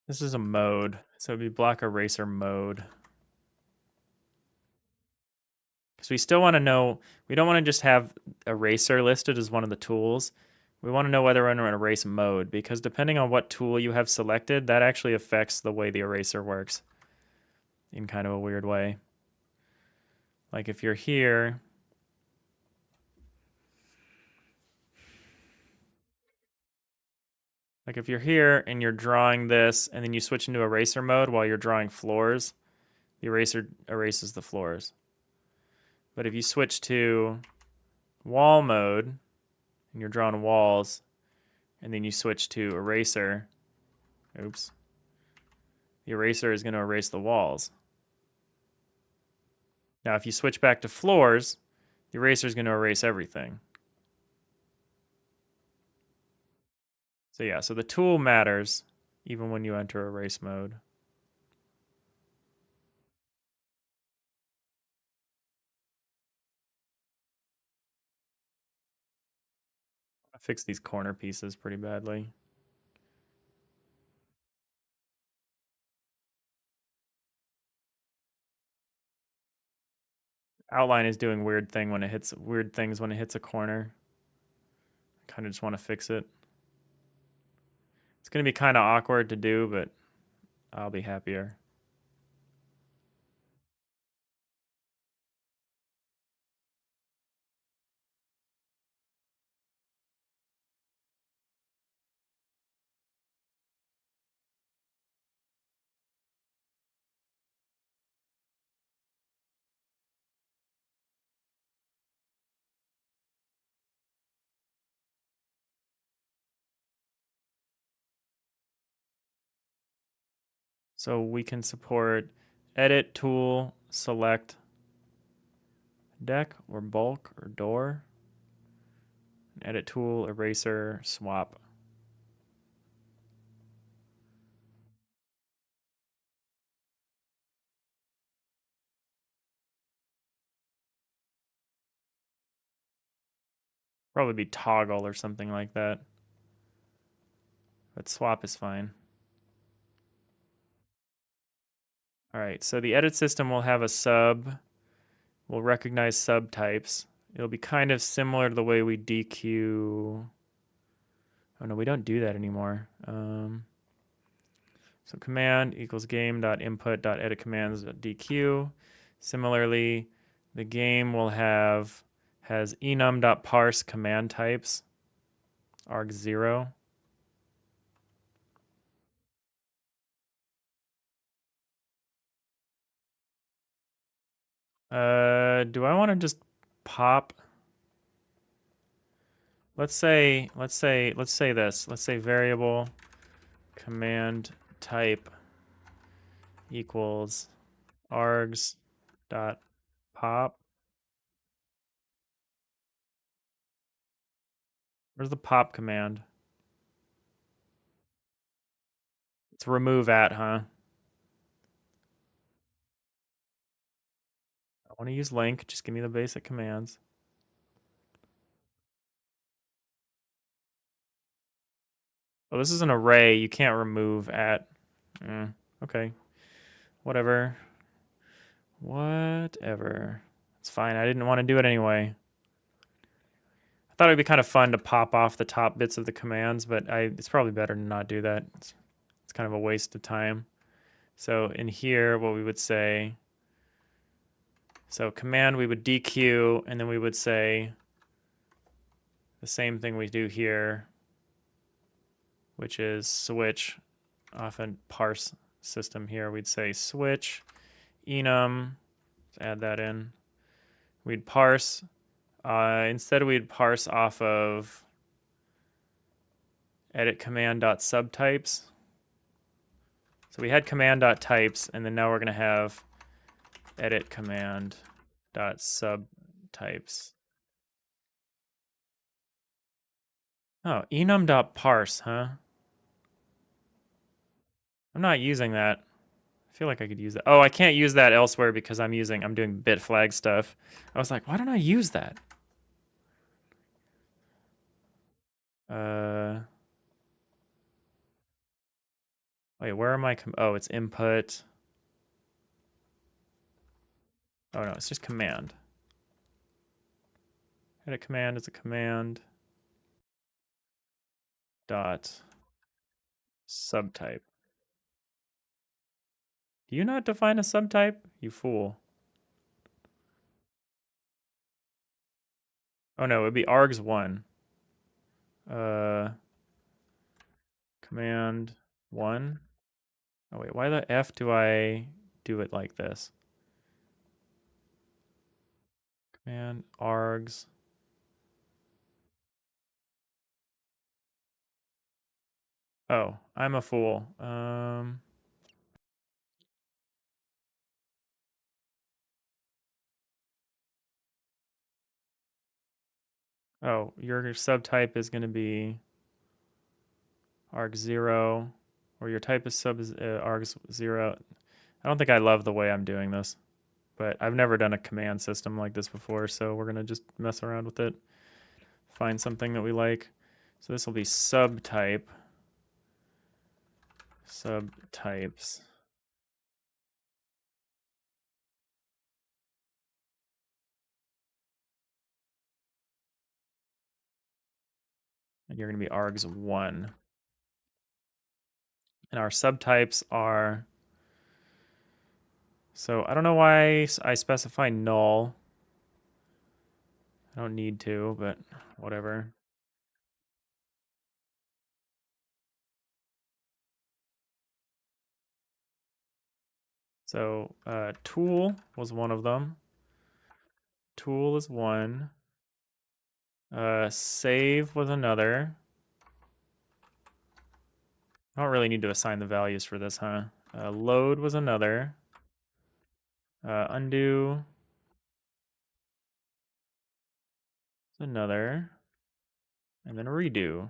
Speaker 2: This is a mode, so it'd be block eraser mode. Because we still want to know, we don't want to just have eraser listed as one of the tools. We want to know whether we're in an erase mode, because depending on what tool you have selected, that actually affects the way the eraser works in kind of a weird way. Like if you're here, and you're drawing this, and then you switch into eraser mode while you're drawing floors, the eraser erases the floors. But if you switch to wall mode, and you're drawing walls, and then you switch to eraser, oops, the eraser is going to erase the walls. Now, if you switch back to floors, the eraser is going to erase everything. So yeah, so the tool matters even when you enter erase mode. I fixed these corner pieces pretty badly. Outline is doing weird things when it hits a corner. I kind of just want to fix it. It's going to be kind of awkward to do, but I'll be happier. So we can support edit tool, select deck or bulk or door. Edit tool, eraser, swap. Probably be toggle or something like that. But swap is fine. All right, so the edit system will have a sub. We'll recognize subtypes. It'll be kind of similar to the way we DQ. Oh no, we don't do that anymore. So command equals game.input.edit commands.dq. Similarly, the game will has enum.parse command types, arg0. Do I want to just pop? Let's say this. Let's say variable command type equals args dot pop. Where's the pop command? It's remove at, huh? I want to use link. Just give me the basic commands. Oh, this is an array. You can't remove at. Okay. Whatever. Whatever. It's fine. I didn't want to do it anyway. I thought it'd be kind of fun to pop off the top bits of the commands, but it's probably better to not do that. It's kind of a waste of time. So in here, what we would say, so command, we would DQ, and then we would say the same thing we do here, which is switch. Often parse system here, we'd say switch enum. Let's add that in. We'd parse. Instead, we'd parse off of edit command.subtypes. So we had command.types, and then now we're going to have edit command.subtypes. Oh, enum.parse, huh? I'm not using that. I feel like I could use that. Oh, I can't use that elsewhere because I'm doing bit flag stuff. I was like, why don't I use that? Wait, where am I? Oh, it's input. Oh no, it's just command. Edit command is a command. Dot subtype. Do you not define a subtype? You fool. Oh no, it would be args1. Command 1. Oh wait, why the F do I do it like this? Command args. Oh, I'm a fool. Oh, your subtype is going to be arg0, or your type of sub is args0. I don't think I love the way I'm doing this, but I've never done a command system like this before, so we're going to just mess around with it, find something that we like. So this will be subtype, subtypes. And you're going to be args1. And our subtypes are, so I don't know why I specify null. I don't need to, but whatever. So tool was one of them. Tool is one. Save was another. I don't really need to assign the values for this, huh? Load was another. Undo is another. and then redo.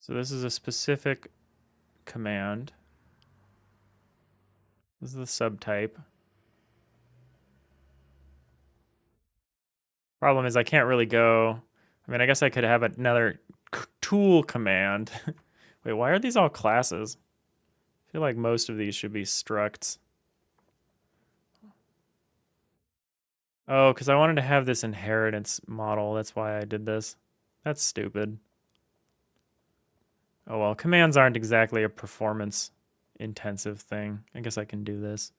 Speaker 2: So this is a specific command. This is the subtype. Problem is I can't really go. I mean, I guess I could have another tool command. Wait, why are these all classes? I feel like most of these should be structs. Oh, because I wanted to have this inheritance model. That's why I did this. That's stupid. Oh well, commands aren't exactly a performance intensive thing. I guess I can do this.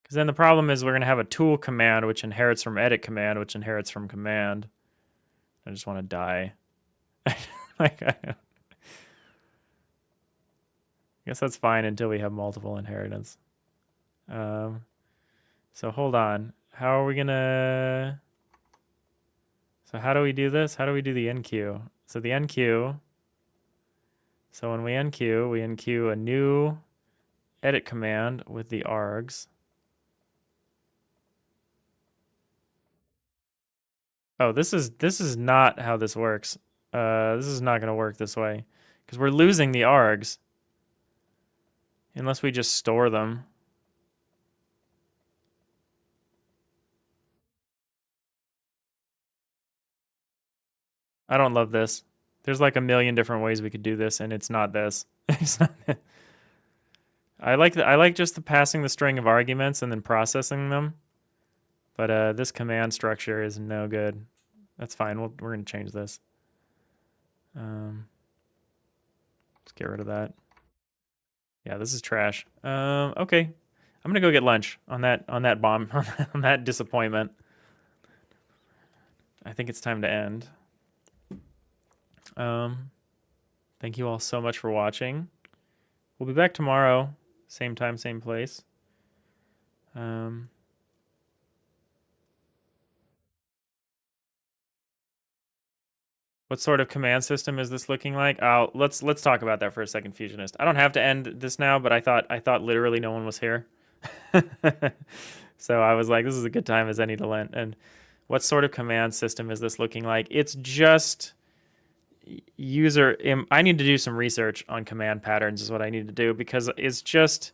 Speaker 2: Because then the problem is we're going to have a tool command which inherits from edit command, which inherits from command. I just want to die. Like, I guess that's fine until we have multiple inheritance. So hold on. How are we gonna... So how do we do this? How do we do the enqueue? So the enqueue... So when we enqueue a new edit command with the args. Oh, this is not how this works. This is not gonna work this way. Because we're losing the args. Unless we just store them. I don't love this. There's like a million different ways we could do this, and it's not this. It's not. I like just the passing the string of arguments and then processing them. But this command structure is no good. That's fine. We're gonna change this. Let's get rid of that. Yeah, this is trash. Okay. I'm gonna go get lunch on that bomb on that disappointment. I think it's time to end. Thank you all so much for watching. We'll be back tomorrow, same time, same place. What sort of command system is this looking like? Let's talk about that for a second, Fusionist. I don't have to end this now, but I thought literally no one was here. So I was like, this is a good time as any to end. And what sort of command system is this looking like? It's just I need to do some research on command patterns is what I need to do, because it's just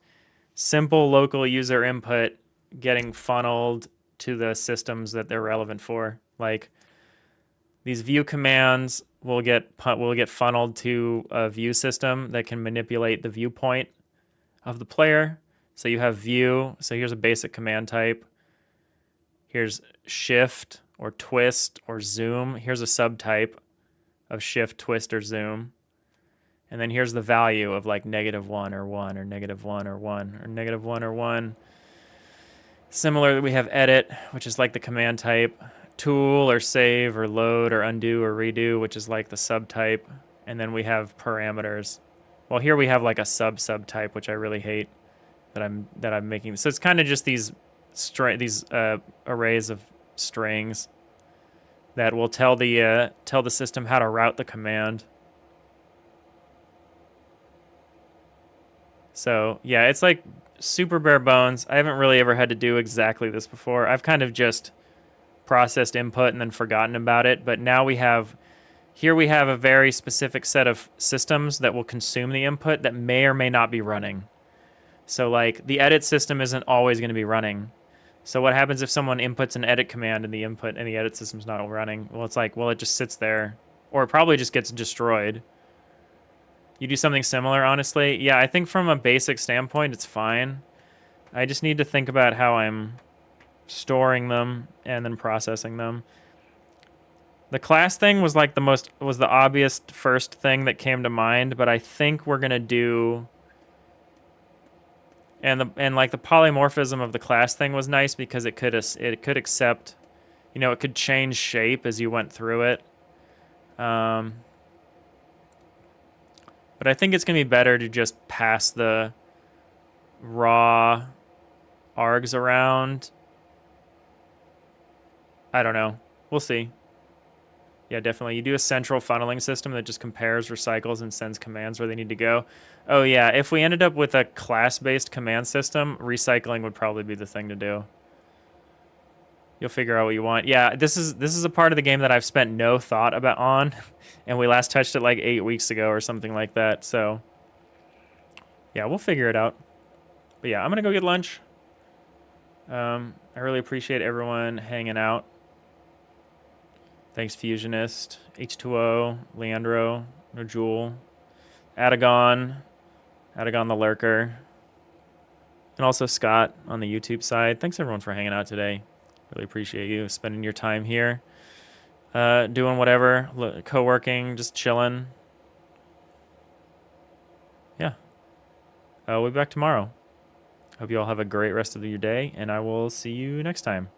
Speaker 2: simple local user input getting funneled to the systems that they're relevant for. Like these view commands will get funneled to a view system that can manipulate the viewpoint of the player. So you have view. So here's a basic command type. Here's shift or twist or zoom. Here's a subtype of shift, twist, or zoom. And then here's the value of like -1 or 1 or -1 or 1 or -1 or 1. Similar, we have edit, which is like the command type. Tool or save or load or undo or redo, which is like the subtype. And then we have parameters. Well, here we have like a subtype, which I really hate that I'm making. So it's kind of just these arrays of strings that will tell the system how to route the command. So yeah, it's like super bare bones. I haven't really ever had to do exactly this before. I've kind of just processed input and then forgotten about it. But now we have a very specific set of systems that will consume the input that may or may not be running. So like the edit system isn't always going to be running. So what happens if someone inputs an edit command in the input and the edit system's not running? Well, it's like, well, it just sits there, or it probably just gets destroyed. You do something similar, honestly. Yeah, I think from a basic standpoint, it's fine. I just need to think about how I'm storing them and then processing them. The class thing was like the obvious first thing that came to mind, but I think we're gonna do, and like the polymorphism of the class thing was nice because it could accept, it could change shape as you went through it. But I think it's going to be better to just pass the raw args around. I don't know. We'll see. Yeah, definitely. You do a central funneling system that just compares, recycles, and sends commands where they need to go. Oh, yeah. If we ended up with a class-based command system, recycling would probably be the thing to do. You'll figure out what you want. Yeah, this is a part of the game that I've spent no thought about on, and we last touched it like 8 weeks ago or something like that. So, yeah, we'll figure it out. But yeah, I'm gonna go get lunch. I really appreciate everyone hanging out. Thanks, Fusionist, H2O, Leandro, Nojul, Adagon, Adagon the Lurker, and also Scott on the YouTube side. Thanks everyone for hanging out today. Really appreciate you spending your time here, doing whatever, co-working, just chilling. Yeah, we'll be back tomorrow. Hope you all have a great rest of your day, and I will see you next time.